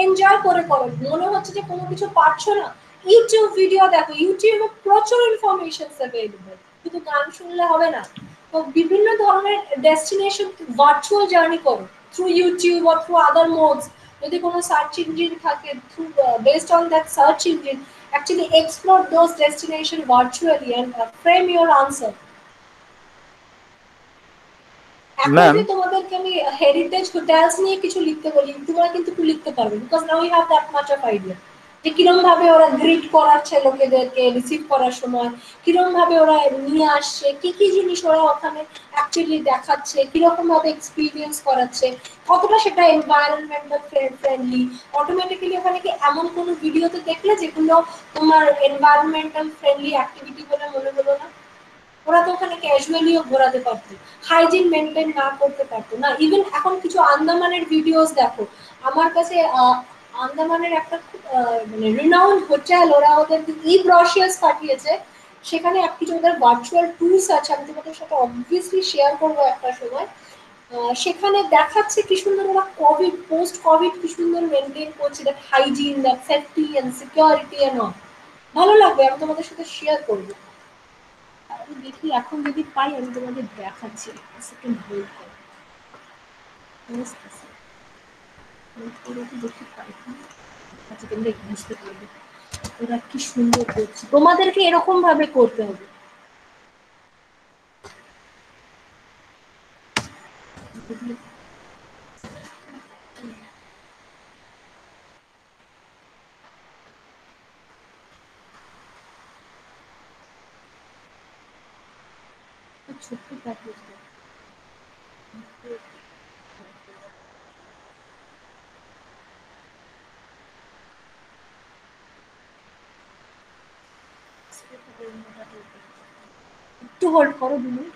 [SPEAKER 2] এনজয় করে করো। মনে হচ্ছে যে কোনো কিছু পারছো না, ইউটিউব ভিডিও দেখো, ইউটিউবে প্রচুর ইনফরমেশন অ্যাভেলেবল, শুধু গান শুনলে হবে না। তো বিভিন্ন ধরনের ডেস্টিনেশন ভার্চুয়াল জার্নি করো through YouTube or through other modes. যদি কোনো সার্চ ইঞ্জিন থাকে, through based on that search engine actually explore those destination virtually and frame your answer. এখন
[SPEAKER 4] ম্যাম
[SPEAKER 2] যদি তোমাদেরকে আমি হেরিটেজ হোটেলস নিয়ে কিছু লিখতে বলি, তোমরা কিন্তু একটু লিখতে পারবে, because now you have that much of idea যে কিরম ভাবে ওরা গ্রিট করাচ্ছে লোকেদেরকে রিসিভ করার সময়, কিরম ভাবে ওরা নিয়ে আসছে, কি কি জিনিস ওরা ওখানে অ্যাকচুয়ালি দেখাচ্ছে, কিরকম ভাবে এক্সপিরিয়েন্স করাচ্ছে, কতটা সেটা এনভায়রনমেন্টাল ফ্রেন্ডলি। অটোমেটিক্যালি ওখানে কি এমন কোনো ভিডিওতে দেখলে যেগুলো তোমার এনভায়রনমেন্টাল ফ্রেন্ডলি অ্যাক্টিভিটি বলে মনে হলো না? ওরা তো ওখানে ক্যাজুয়ালিও ঘোরাতে পারতো, হাইজিন মেনটেন না করতে পারতো না। ইভেন এখন কিছু আন্দামানের ভিডিওস দেখো, আমার কাছে আন্দামানের একটা খুব মানে রিনাউন্ড হোটেল, ওরা ওদের ই ব্রশিয়াস পাঠিয়েছে, সেখানে কিছু ওদের ভার্চুয়াল ট্যুরস আছে, আমি তোমাদের সাথে অবভিয়াসলি শেয়ার করবো একটা সময়। সেখানে দেখাচ্ছে কি সুন্দর ওরা কোভিড পোস্ট কোভিড কি সুন্দর মেনটেন করছে, that hygiene, that safety and security and all. ভালো লাগবে, আমি তোমাদের সাথে শেয়ার করবো। আমি দেখি এখন যদি পাই আমি তোমাদের দেখাচ্ছি, সেকেন্ড হোল্ড করো। দেখি পাই আচ্ছা, তোমরা বুঝতে পারবে ওরা কি সুন্দর করছে। তোমাদেরকে এরকম ভাবে করতে হবে। ছোট্ট প্যাকেজ একটু হোল্ড করো 2 মিনিট।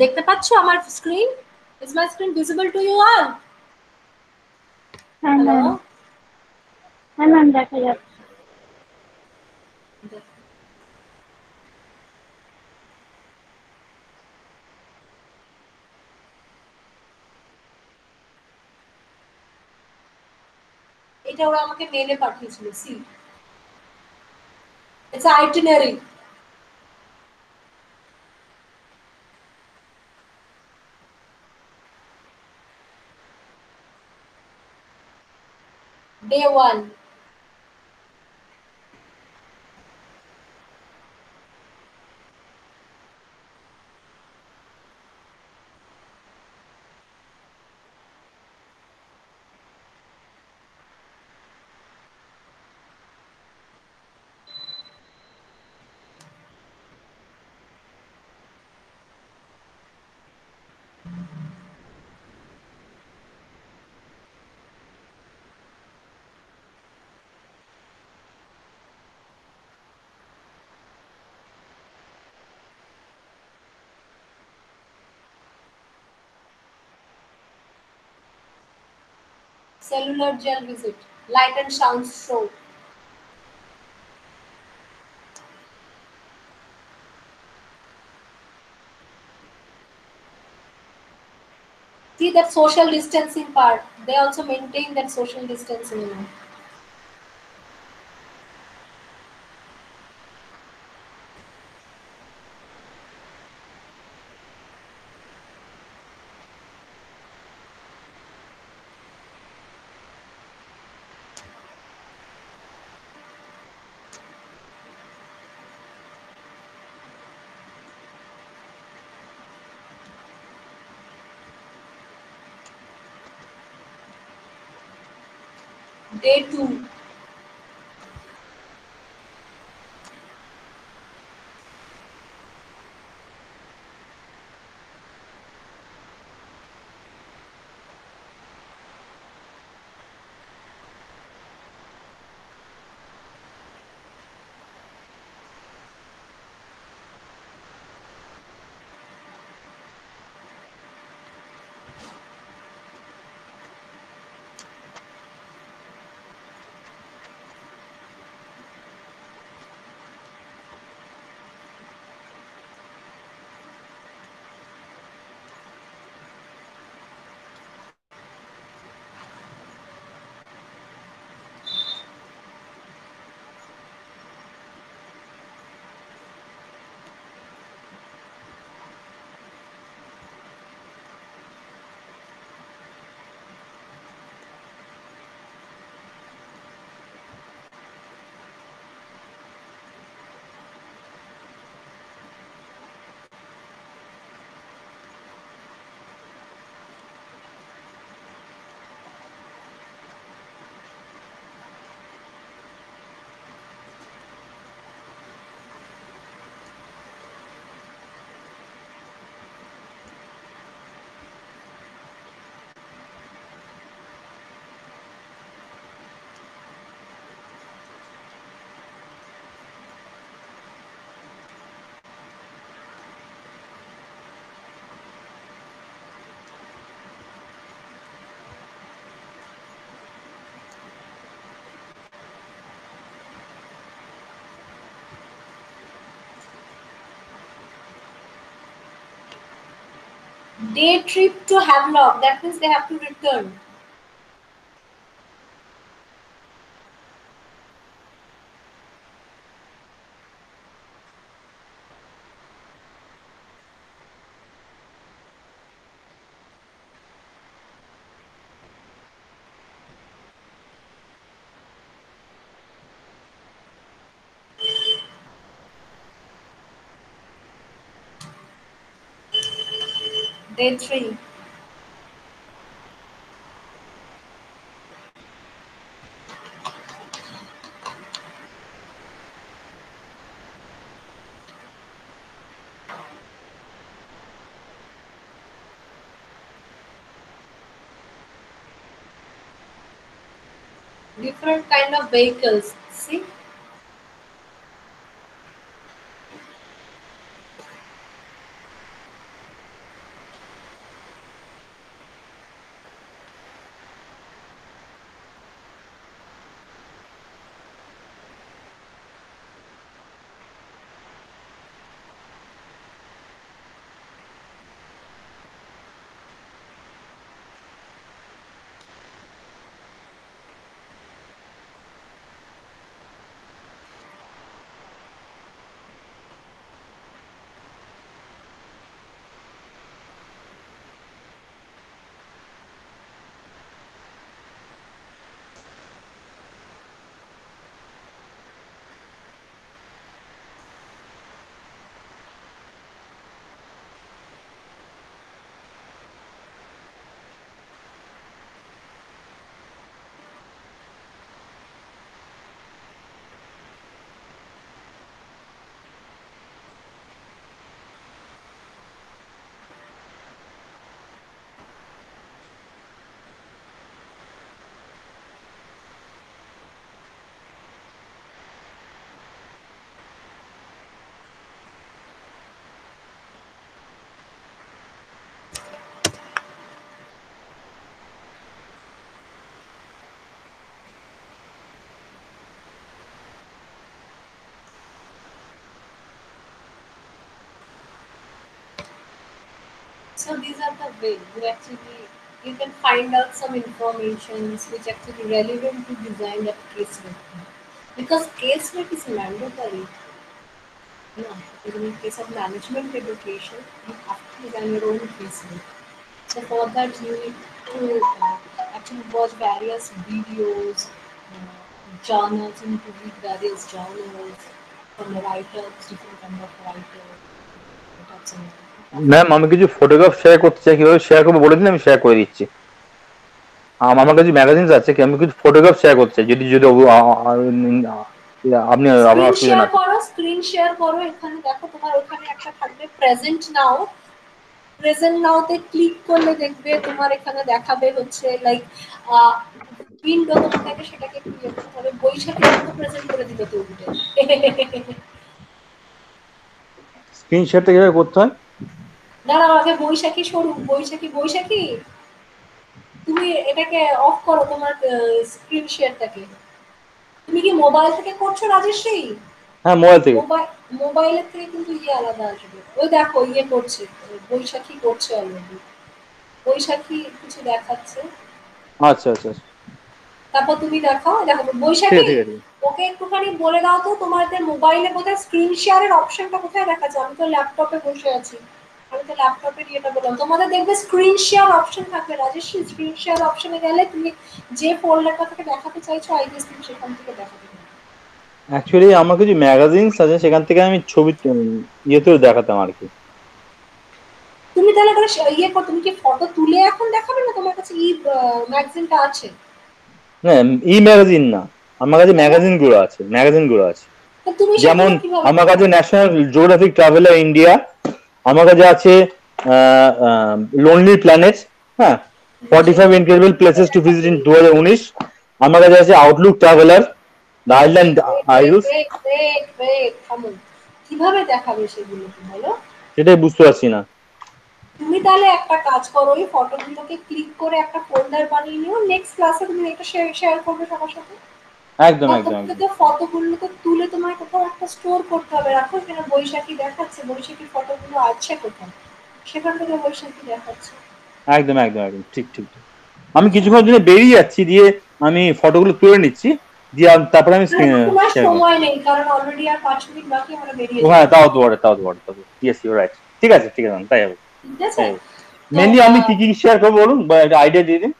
[SPEAKER 2] দেখতে পাচ্ছো আমার screen? Is my screen visible to you all?
[SPEAKER 6] হ্যাঁ
[SPEAKER 2] হ্যালো,
[SPEAKER 6] ম্যাম, হ্যাঁ ম্যাম দেখা যাচ্ছে।
[SPEAKER 2] এটা ওরা আমাকে মেলে পাঠিয়েছিল। See, it's itinerary. Day 1, Cellular gel visit. Light and sound show. See that social distancing part. They also maintain that social distancing. Day 2. Day trip to Havelock. That means they have to return. Day 3. Different kind of vehicles. See? So these are the way you can find out some information which actually relevant to design that case review. Because case review is mandatory. No, in the case of management education, you have to design your own case review. So for that you need to actually watch various videos, journals. You need to read various journals from the writers, different kind of writers. Types and
[SPEAKER 4] ma'am আমি কিছু photograph share করতে চাই, কিভাবে share করবো বলে দিন, আমি share করে দিচ্ছি। আমার কাছে ম্যাগাজিনস আছে, কি আমি কিছু ফটোগ্রাফ শেয়ার করতে চাই, যদি যদি আপনি আপনার অসুবিধা না।
[SPEAKER 2] স্ক্রিন শেয়ার করো। এখানে দেখো তোমার ওখানে একটা থাকবে প্রেজেন্ট নাও। প্রেজেন্ট নাওতে ক্লিক করলে দেখবে তোমার এখানে দেখাবে হচ্ছে লাইক উইন্ডো, তোমাকে সেটাকে ক্লিক করতে হবে। বৈশাখী তো প্রেজেন্ট করে দিবে তো উঠে।
[SPEAKER 4] স্ক্রিন শেয়ারটা কিভাবে করতে হয়?
[SPEAKER 2] দাঁড়াও আগে বৈশাখী সরু। বৈশাখী তুমি এটাকে অফ করো, তোমার স্ক্রিন শেয়ারটাকে। তুমি কি মোবাইল থেকে করছো রাজেশ্রী?
[SPEAKER 4] হ্যাঁ, মোবাইল থেকে।
[SPEAKER 2] মোবাইলের থেকে কিন্তু আলাদা আসবে। ওই দেখো করছে, বৈশাখী করছে অলরেডি। বৈশাখী কিছু দেখাচ্ছে।
[SPEAKER 4] আচ্ছা আচ্ছা।
[SPEAKER 2] তারপর তুমি দেখো বৈশাখী, ওকে একটুখানি বলে দাও তো তোমাদের মোবাইলে কোথায় স্ক্রিন শেয়ারের অপশনটা কোথায় দেখাচ্ছে? আমি তো ল্যাপটপে বসে আছি, আমি তো ল্যাপটপে এটা বললাম। তোমাদের দেখবে স্ক্রিন শেয়ার অপশন থাকবে রাজেশ্রী। স্ক্রিন শেয়ার অপশনে গেলে তুমি যে ফোল্ডারটা থেকে দেখাতে চাইছো আই গেস তুমি সেখান থেকে দেখাতে পারবে।
[SPEAKER 4] অ্যাকচুয়ালি আমার কিছু ম্যাগাজিনস আছে, সেখান থেকে আমি ছবি ইয়েতেও দেখাতাম আর কি।
[SPEAKER 2] তুমি তাহলে করে করো, তুমি কি ফটো তুলে এখন দেখাবে না? তোমার কাছে ম্যাগাজিনটা আছে?
[SPEAKER 4] না, ম্যাগাজিন না, আমার কাছে ম্যাগাজিন গুলো আছে। যেমন আমার কাছে ন্যাশনাল জিওগ্রাফিক ট্রাভেলার ইন্ডিয়া, আমার কাছে আছে লোনলি প্ল্যানেট, হ্যাঁ, 45 incredible places to visit in 2019। আমার কাছে আছে আউটলুক ট্রাভেলার, দ্য আইল্যান্ড আইলস।
[SPEAKER 2] কিভাবে দেখাবে সেগুলো বলো?
[SPEAKER 4] সেটাই বুঝতে পারছি না।
[SPEAKER 2] তুমি তাহলে একটা কাজ করো, ওই ফটোগুলোকে ক্লিক করে একটা ফোল্ডার বানিয়ে নিও। নেক্সট ক্লাসে তুমি এটা শেয়ার করবে সবার সাথে।
[SPEAKER 4] একদম একদম একদম।
[SPEAKER 2] ফটোগুলোকে তুলে তোমার কোথাও একটা স্টোর করতে হবে। রাখো এখানে বৈশাখী দেখাচ্ছে, বৈশাখীর ফটোগুলো আছে কোথাও, সেখান থেকে বৈশাখী দেখাচ্ছে।
[SPEAKER 4] একদম একদম একদম, ঠিক ঠিক। আমি কিছুক্ষণ জন্য বেরিয়ে যাচ্ছি, দিয়ে আমি ফটোগুলো তুলে নিচ্ছি, দিয়ে তারপরে আমি
[SPEAKER 2] সময় নেই কারণ অলরেডি আর 5 মিনিট বাকি, আমরা বেরিয়ে যাব।
[SPEAKER 4] হ্যাঁ, তাও তো বড়। Yes, you right. ঠিক আছে তাই হবে।
[SPEAKER 2] ঠিক আছে।
[SPEAKER 4] মেইনলি আমি কি শেয়ার করবো বলুন, বা একটা আইডিয়া দিয়ে দিন,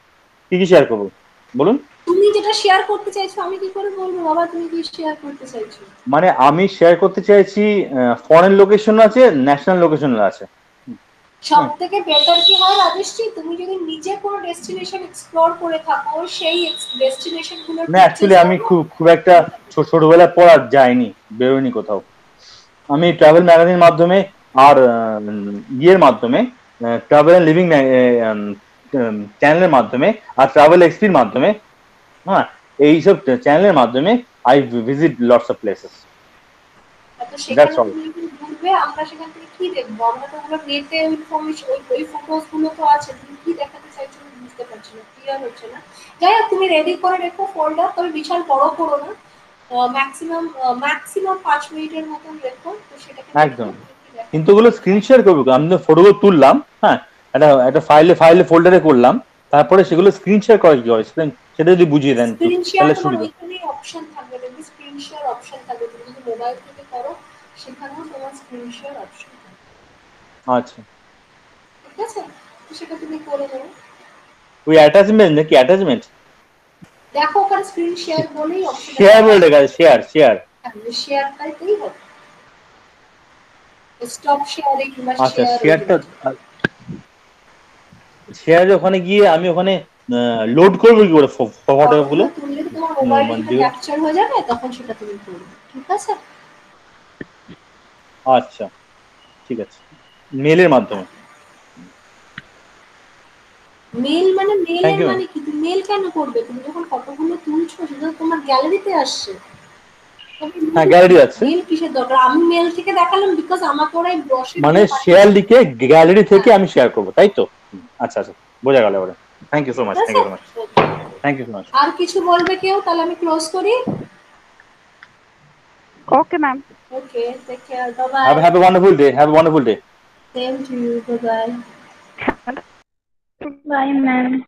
[SPEAKER 4] কি শেয়ার করবো বলুন।
[SPEAKER 2] তুমি যেটা শেয়ার করতে চাইছো আমি কি করে বলবো বাবা? তুমি কি শেয়ার করতে চাইছো?
[SPEAKER 4] মানে আমি শেয়ার করতে চাইছি ফরেন লোকেশন আছে, ন্যাশনাল লোকেশন আছে।
[SPEAKER 2] সবথেকে বেটার কি হয় রাজেশজি, তুমি যদি নিজে কোনো ডেস্টিনেশন এক্সপ্লোর করে থাকো, সেই ডেস্টিনেশন গুলো
[SPEAKER 4] না, অ্যাকচুয়ালি আমি খুব একটা ছোটবেলায় পড়া যায়নি, বেরোয়নি কোথাও। আমি ট্রাভেল ম্যাগাজিনের মাধ্যমে আর ইয়ের মাধ্যমে, ট্রাভেল এন্ড লিভিং চ্যানেলের মাধ্যমে আর ট্রাভেল এক্সপির মাধ্যমে, হ্যাঁ, এইসব চ্যানেলের মাধ্যমে I visit lots of places. That's all.
[SPEAKER 2] আমরা সেখান থেকে কি দেখবো? আমরা তো ওগুলো নেটে ইনফরমেশন, ওই ফটোস গুলো তো আছে, তুমি কি দেখাতে চাইছো বুঝতে পারছি না, ক্লিয়ার হচ্ছে না। যাই হোক, তুমি রেডি করে রেখো ফোল্ডার, তবে বিশাল বড় করো না, ম্যাক্সিমাম 5 মিনিটের মতন রেখো। তো সেটাকে
[SPEAKER 4] একদম। কিন্তু ওগুলো স্ক্রিন শেয়ার করবো, আমি তো ফটোগুলো তুললাম, হ্যাঁ, একটা ফাইলে ফোল্ডারে করলাম, তারপরে সেগুলো স্ক্রিন শেয়ার করা কি হয় সেটা যদি বুঝিয়ে দেন তাহলে সুবিধা।
[SPEAKER 2] ওইখানে অপশন থাকবে, দেখবে স্ক্রিন শেয়ার অপশন থাকবে। তুমি যদি মোবাইল থেকে করো সেখানেও তোমার স্ক্রিন শেয়ার অপশন থাকবে।
[SPEAKER 4] আচ্ছা,
[SPEAKER 2] ঠিক আছে, তো সেটা তুমি করে নেবে।
[SPEAKER 4] ওই অ্যাটাচমেন্ট নাকি অ্যাটাচমেন্ট?
[SPEAKER 2] দেখো ওখানে স্ক্রিন শেয়ার বলেই অপশন,
[SPEAKER 4] শেয়ার বলে লেখা আছে, শেয়ার
[SPEAKER 2] শেয়ারটাই হবে। স্টপ শেয়ারিং কিংবা
[SPEAKER 4] আচ্ছা,
[SPEAKER 2] শেয়ারটা
[SPEAKER 4] শেয়ার ওখানে গিয়ে আমি ওখানে লোড করবো কি করে ফটোগুলো?
[SPEAKER 2] তুললে তোমার মোবাইলে ক্যাপচার হয়ে যাবে, তখন সেটা তুমি করবে। ঠিক আছে?
[SPEAKER 4] আচ্ছা, ঠিক আছে। মেলের মাধ্যমে?
[SPEAKER 2] মেল মানে কি? তুমি মেল কেন করবে? তুমি যখন ফটোগুলো তুলছো সেটা তোমার গ্যালারিতে আসছে।
[SPEAKER 4] হ্যাঁ, গ্যালারি আছে।
[SPEAKER 2] মেল কিসের দরকার? আমি মেল থেকে দেখালাম বিকজ আমাকে ওরা ব্রোশার
[SPEAKER 4] মানে শেয়ার লিখে গ্যালারি থেকে আমি শেয়ার করব, তাই তো? আচ্ছা আচ্ছা, বোঝা গেল এবারে। Thank you so much.
[SPEAKER 2] আর কিছু বলবে কেউ? তাহলে আমি ক্লোজ করি।
[SPEAKER 1] Okay ma'am.
[SPEAKER 2] Okay, take care, bye bye.
[SPEAKER 4] Have a wonderful day. Same
[SPEAKER 2] to you, bye bye.
[SPEAKER 6] Bye, ma'am.